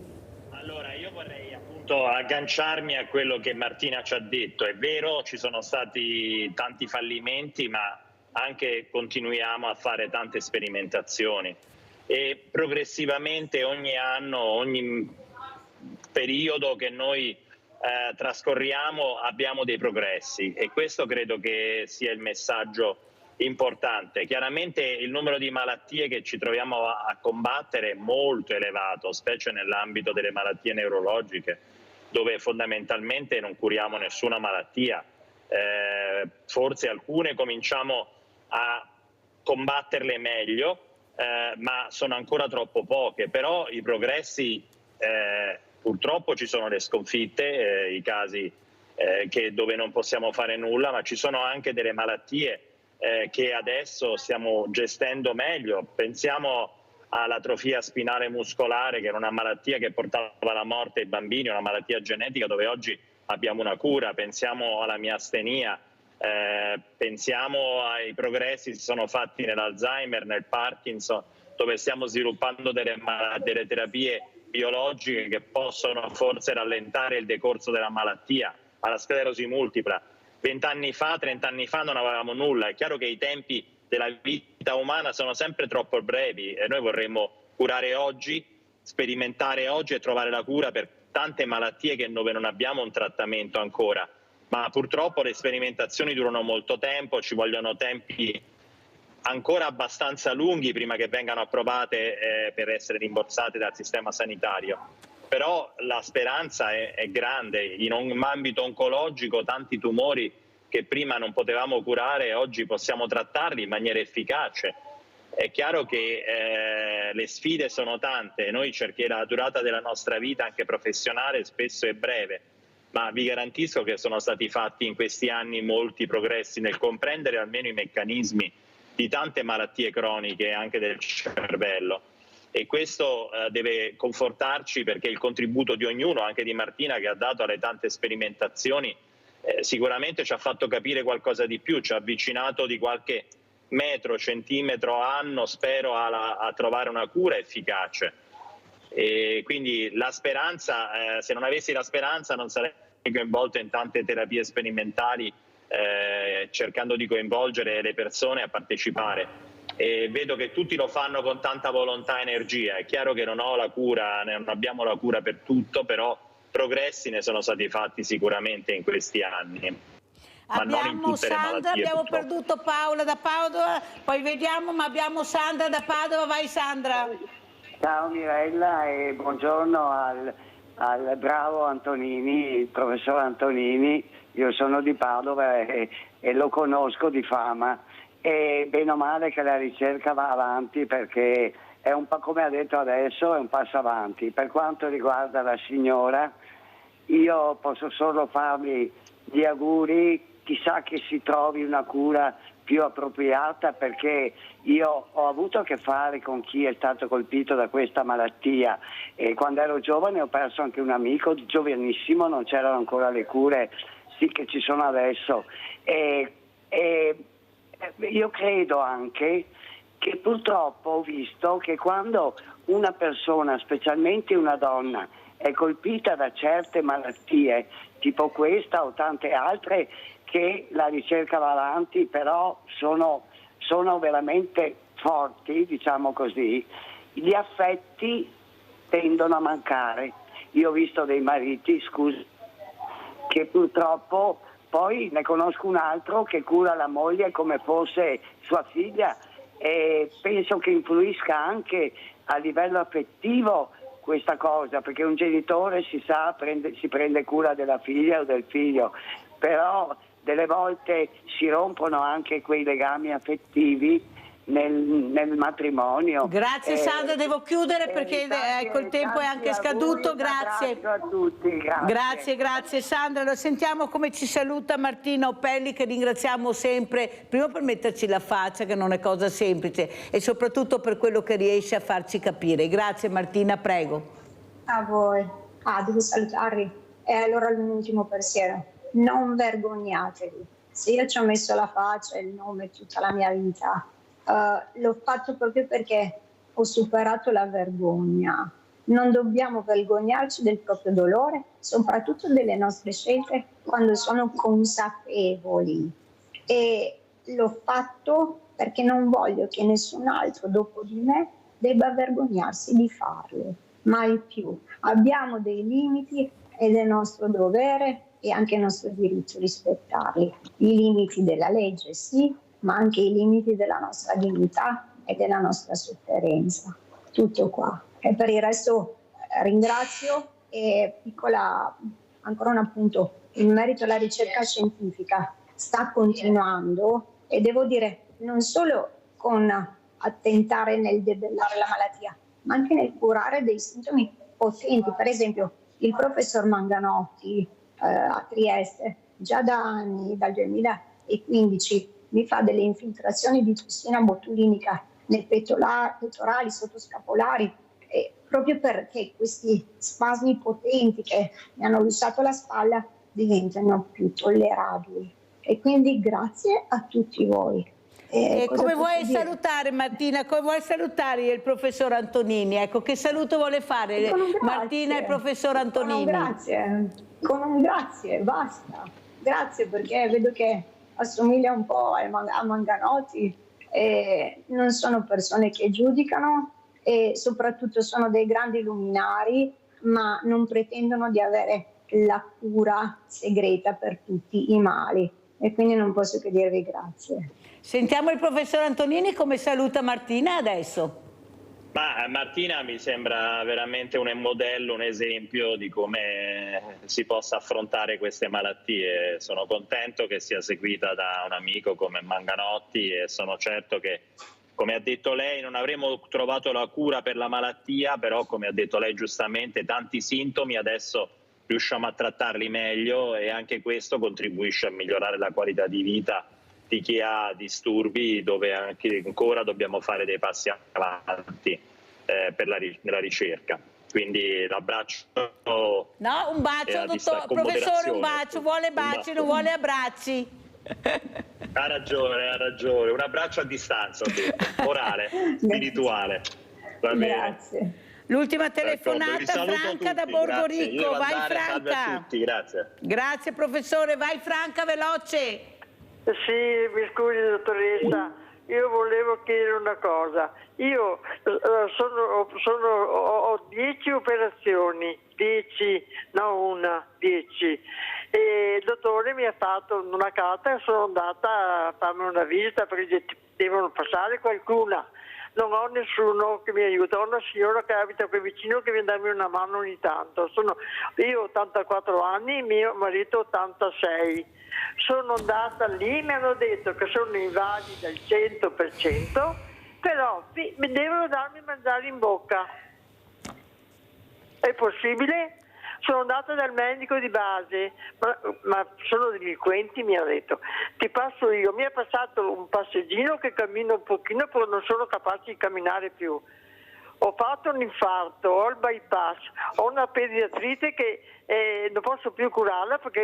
Allora, io vorrei appunto agganciarmi a quello che Martina ci ha detto. È vero, ci sono stati tanti fallimenti, ma anche continuiamo a fare tante sperimentazioni e progressivamente ogni anno, ogni periodo che noi trascorriamo abbiamo dei progressi, e questo credo che sia il messaggio importante. Chiaramente il numero di malattie che ci troviamo a combattere è molto elevato, specie nell'ambito delle malattie neurologiche, dove fondamentalmente non curiamo nessuna malattia. Forse alcune cominciamo a combatterle meglio, ma sono ancora troppo poche. Però i progressi, purtroppo ci sono le sconfitte, i casi dove non possiamo fare nulla, ma ci sono anche delle malattie che adesso stiamo gestendo meglio. Pensiamo all'atrofia spinale muscolare, che era una malattia che portava alla morte ai bambini, una malattia genetica dove oggi abbiamo una cura. Pensiamo alla miastenia. Pensiamo ai progressi che si sono fatti nell'Alzheimer, nel Parkinson, dove stiamo sviluppando delle terapie biologiche che possono forse rallentare il decorso della malattia, alla sclerosi multipla. 20 anni fa, 30 anni fa non avevamo nulla. È chiaro che i tempi della vita umana sono sempre troppo brevi e noi vorremmo curare oggi, sperimentare oggi e trovare la cura per tante malattie dove non abbiamo un trattamento ancora. Ma purtroppo le sperimentazioni durano molto tempo, ci vogliono tempi ancora abbastanza lunghi prima che vengano approvate per essere rimborsate dal sistema sanitario. Però la speranza è grande. In un ambito oncologico tanti tumori che prima non potevamo curare oggi possiamo trattarli in maniera efficace. È chiaro che le sfide sono tante, la durata della nostra vita anche professionale spesso è breve, ma vi garantisco che sono stati fatti in questi anni molti progressi nel comprendere almeno i meccanismi di tante malattie croniche anche del cervello, e questo deve confortarci, perché il contributo di ognuno, anche di Martina che ha dato alle tante sperimentazioni, sicuramente ci ha fatto capire qualcosa di più, ci ha avvicinato di qualche metro, centimetro anno, spero, a trovare una cura efficace. E quindi la speranza, se non avessi la speranza non sarei coinvolto in tante terapie sperimentali, cercando di coinvolgere le persone a partecipare, e vedo che tutti lo fanno con tanta volontà e energia. È chiaro che non abbiamo la cura per tutto, però progressi ne sono stati fatti sicuramente in questi anni. Abbiamo Sandra, abbiamo perduto Paola da Padova, poi vediamo, ma abbiamo Sandra da Padova. Vai Sandra. Ciao Mirella e buongiorno al bravo Antonini, il professor Antonini. Io sono di Padova e lo conosco di fama, e bene o male che la ricerca va avanti, perché è un po' come ha detto adesso, è un passo avanti. Per quanto riguarda la signora, io posso solo fargli gli auguri, chissà che si trovi una cura più appropriata, perché io ho avuto a che fare con chi è stato colpito da questa malattia e quando ero giovane ho perso anche un amico giovanissimo, non c'erano ancora le cure sì che ci sono adesso, e io credo anche che purtroppo ho visto che quando una persona, specialmente una donna, è colpita da certe malattie tipo questa o tante altre, che la ricerca va avanti, però sono veramente forti, diciamo così, gli affetti tendono a mancare. Io ho visto dei mariti, che purtroppo, poi ne conosco un altro che cura la moglie come fosse sua figlia, e penso che influisca anche a livello affettivo questa cosa, perché un genitore si prende cura della figlia o del figlio, però delle volte si rompono anche quei legami affettivi nel matrimonio. Grazie Sandra, devo chiudere perché il tempo è anche scaduto. Grazie a tutti. Grazie Sandra. Lo sentiamo come ci saluta Martina Opelli, che ringraziamo sempre, prima per metterci la faccia, che non è cosa semplice, e soprattutto per quello che riesce a farci capire. Grazie Martina, prego. A voi. Devo salutarvi. E allora l'ultimo pensiero: non vergognatevi. Se io ci ho messo la faccia e il nome tutta la mia vita, l'ho fatto proprio perché ho superato la vergogna. Non dobbiamo vergognarci del proprio dolore, soprattutto delle nostre scelte, quando sono consapevoli. E l'ho fatto perché non voglio che nessun altro dopo di me debba vergognarsi di farlo. Mai più. Abbiamo dei limiti ed è nostro dovere e anche nostro diritto rispettarli. I limiti della legge sì, ma anche i limiti della nostra dignità e della nostra sofferenza. Tutto qua. E per il resto ringrazio e ancora un appunto, in merito alla ricerca scientifica sta continuando, e devo dire non solo con attentare nel debellare la malattia, ma anche nel curare dei sintomi potenti. Per esempio il professor Manganotti a Trieste già da anni, dal 2015, mi fa delle infiltrazioni di tossina botulinica nei pettorali, sottoscapolari, proprio perché questi spasmi potenti che mi hanno lussato la spalla diventano più tollerabili. E quindi grazie a tutti voi. E come vuoi salutare Martina? Come vuoi salutare il professor Antonini? Ecco, che saluto vuole fare Martina e il professor Antonini? Con un grazie, basta. Grazie, perché vedo che assomiglia un po' a Manganotti, e non sono persone che giudicano e soprattutto sono dei grandi luminari, ma non pretendono di avere la cura segreta per tutti i mali, e quindi non posso che dirvi grazie. Sentiamo il professor Antonini come saluta Martina adesso. Ma Martina mi sembra veramente un modello, un esempio di come si possa affrontare queste malattie. Sono contento che sia seguita da un amico come Manganotti e sono certo che, come ha detto lei, non avremmo trovato la cura per la malattia, però come ha detto lei giustamente, tanti sintomi adesso riusciamo a trattarli meglio e anche questo contribuisce a migliorare la qualità di vita di chi ha disturbi, dove anche ancora dobbiamo fare dei passi avanti per la ricerca. Quindi l'abbraccio. No, un bacio, professore, un bacio, vuole baci, non vuole abbracci. Ha ragione, un abbraccio a distanza, ho detto, morale, spirituale. Va bene. Grazie. L'ultima telefonata, Franca da Borgoricco, vai Franca. Salve a tutti, grazie. Grazie professore, vai Franca, veloce. Sì, mi scusi dottoressa, io volevo chiedere una cosa. Io ho 10 operazioni, 10, non una, 10. E il dottore mi ha fatto una carta e sono andata a farmi una visita perché devono passare qualcuna. Non ho nessuno che mi aiuta, ho una signora che abita qui vicino che viene a darmi una mano ogni tanto. Io ho 84 anni, mio marito 86. Sono andata lì, mi hanno detto che sono invasi del 100%, però mi devono darmi mangiare in bocca. È possibile? Sono andata dal medico di base, ma sono delinquenti, mi ha detto. Ti passo io. Mi ha passato un passeggino che cammino un pochino, però non sono capace di camminare più. Ho fatto un infarto, ho il bypass, ho una pediatrite che non posso più curarla perché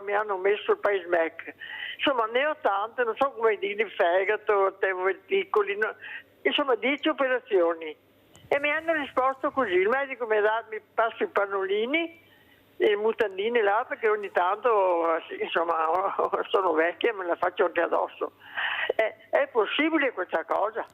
mi hanno messo il pacemaker. Insomma, ne ho tante, non so come dire, il fegato, verticoli, insomma 10 operazioni. E mi hanno risposto così, il medico mi passa i pannolini e i mutandini là perché ogni tanto, insomma, sono vecchia e me la faccio anche addosso. È possibile questa cosa?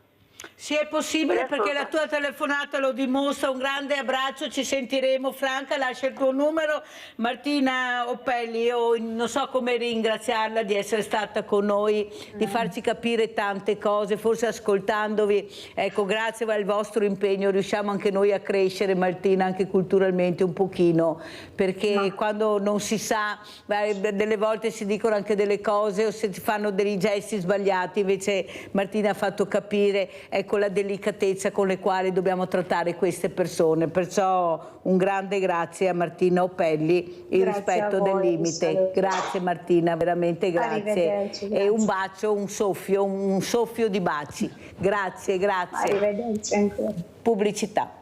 Sì, è possibile perché la tua telefonata lo dimostra. Un grande abbraccio, ci sentiremo. Franca, lascia il tuo numero. Martina Oppelli, io non so come ringraziarla di essere stata con noi, di farci capire tante cose, forse ascoltandovi. Ecco, grazie al vostro impegno riusciamo anche noi a crescere, Martina, anche culturalmente un pochino, perché quando non si sa, delle volte si dicono anche delle cose o si fanno dei gesti sbagliati, invece Martina ha fatto capire, ecco, la delicatezza con le quali dobbiamo trattare queste persone. Perciò un grande grazie a Martina Oppelli, il rispetto del limite. Grazie Martina, veramente grazie. E un bacio, un soffio di baci. Grazie, grazie. Arrivederci ancora. Pubblicità.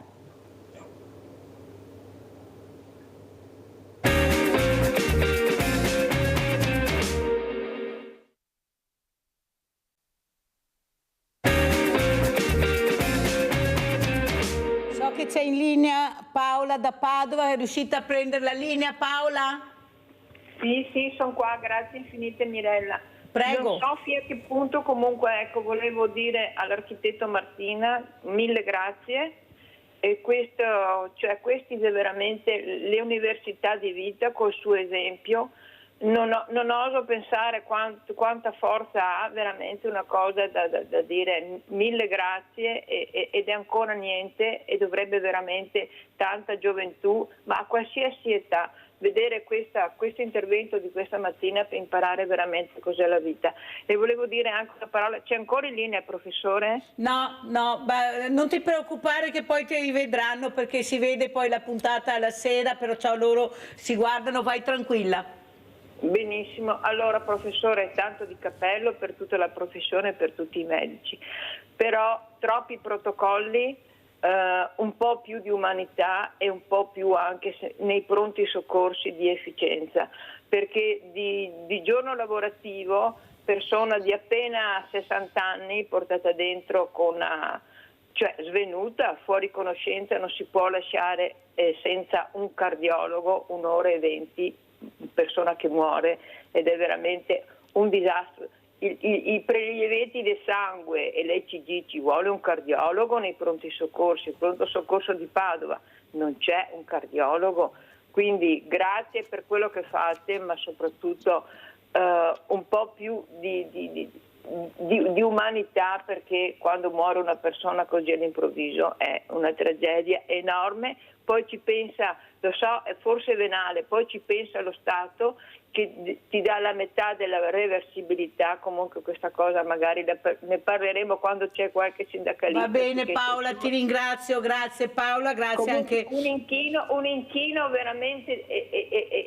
Che c'è in linea Paola da Padova, è riuscita a prendere la linea, Paola? Sì, sono qua, grazie infinite Mirella. Prego. Non so fino a che punto, comunque ecco, volevo dire all'architetto Martina mille grazie, e questo, cioè questi veramente le università di vita col suo esempio. Non oso pensare quanta forza ha veramente una cosa da dire, mille grazie, ed è ancora niente, e dovrebbe veramente tanta gioventù, ma a qualsiasi età, vedere questo intervento di questa mattina per imparare veramente cos'è la vita. E volevo dire anche una parola, c'è ancora in linea professore? No, non ti preoccupare che poi ti rivedranno, perché si vede poi la puntata alla sera, perciò loro si guardano, vai tranquilla. Benissimo, allora professore, tanto di cappello per tutta la professione e per tutti i medici, però troppi protocolli, un po' più di umanità e un po' più anche nei pronti soccorsi di efficienza, perché di giorno lavorativo, persona di appena 60 anni portata dentro cioè svenuta, fuori conoscenza, non si può lasciare senza un cardiologo, 1 ora e 20, persona che muore, ed è veramente un disastro. I prelievi del sangue e l'ECG, ci vuole un cardiologo nei pronti soccorsi. Il pronto soccorso di Padova non c'è un cardiologo, quindi grazie per quello che fate, ma soprattutto un po' più di umanità, perché quando muore una persona così all'improvviso è una tragedia enorme. Poi ci pensa, lo so, è forse venale, poi ci pensa lo Stato che ti dà la metà della reversibilità. Comunque questa cosa magari ne parleremo quando c'è qualche sindacalista. Va bene Paola, ti ringrazio, grazie Paola, grazie. Comunque, anche un inchino veramente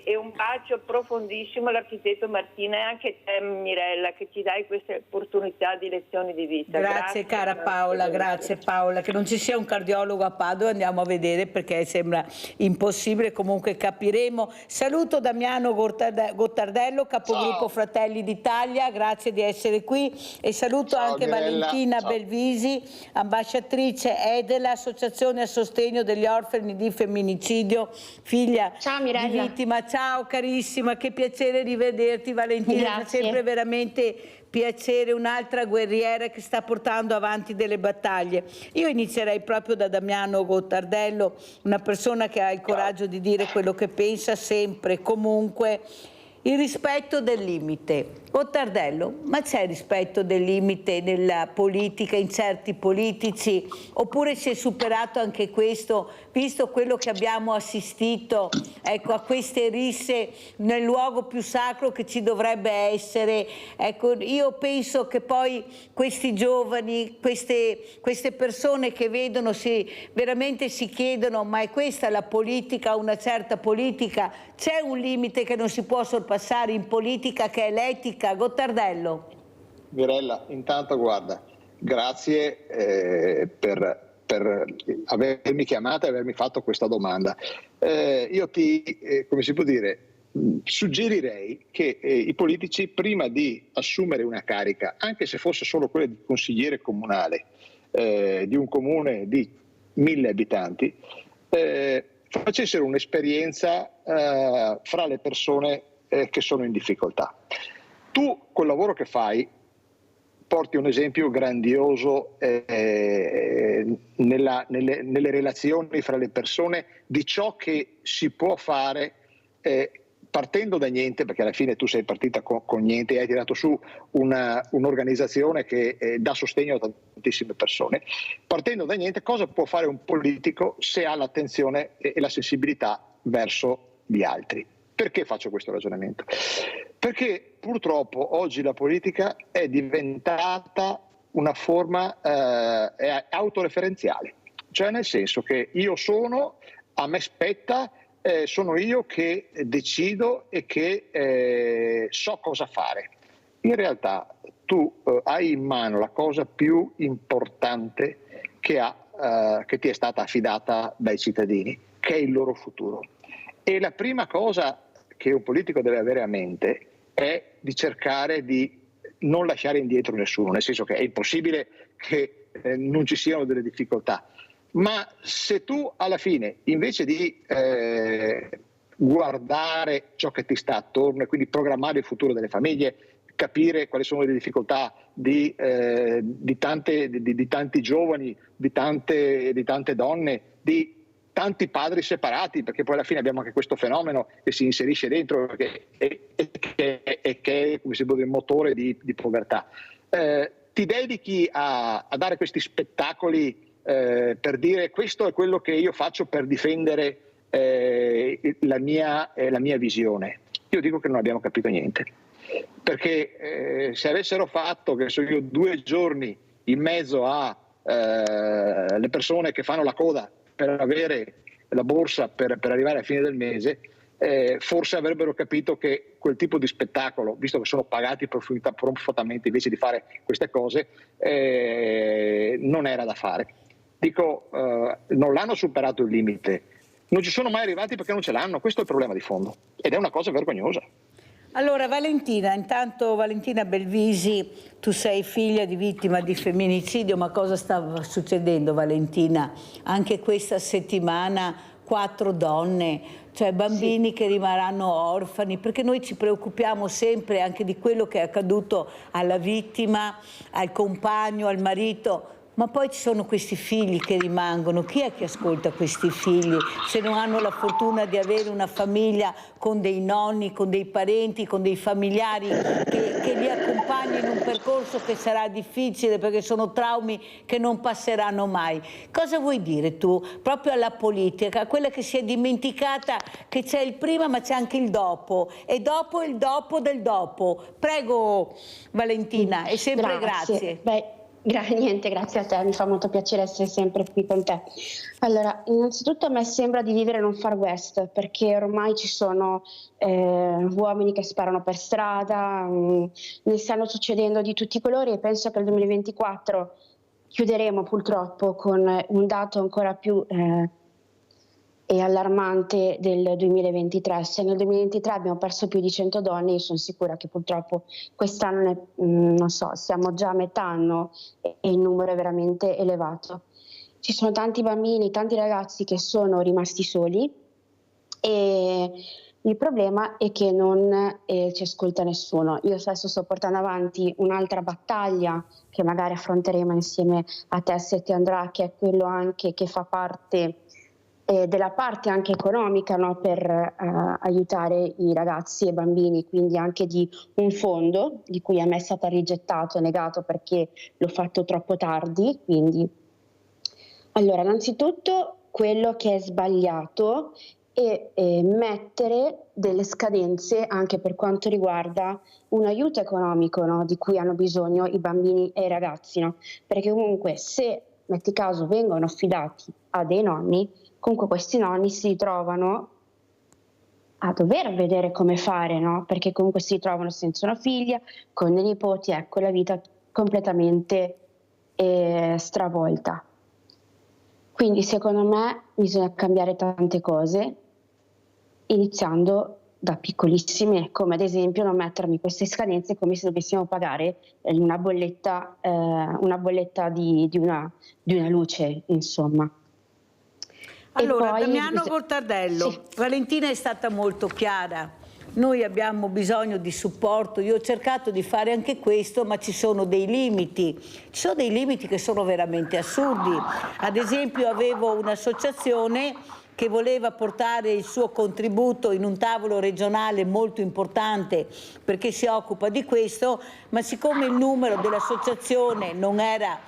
e un bacio profondissimo all'architetto Martina, e anche te Mirella, che ci dai queste opportunità di lezioni di vita. Grazie cara Paola, grazie Paola. Che non ci sia un cardiologo a Padova andiamo a vedere, perché sembra impossibile, comunque capiremo. Saluto Damiano Gottardello, capogruppo Fratelli d'Italia, grazie di essere qui, e saluto anche Mirella. Valentina Belvisi, ambasciatrice EDELA, associazione a sostegno degli orfani di femminicidio, figlia di vittima. Ciao carissima, che piacere rivederti Valentina, è sempre veramente piacere, un'altra guerriera che sta portando avanti delle battaglie. Io inizierei proprio da Damiano Gottardello, una persona che ha il coraggio di dire quello che pensa sempre, comunque. Il rispetto del limite. Gottardello, ma c'è rispetto del limite nella politica, in certi politici, oppure si è superato anche questo, visto quello che abbiamo assistito, ecco, a queste risse nel luogo più sacro che ci dovrebbe essere? Ecco, io penso che poi questi giovani, queste persone che vedono, veramente si chiedono: ma è questa la politica, una certa politica? C'è un limite che non si può sorpassare in politica, che è l'etica. Gottardello. Mirella, intanto guarda, grazie per avermi chiamata e avermi fatto questa domanda. Io come si può dire, suggerirei che i politici, prima di assumere una carica, anche se fosse solo quella di consigliere comunale di un comune di 1000 abitanti, facessero un'esperienza fra le persone che sono in difficoltà. Tu col lavoro che fai porti un esempio grandioso nelle relazioni fra le persone di ciò che si può fare partendo da niente, perché alla fine tu sei partita con niente e hai tirato su un'organizzazione che dà sostegno a tantissime persone. Partendo da niente, cosa può fare un politico se ha l'attenzione e la sensibilità verso gli altri? Perché faccio questo ragionamento? Perché purtroppo oggi la politica è diventata una forma autoreferenziale, cioè nel senso che io sono, a me spetta, sono io che decido e che so cosa fare. In realtà tu hai in mano la cosa più importante che ti è stata affidata dai cittadini, che è il loro futuro. E la prima cosa che un politico deve avere a mente è di cercare di non lasciare indietro nessuno, nel senso che è impossibile che non ci siano delle difficoltà, ma se tu alla fine, invece di guardare ciò che ti sta attorno e quindi programmare il futuro delle famiglie, capire quali sono le difficoltà di tanti giovani, di tante donne, di tanti padri separati, perché poi alla fine abbiamo anche questo fenomeno che si inserisce dentro che è come si può dire, il motore di povertà. Ti dedichi a dare questi spettacoli per dire questo è quello che io faccio per difendere la mia visione. Io dico che non abbiamo capito niente, perché se avessero fatto, che so io, 2 giorni in mezzo a le persone che fanno la coda per avere la borsa per arrivare a fine del mese, forse avrebbero capito che quel tipo di spettacolo, visto che sono pagati profittamente invece di fare queste cose, non era da fare. Dico, non l'hanno superato il limite, non ci sono mai arrivati perché non ce l'hanno, questo è il problema di fondo ed è una cosa vergognosa. Allora Valentina, intanto Valentina Belvisi, tu sei figlia di vittima di femminicidio, ma cosa stava succedendo Valentina? Anche questa settimana 4 donne, cioè bambini che rimarranno orfani, perché noi ci preoccupiamo sempre anche di quello che è accaduto alla vittima, al compagno, al marito. Ma poi ci sono questi figli che rimangono, chi è che ascolta questi figli se non hanno la fortuna di avere una famiglia con dei nonni, con dei parenti, con dei familiari che li accompagnano in un percorso che sarà difficile perché sono traumi che non passeranno mai. Cosa vuoi dire tu proprio alla politica, quella che si è dimenticata che c'è il prima ma c'è anche il dopo e dopo il dopo del dopo? Prego Valentina e sempre grazie. Niente, grazie a te, mi fa molto piacere essere sempre qui con te. Allora, innanzitutto a me sembra di vivere in un Far West, perché ormai ci sono uomini che sparano per strada, ne stanno succedendo di tutti i colori e penso che nel 2024 chiuderemo purtroppo con un dato ancora più allarmante del 2023. Se nel 2023 abbiamo perso più di 100 donne, io sono sicura che purtroppo quest'anno, non so, siamo già a metà anno e il numero è veramente elevato. Ci sono tanti bambini, tanti ragazzi che sono rimasti soli e il problema è che non ci ascolta nessuno. Io adesso sto portando avanti un'altra battaglia che magari affronteremo insieme a te se ti andrà, che è quello anche che fa parte della parte anche economica, no, per aiutare i ragazzi e i bambini, quindi anche di un fondo di cui a me è stato rigettato e negato perché l'ho fatto troppo tardi. Quindi allora, innanzitutto quello che è sbagliato è mettere delle scadenze anche per quanto riguarda un aiuto economico, no, di cui hanno bisogno i bambini e i ragazzi, no? Perché comunque se metti caso vengono affidati a dei nonni, comunque questi nonni si trovano a dover vedere come fare, no? Perché comunque si trovano senza una figlia, con dei nipoti, ecco, la vita completamente stravolta. Quindi secondo me bisogna cambiare tante cose, iniziando da piccolissime, come ad esempio non mettermi queste scadenze come se dovessimo pagare una bolletta di una luce, insomma. Allora, Damiano Gottardello, sì. Valentina è stata molto chiara, noi abbiamo bisogno di supporto, io ho cercato di fare anche questo, ma ci sono dei limiti che sono veramente assurdi. Ad esempio avevo un'associazione che voleva portare il suo contributo in un tavolo regionale molto importante perché si occupa di questo, ma siccome il numero dell'associazione non era,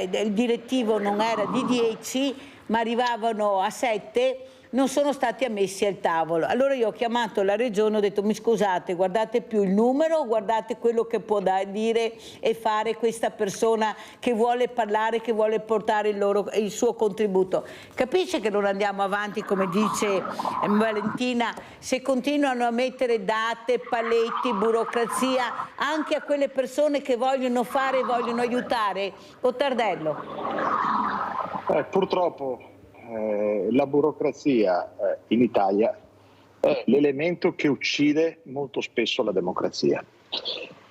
il direttivo non era di 10, ma arrivavano a 7, non sono stati ammessi al tavolo. Allora io ho chiamato la regione, ho detto: mi scusate, guardate più il numero, guardate quello che può dire e fare questa persona che vuole parlare, che vuole portare il suo contributo. Capisce che non andiamo avanti, come dice Valentina, se continuano a mettere date, paletti, burocrazia anche a quelle persone che vogliono fare e vogliono aiutare? Gottardello. Purtroppo la burocrazia in Italia è l'elemento che uccide molto spesso la democrazia.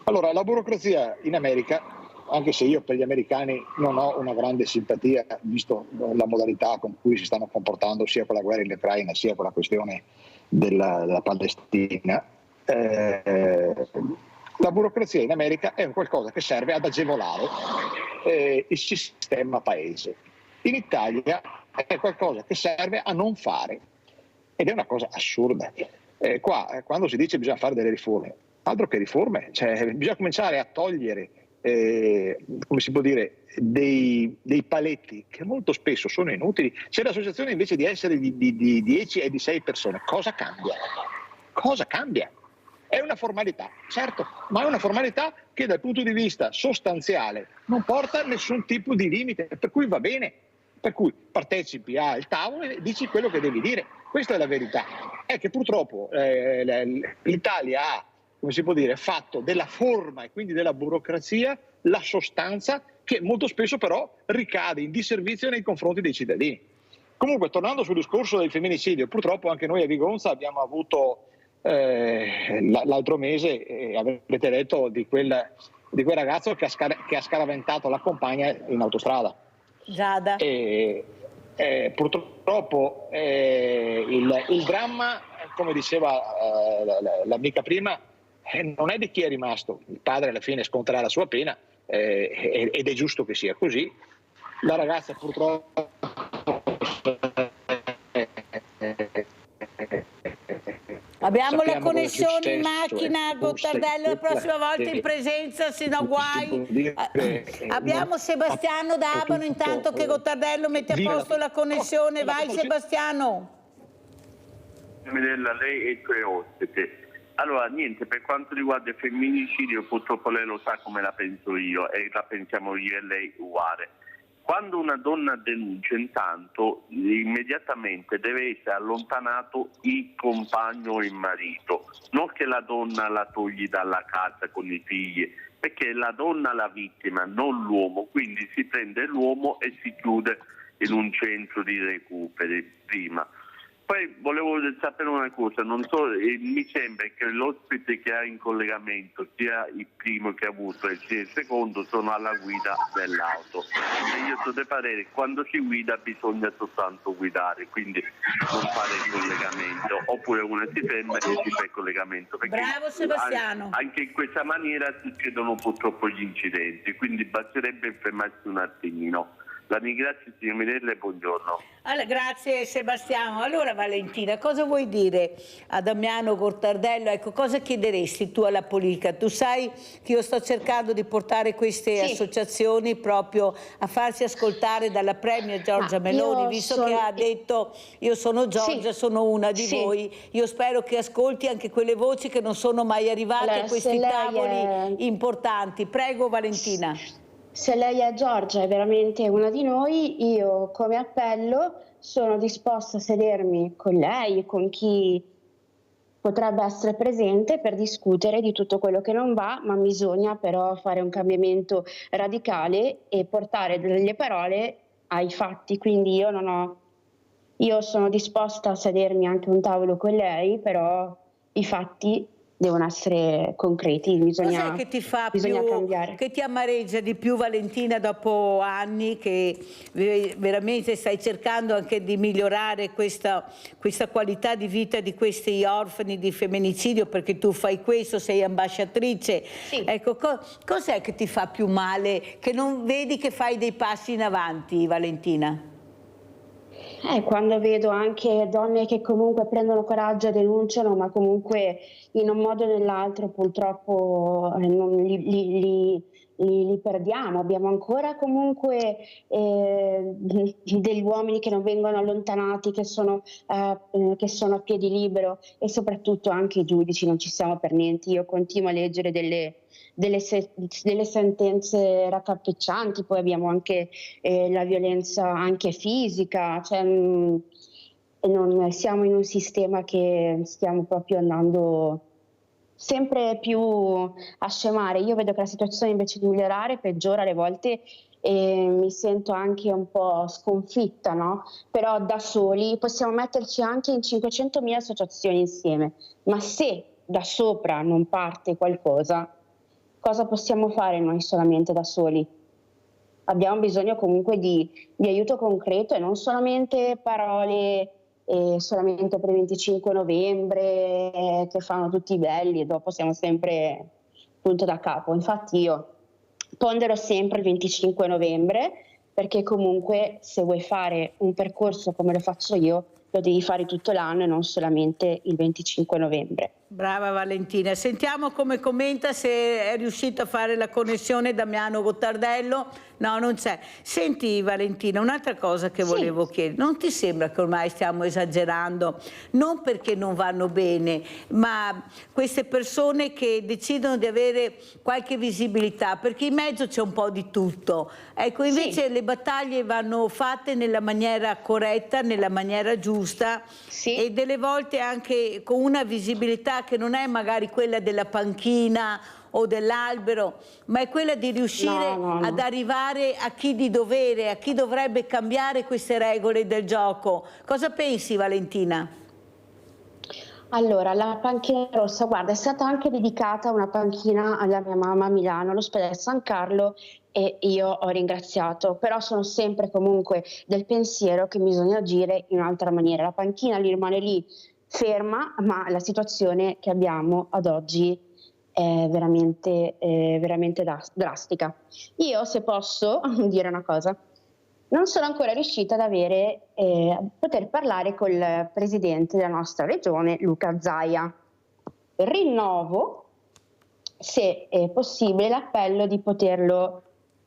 Allora, la burocrazia in America, anche se io per gli americani non ho una grande simpatia, visto la modalità con cui si stanno comportando sia con la guerra in Ucraina sia con la questione della Palestina, la burocrazia in America è un qualcosa che serve ad agevolare il sistema paese. In Italia è qualcosa che serve a non fare, ed è una cosa assurda. Qua, quando si dice che bisogna fare delle riforme, altro che riforme, cioè bisogna cominciare a togliere, come si può dire, dei paletti che molto spesso sono inutili. Se l'associazione invece di essere di 10 è di 6 persone, cosa cambia? Cosa cambia? È una formalità, certo, ma è una formalità che dal punto di vista sostanziale non porta a nessun tipo di limite, per cui va bene. Per cui partecipi al tavolo e dici quello che devi dire. Questa è la verità. È che purtroppo l'Italia ha, come si può dire, fatto della forma e quindi della burocrazia la sostanza, che molto spesso però ricade in disservizio nei confronti dei cittadini. Comunque, tornando sul discorso del femminicidio, purtroppo anche noi a Vigonza abbiamo avuto l'altro mese, avrete letto di quel ragazzo che ha scaraventato la compagna in autostrada. Giada. Purtroppo il dramma, come diceva l'amica prima, non è di chi è rimasto. Il padre alla fine sconterà la sua pena ed è giusto che sia così. La ragazza purtroppo abbiamo la connessione in macchina, Gottardello, la prossima volta in presenza, se no guai. Abbiamo Sebastiano da Abano, intanto che Gottardello mette a posto la connessione. Vai Sebastiano. Lei e i tuoi ospiti. Allora, niente, per quanto riguarda il femminicidio, purtroppo lei lo sa come la penso io e la pensiamo io e lei uguale. Quando una donna denuncia, intanto immediatamente deve essere allontanato il compagno o il marito, non che la donna la togli dalla casa con i figli, perché è la donna la vittima, non l'uomo, quindi si prende l'uomo e si chiude in un centro di recuperi prima. Poi volevo sapere una cosa, non so, mi sembra che l'ospite che ha in collegamento, sia il primo che ha avuto e sia il secondo, sono alla guida dell'auto. E io sono del parere, quando si guida bisogna soltanto guidare, quindi non fare il collegamento, oppure uno si ferma e si fa il collegamento. Bravo Sebastiano. Anche in questa maniera succedono purtroppo gli incidenti, quindi basterebbe fermarsi un attimino. La ringrazio signor Minella e buongiorno. Allora, grazie Sebastiano. Allora Valentina, cosa vuoi dire a Damiano Gottardello? Ecco, cosa chiederesti tu alla politica? Tu sai che io sto cercando di portare queste associazioni proprio a farsi ascoltare dalla Premier Giorgia Meloni, visto che ha detto io sono Giorgia, sono una di voi. Io spero che ascolti anche quelle voci che non sono mai arrivate a questi tavoli importanti. Prego Valentina. Se lei è Giorgia, è veramente una di noi, io come appello sono disposta a sedermi con lei, con chi potrebbe essere presente per discutere di tutto quello che non va, ma bisogna però fare un cambiamento radicale e portare delle parole ai fatti. Quindi io sono disposta a sedermi anche a un tavolo con lei, però i fatti devono essere concreti, bisogna Cos'è che ti fa cambiare. Che ti amareggia di più, Valentina, dopo anni che veramente stai cercando anche di migliorare questa qualità di vita di questi orfani di femminicidio, perché tu fai questo, sei ambasciatrice. Sì. Ecco, cos'è che ti fa più male, che non vedi che fai dei passi in avanti, Valentina? Quando vedo anche donne che comunque prendono coraggio e denunciano, ma comunque in un modo o nell'altro purtroppo li perdiamo. Abbiamo ancora comunque degli uomini che non vengono allontanati, che sono a piedi libero, e soprattutto anche i giudici non ci siamo per niente. Io continuo a leggere delle sentenze raccapriccianti, poi abbiamo anche la violenza anche fisica, cioè, non siamo in un sistema che stiamo proprio andando sempre più a scemare. Io vedo che la situazione invece di migliorare peggiora alle volte, e mi sento anche un po' sconfitta, no? Però da soli possiamo metterci anche in 500.000 associazioni insieme, ma se da sopra non parte qualcosa, cosa possiamo fare noi solamente da soli? Abbiamo bisogno comunque di aiuto concreto, e non solamente parole, solamente per il 25 novembre che fanno tutti i belli e dopo siamo sempre punto da capo. Infatti io pondero sempre il 25 novembre, perché comunque se vuoi fare un percorso come lo faccio io, lo devi fare tutto l'anno e non solamente il 25 novembre. Brava Valentina, sentiamo come commenta, se è riuscito a fare la connessione Damiano Gottardello. No, non c'è. Senti Valentina, un'altra cosa che volevo chiedere, non ti sembra che ormai stiamo esagerando, non perché non vanno bene, ma queste persone che decidono di avere qualche visibilità, perché in mezzo c'è un po' di tutto, ecco, invece le battaglie vanno fatte nella maniera corretta, nella maniera giusta, e delle volte anche con una visibilità che non è magari quella della panchina o dell'albero, ma è quella di riuscire ad arrivare a chi di dovere, a chi dovrebbe cambiare queste regole del gioco. Cosa pensi, Valentina? Allora, la panchina rossa, guarda, è stata anche dedicata una panchina alla mia mamma a Milano, all'ospedale San Carlo, e io ho ringraziato, però sono sempre comunque del pensiero che bisogna agire in un'altra maniera. La panchina rimane lì ferma, ma la situazione che abbiamo ad oggi è veramente drastica. Io, se posso dire una cosa, non sono ancora riuscita ad poter parlare col presidente della nostra regione, Luca Zaia. Rinnovo, se è possibile, l'appello di poterlo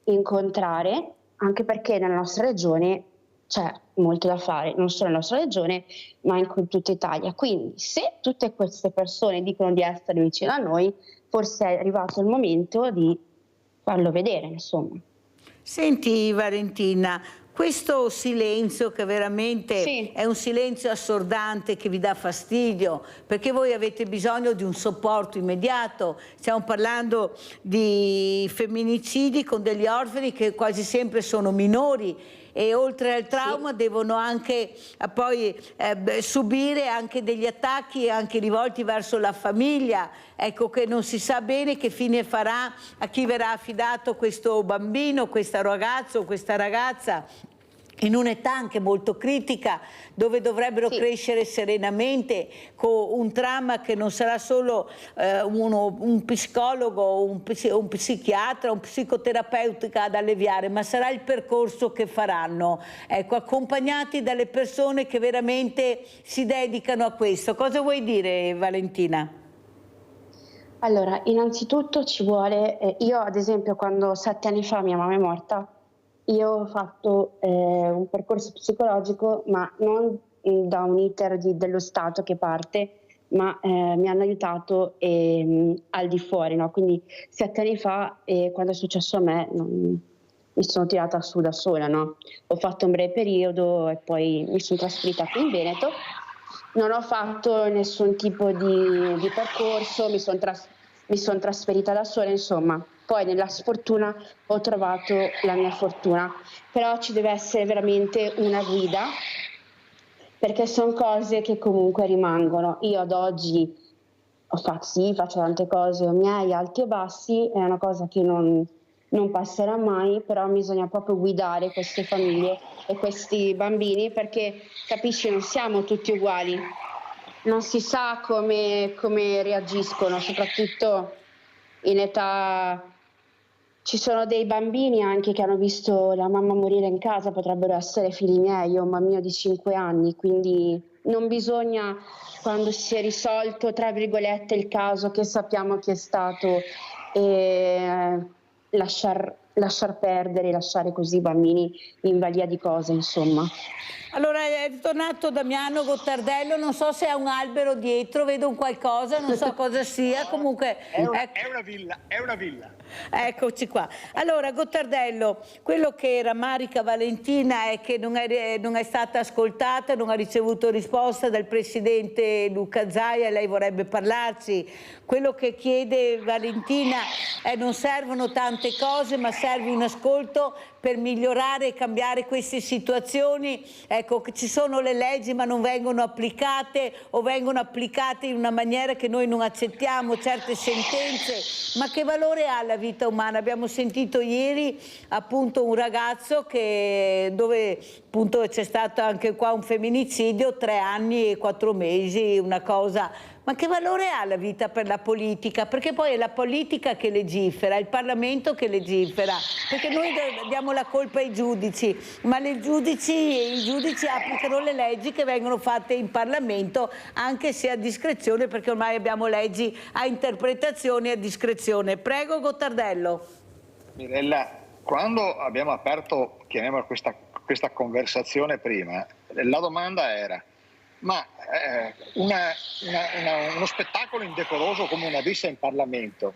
incontrare, anche perché nella nostra regione c'è molto da fare, non solo nella nostra regione, ma in tutta Italia. Quindi, se tutte queste persone dicono di essere vicine a noi, forse è arrivato il momento di farlo vedere, insomma. Senti Valentina, questo silenzio che veramente è un silenzio assordante, che vi dà fastidio, perché voi avete bisogno di un supporto immediato. Stiamo parlando di femminicidi con degli orfani che quasi sempre sono minori, e oltre al trauma devono anche poi subire anche degli attacchi anche rivolti verso la famiglia, ecco, che non si sa bene che fine farà a chi verrà affidato questo bambino, questo ragazzo, questa ragazza, in un'età anche molto critica, dove dovrebbero crescere serenamente, con un trauma che non sarà solo un psicologo, un psichiatra, un psicoterapeuta ad alleviare, ma sarà il percorso che faranno, ecco, accompagnati dalle persone che veramente si dedicano a questo. Cosa vuoi dire, Valentina? Allora, innanzitutto ci vuole, io ad esempio quando 7 anni fa mia mamma è morta, io ho fatto un percorso psicologico, ma non da un iter dello Stato che parte, ma mi hanno aiutato al di fuori, no? Quindi 7 anni fa, quando è successo a me, mi sono tirata su da sola, no? Ho fatto un breve periodo e poi mi sono trasferita qui in Veneto. Non ho fatto nessun tipo di percorso, mi sono trasferita da sola, insomma. Poi nella sfortuna ho trovato la mia fortuna, però ci deve essere veramente una guida, perché sono cose che comunque rimangono. Io ad oggi sì, faccio tante cose, ho miei alti e bassi, è una cosa che non passerà mai, però bisogna proprio guidare queste famiglie e questi bambini, perché capisci, non siamo tutti uguali, non si sa come reagiscono, soprattutto in età. Ci sono dei bambini anche che hanno visto la mamma morire in casa, potrebbero essere figli miei, io ho un bambino di 5 anni, quindi non bisogna, quando si è risolto tra virgolette il caso che sappiamo che è stato, lasciar perdere, lasciare così i bambini in balia di cose, insomma. Allora è tornato Damiano Gottardello, non so se ha un albero dietro, vedo un qualcosa, non so cosa sia, comunque... È una villa. Eccoci qua. Allora Gottardello, quello che rammarica Valentina è che non è stata ascoltata, non ha ricevuto risposta dal presidente Luca Zaia, lei vorrebbe parlarci. Quello che chiede Valentina è non servono tante cose, ma serve un ascolto per migliorare e cambiare queste situazioni. Ecco, ci sono le leggi ma non vengono applicate o vengono applicate in una maniera che noi non accettiamo, certe sentenze. Ma che valore ha la vita umana? Abbiamo sentito ieri appunto un ragazzo dove appunto c'è stato anche qua un femminicidio, 3 anni e 4 mesi, una cosa... Ma che valore ha la vita per la politica? Perché poi è la politica che legifera, è il Parlamento che legifera, perché noi diamo la colpa ai giudici, ma i giudici applicano le leggi che vengono fatte in Parlamento, anche se a discrezione, perché ormai abbiamo leggi a interpretazione e a discrezione. Prego Gottardello. Mirella, quando abbiamo aperto, chiamiamola questa conversazione prima, la domanda era: ma uno spettacolo indecoroso come una rissa in Parlamento,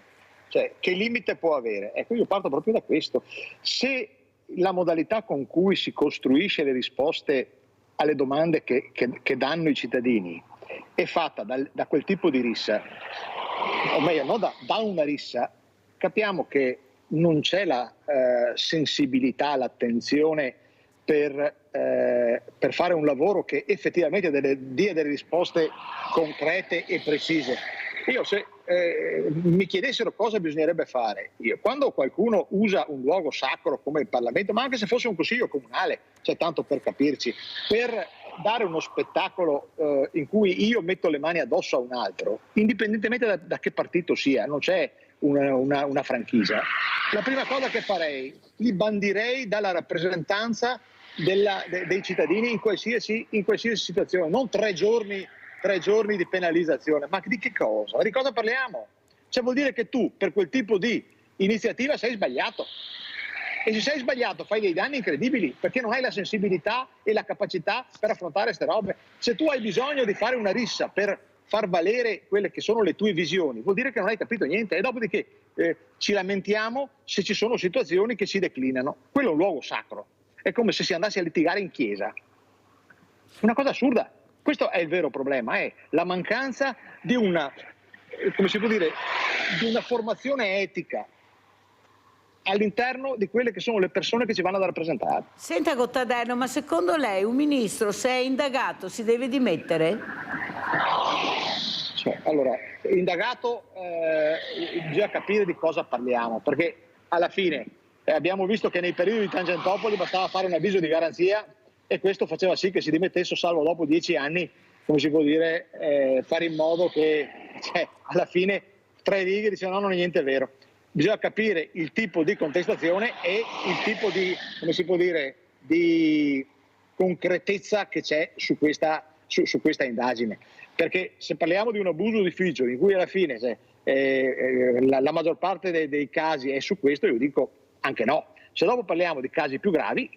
cioè, che limite può avere? Ecco, io parto proprio da questo. Se la modalità con cui si costruisce le risposte alle domande che danno i cittadini è fatta da quel tipo di rissa, o meglio, non da una rissa, capiamo che non c'è la sensibilità, l'attenzione per fare un lavoro che effettivamente dia delle risposte concrete e precise. Io se mi chiedessero cosa bisognerebbe fare, quando qualcuno usa un luogo sacro come il Parlamento, ma anche se fosse un consiglio comunale, cioè tanto per capirci, per dare uno spettacolo in cui io metto le mani addosso a un altro, indipendentemente da che partito sia, non c'è una franchigia, la prima cosa che farei, li bandirei dalla rappresentanza dei cittadini in qualsiasi situazione, non 3 giorni di penalizzazione. Ma di che cosa? Di cosa parliamo? Cioè vuol dire che tu per quel tipo di iniziativa sei sbagliato, e se sei sbagliato fai dei danni incredibili perché non hai la sensibilità e la capacità per affrontare queste robe. Se tu hai bisogno di fare una rissa per far valere quelle che sono le tue visioni, vuol dire che non hai capito niente, e dopodiché ci lamentiamo se ci sono situazioni che si declinano. Quello è un luogo sacro, è come se si andasse a litigare in chiesa, una cosa assurda. Questo è il vero problema, è la mancanza di una, come si può dire, di una formazione etica all'interno di quelle che sono le persone che ci vanno a rappresentare. Senta Gottardello, ma secondo lei un ministro, se è indagato, si deve dimettere? Cioè, allora, indagato bisogna capire di cosa parliamo, perché alla fine abbiamo visto che nei periodi di Tangentopoli bastava fare un avviso di garanzia e questo faceva sì che si dimettesse, salvo dopo 10 anni, come si può dire, fare in modo che alla fine 3 righe dicevano no, non è niente vero. Bisogna capire il tipo di contestazione e il tipo di, come si può dire, di concretezza che c'è su questa indagine. Perché se parliamo di un abuso d'ufficio in cui alla fine la maggior parte dei casi è su questo, io dico anche no. Se dopo parliamo di casi più gravi,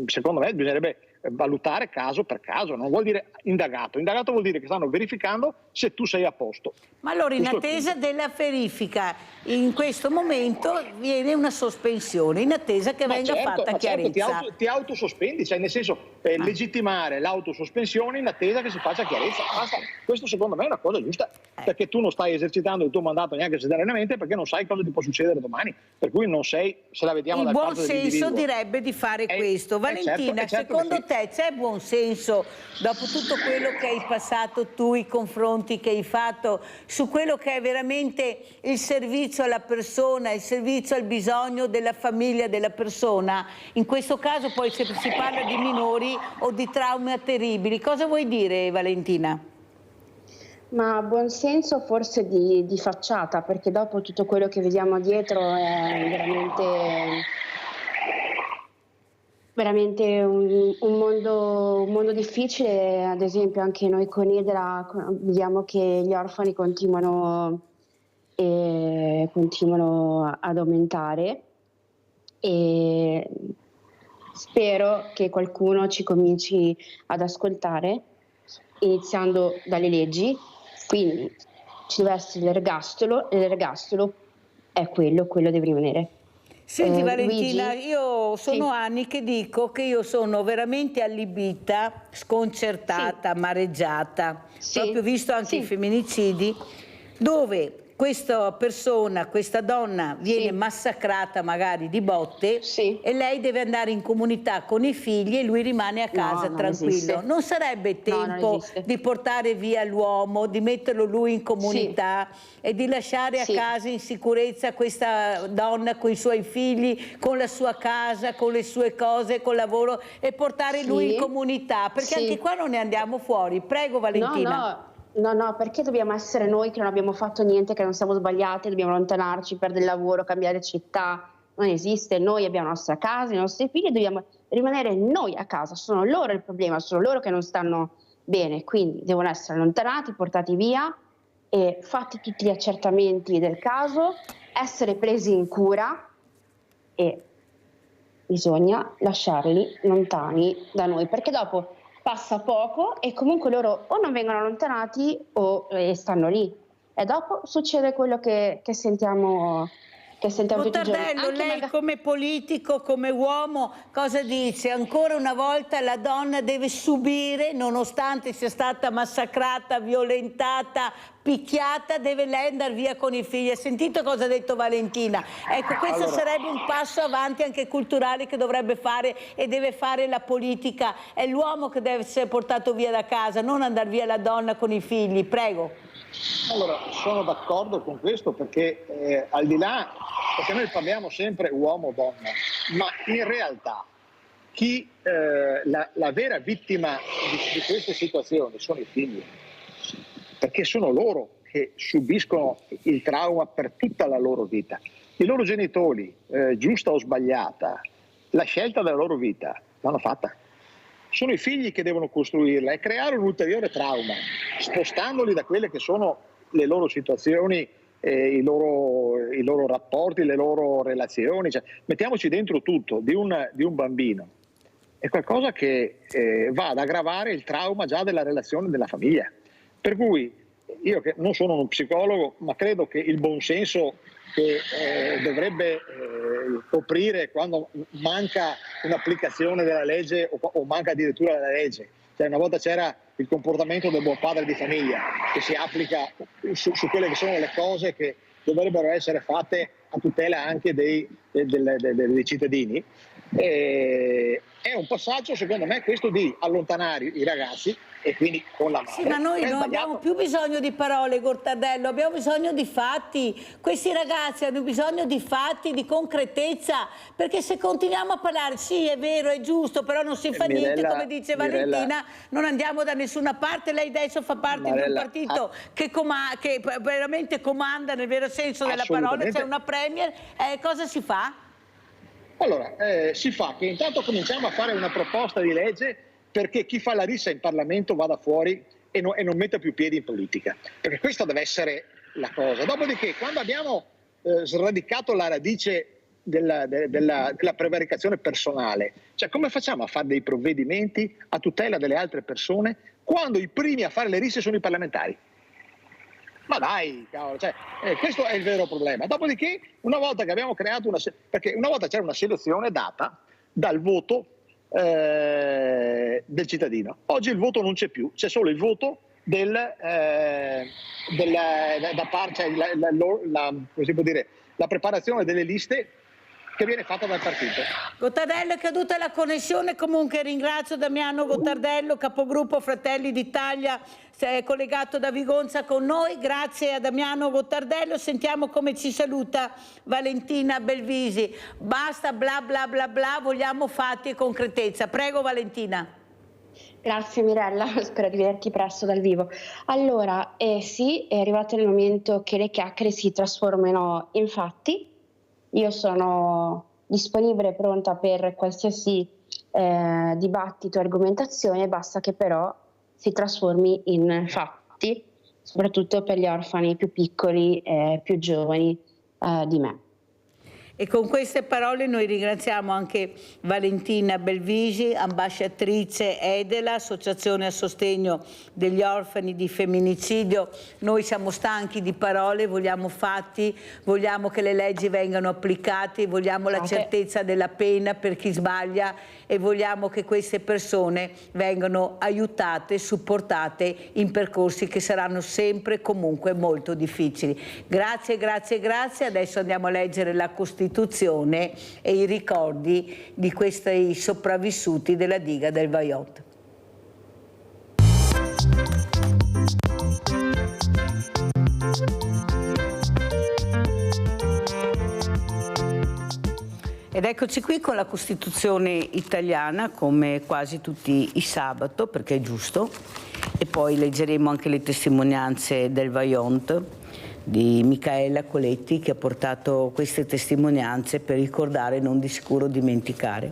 secondo me bisognerebbe valutare caso per caso, non vuol dire indagato. Indagato vuol dire che stanno verificando se tu sei a posto. Ma allora in attesa della verifica, in questo momento viene una sospensione, in attesa che venga fatta chiarezza. Ti autosospendi, cioè nel senso legittimare l'autosospensione in attesa che si faccia chiarezza. Basta. Questo secondo me è una cosa giusta, perché tu non stai esercitando il tuo mandato neanche serenamente, perché non sai cosa ti può succedere domani, per cui non sei, se la vediamo dal parte dell'individuo. Il buon senso direbbe di fare questo. Valentina, certo secondo te c'è buon senso, dopo tutto quello che hai passato tu, i confronti che hai fatto, su quello che è veramente il servizio alla persona, il servizio al bisogno della famiglia, della persona? In questo caso poi se si parla di minori o di traumi terribili, cosa vuoi dire, Valentina? Ma buon senso forse di facciata, perché dopo tutto quello che vediamo dietro è veramente un mondo difficile. Ad esempio anche noi con Edera vediamo che gli orfani continuano ad aumentare, e spero che qualcuno ci cominci ad ascoltare, iniziando dalle leggi. Quindi ci deve essere l'ergastolo, e l'ergastolo è quello deve rimanere. Senti Valentina, Luigi? io sono anni che dico che io sono veramente allibita, sconcertata, amareggiata. Proprio visto anche i femminicidi, dove questa persona, questa donna viene massacrata magari di botte e lei deve andare in comunità con i figli e lui rimane a casa tranquillo. Non sarebbe tempo di portare via l'uomo, di metterlo lui in comunità e di lasciare a casa in sicurezza questa donna con i suoi figli, con la sua casa, con le sue cose, col lavoro, e portare lui in comunità? Perché anche qua non ne andiamo fuori. Prego Valentina. No, perché dobbiamo essere noi che non abbiamo fatto niente, che non siamo sbagliati, dobbiamo allontanarci, perdere il lavoro, cambiare città? Non esiste. Noi abbiamo la nostra casa, i nostri figli, dobbiamo rimanere noi a casa. Sono loro il problema, sono loro che non stanno bene, quindi devono essere allontanati, portati via e fatti tutti gli accertamenti del caso, essere presi in cura, e bisogna lasciarli lontani da noi, perché dopo passa poco e comunque loro o non vengono allontanati o stanno lì, e dopo succede quello che sentiamo tutti i giorni. Gottardello, lei come politico, come uomo, cosa dice? Ancora una volta la donna deve subire, nonostante sia stata massacrata, violentata, picchiata, deve lei andare via con i figli. Hai sentito cosa ha detto Valentina? Ecco, questo sarebbe un passo avanti anche culturale che dovrebbe fare e deve fare la politica. È l'uomo che deve essere portato via da casa, non andare via la donna con i figli. Prego. Allora, sono d'accordo con questo, perché al di là, perché noi parliamo sempre uomo-donna, ma in realtà la vera vittima di queste situazioni sono i figli, perché sono loro che subiscono il trauma per tutta la loro vita. I loro genitori, giusta o sbagliata, la scelta della loro vita l'hanno fatta. Sono i figli che devono costruirla e creare un ulteriore trauma, spostandoli da quelle che sono le loro situazioni, i loro rapporti, le loro relazioni. Cioè, mettiamoci dentro tutto di un bambino. È qualcosa che va ad aggravare il trauma già della relazione della famiglia. Per cui io, che non sono uno psicologo, ma credo che il buonsenso che dovrebbe coprire quando manca un'applicazione della legge o manca addirittura della legge. Cioè, una volta c'era il comportamento del buon padre di famiglia che si applica su quelle che sono le cose che dovrebbero essere fatte a tutela anche dei cittadini. È un passaggio, secondo me, questo di allontanare i ragazzi, e quindi con la madre. Sì, ma noi non abbiamo più bisogno di parole, Gottardello, abbiamo bisogno di fatti. Questi ragazzi hanno bisogno di fatti, di concretezza, perché se continuiamo a parlare, sì, è vero, è giusto, però non si fa niente, come dice Valentina, non andiamo da nessuna parte. Lei adesso fa parte di un partito che veramente comanda nel vero senso della parola, c'è una premier, cosa si fa? Allora, si fa che intanto cominciamo a fare una proposta di legge perché chi fa la rissa in Parlamento vada fuori e non metta più piedi in politica, perché questa deve essere la cosa. Dopodiché, quando abbiamo sradicato la radice della prevaricazione personale, cioè come facciamo a fare dei provvedimenti a tutela delle altre persone quando i primi a fare le risse sono i parlamentari? Ma dai, cavolo, cioè, questo è il vero problema. Dopodiché, una volta che abbiamo creato perché una volta c'era una selezione data dal voto del cittadino. Oggi il voto non c'è più, c'è solo il voto la preparazione delle liste che viene fatta dal partito. Gottardello, è caduta la connessione, comunque ringrazio Damiano Gottardello, capogruppo Fratelli d'Italia, è collegato da Vigonza con noi. Grazie a Damiano Gottardello. Sentiamo come ci saluta Valentina Belvisi. Basta bla bla bla bla, vogliamo fatti e concretezza. Prego Valentina. Grazie Mirella, spero di vederti presto dal vivo. Allora, sì, è arrivato il momento che le chiacchiere si trasformino in fatti. Io sono disponibile e pronta per qualsiasi dibattito e argomentazione, basta che però si trasformi in fatti, soprattutto per gli orfani più piccoli e più giovani di me. E con queste parole noi ringraziamo anche Valentina Belvisi, ambasciatrice Edela, associazione a sostegno degli orfani di femminicidio. Noi siamo stanchi di parole, vogliamo fatti, vogliamo che le leggi vengano applicate, vogliamo la certezza della pena per chi sbaglia e vogliamo che queste persone vengano aiutate, supportate in percorsi che saranno sempre comunque molto difficili. Grazie, grazie, grazie. Adesso andiamo a leggere la Costituzione e i ricordi di questi sopravvissuti della diga del Vajont. Ed eccoci qui con la Costituzione italiana, come quasi tutti i sabato, perché è giusto, e poi leggeremo anche le testimonianze del Vajont di Micaela Coletti, che ha portato queste testimonianze per ricordare e non di sicuro dimenticare.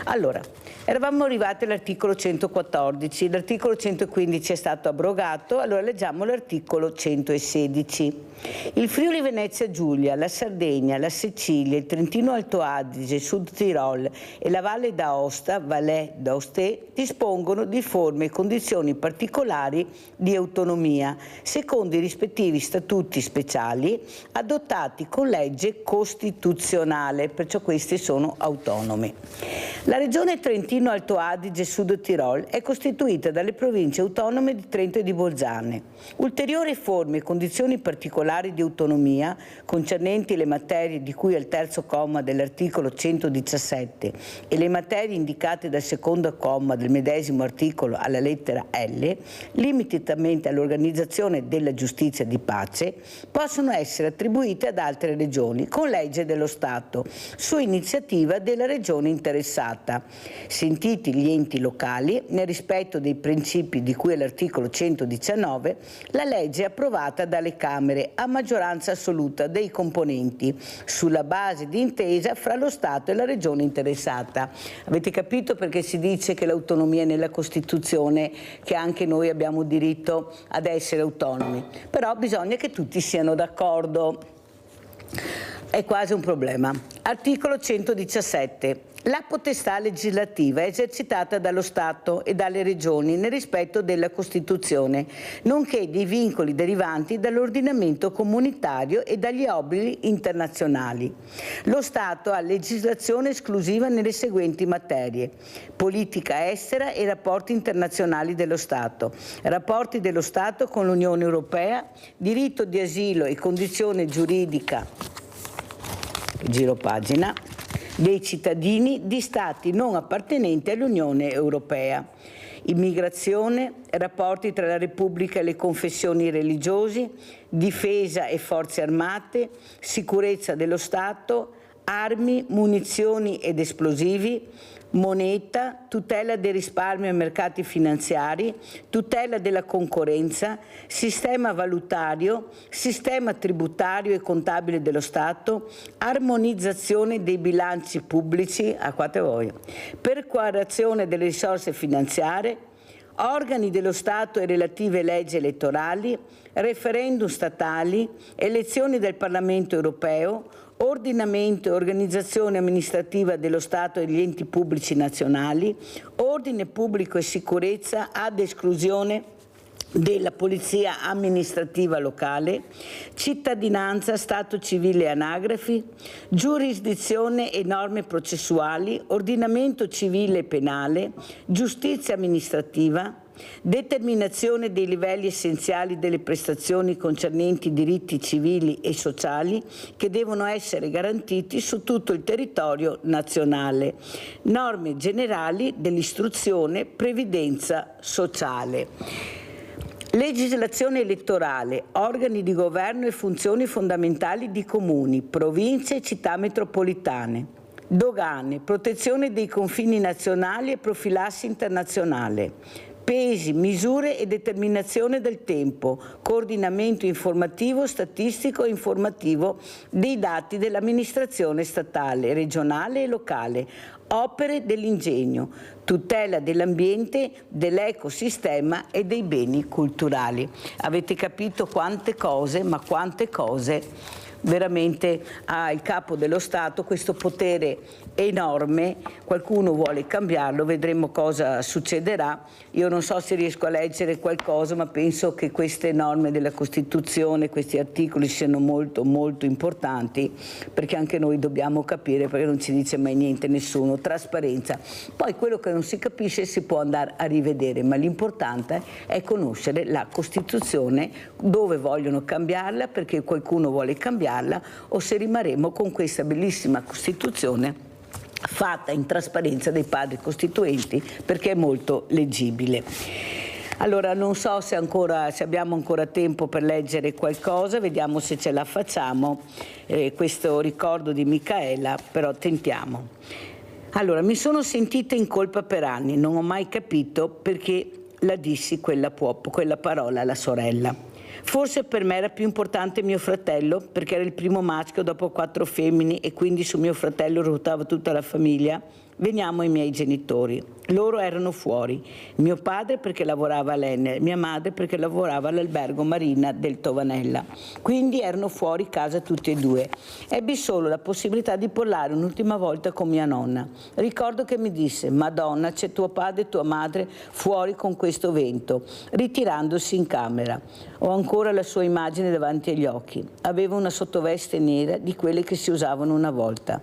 Allora, eravamo arrivati all'articolo 114, l'articolo 115 è stato abrogato, allora leggiamo l'articolo 116. Il Friuli Venezia Giulia, la Sardegna, la Sicilia, il Trentino Alto Adige, Sud Tirol e la Valle d'Aosta, Valais d'Aoste, dispongono di forme e condizioni particolari di autonomia, secondo i rispettivi statuti speciali adottati con legge costituzionale, perciò questi sono autonomi. La regione Trentino Alto Adige Sud Tirol è costituita dalle province autonome di Trento e di Bolzano. Ulteriori forme e condizioni particolari di autonomia concernenti le materie di cui al terzo comma dell'articolo 117 e le materie indicate dal secondo comma del medesimo articolo alla lettera L, limitatamente all'organizzazione della giustizia di pace, possono essere attribuite ad altre regioni con legge dello Stato, su iniziativa della regione interessata, sentiti gli enti locali, nel rispetto dei principi di cui all'articolo 119, la legge è approvata dalle Camere a maggioranza assoluta dei componenti, sulla base di intesa fra lo Stato e la regione interessata. Avete capito perché si dice che l'autonomia è nella Costituzione, che anche noi abbiamo diritto ad essere autonomi, però bisogna che tutti siano d'accordo. È quasi un problema. Articolo 117. La potestà legislativa è esercitata dallo Stato e dalle Regioni nel rispetto della Costituzione, nonché dei vincoli derivanti dall'ordinamento comunitario e dagli obblighi internazionali. Lo Stato ha legislazione esclusiva nelle seguenti materie: politica estera e rapporti internazionali dello Stato, rapporti dello Stato con l'Unione Europea, diritto di asilo e condizione giuridica, giro pagina, dei cittadini di Stati non appartenenti all'Unione Europea, immigrazione, rapporti tra la Repubblica e le confessioni religiose, difesa e forze armate, sicurezza dello Stato, armi, munizioni ed esplosivi, moneta, tutela del risparmio e mercati finanziari, tutela della concorrenza, sistema valutario, sistema tributario e contabile dello Stato, armonizzazione dei bilanci pubblici, acquate voi, perequazione delle risorse finanziarie, organi dello Stato e relative leggi elettorali, referendum statali, elezioni del Parlamento europeo, ordinamento e organizzazione amministrativa dello Stato e degli enti pubblici nazionali, ordine pubblico e sicurezza ad esclusione della Polizia Amministrativa Locale, cittadinanza, stato civile e anagrafi, giurisdizione e norme processuali, ordinamento civile e penale, giustizia amministrativa, determinazione dei livelli essenziali delle prestazioni concernenti i diritti civili e sociali che devono essere garantiti su tutto il territorio nazionale, norme generali dell'istruzione, previdenza sociale. Legislazione elettorale, organi di governo e funzioni fondamentali di comuni, province e città metropolitane, dogane, protezione dei confini nazionali e profilassi internazionale, pesi, misure e determinazione del tempo, coordinamento informativo, statistico e informativo dei dati dell'amministrazione statale, regionale e locale, opere dell'ingegno, tutela dell'ambiente, dell'ecosistema e dei beni culturali. Avete capito quante cose, ma quante cose veramente ha il capo dello Stato, questo potere enorme. Qualcuno vuole cambiarlo, vedremo cosa succederà. Io non so se riesco a leggere qualcosa, ma penso che queste norme della Costituzione, questi articoli siano molto molto importanti, perché anche noi dobbiamo capire, perché non ci dice mai niente nessuno, trasparenza. Poi quello che non si capisce si può andare a rivedere, ma l'importante è conoscere la Costituzione, dove vogliono cambiarla, perché qualcuno vuole cambiarla, o se rimarremo con questa bellissima Costituzione fatta in trasparenza dei padri costituenti, perché è molto leggibile. Allora non so se abbiamo ancora tempo per leggere qualcosa, vediamo se ce la facciamo, questo ricordo di Micaela, però tentiamo. Allora, mi sono sentita in colpa per anni, non ho mai capito perché la dissi quella parola alla sorella. Forse per me era più importante mio fratello, perché era il primo maschio dopo 4 femmine e quindi su mio fratello ruotava tutta la famiglia. Veniamo ai miei genitori. Loro erano fuori. Mio padre perché lavorava all'Enel, mia madre perché lavorava all'albergo Marina del Tovanella. Quindi erano fuori casa tutti e due. Ebbi solo la possibilità di parlare un'ultima volta con mia nonna. Ricordo che mi disse: Madonna, c'è tuo padre e tua madre fuori con questo vento, ritirandosi in camera. Ho ancora la sua immagine davanti agli occhi. Aveva una sottoveste nera di quelle che si usavano una volta.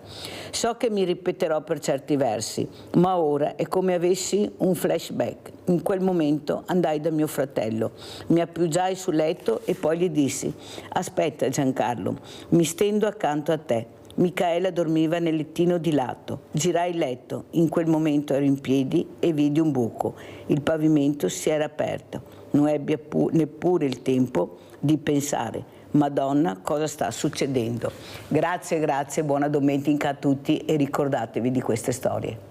So che mi ripeterò per certi versi, ma ora è come avessi un flashback. In quel momento andai da mio fratello, mi appoggiai sul letto e poi gli dissi: aspetta Giancarlo, mi stendo accanto a te. Micaela dormiva nel lettino di lato. Girai il letto, in quel momento ero in piedi e vidi un buco. Il pavimento si era aperto. Non ebbi neppure il tempo di pensare: Madonna, cosa sta succedendo? Grazie, buona domenica a tutti e ricordatevi di queste storie.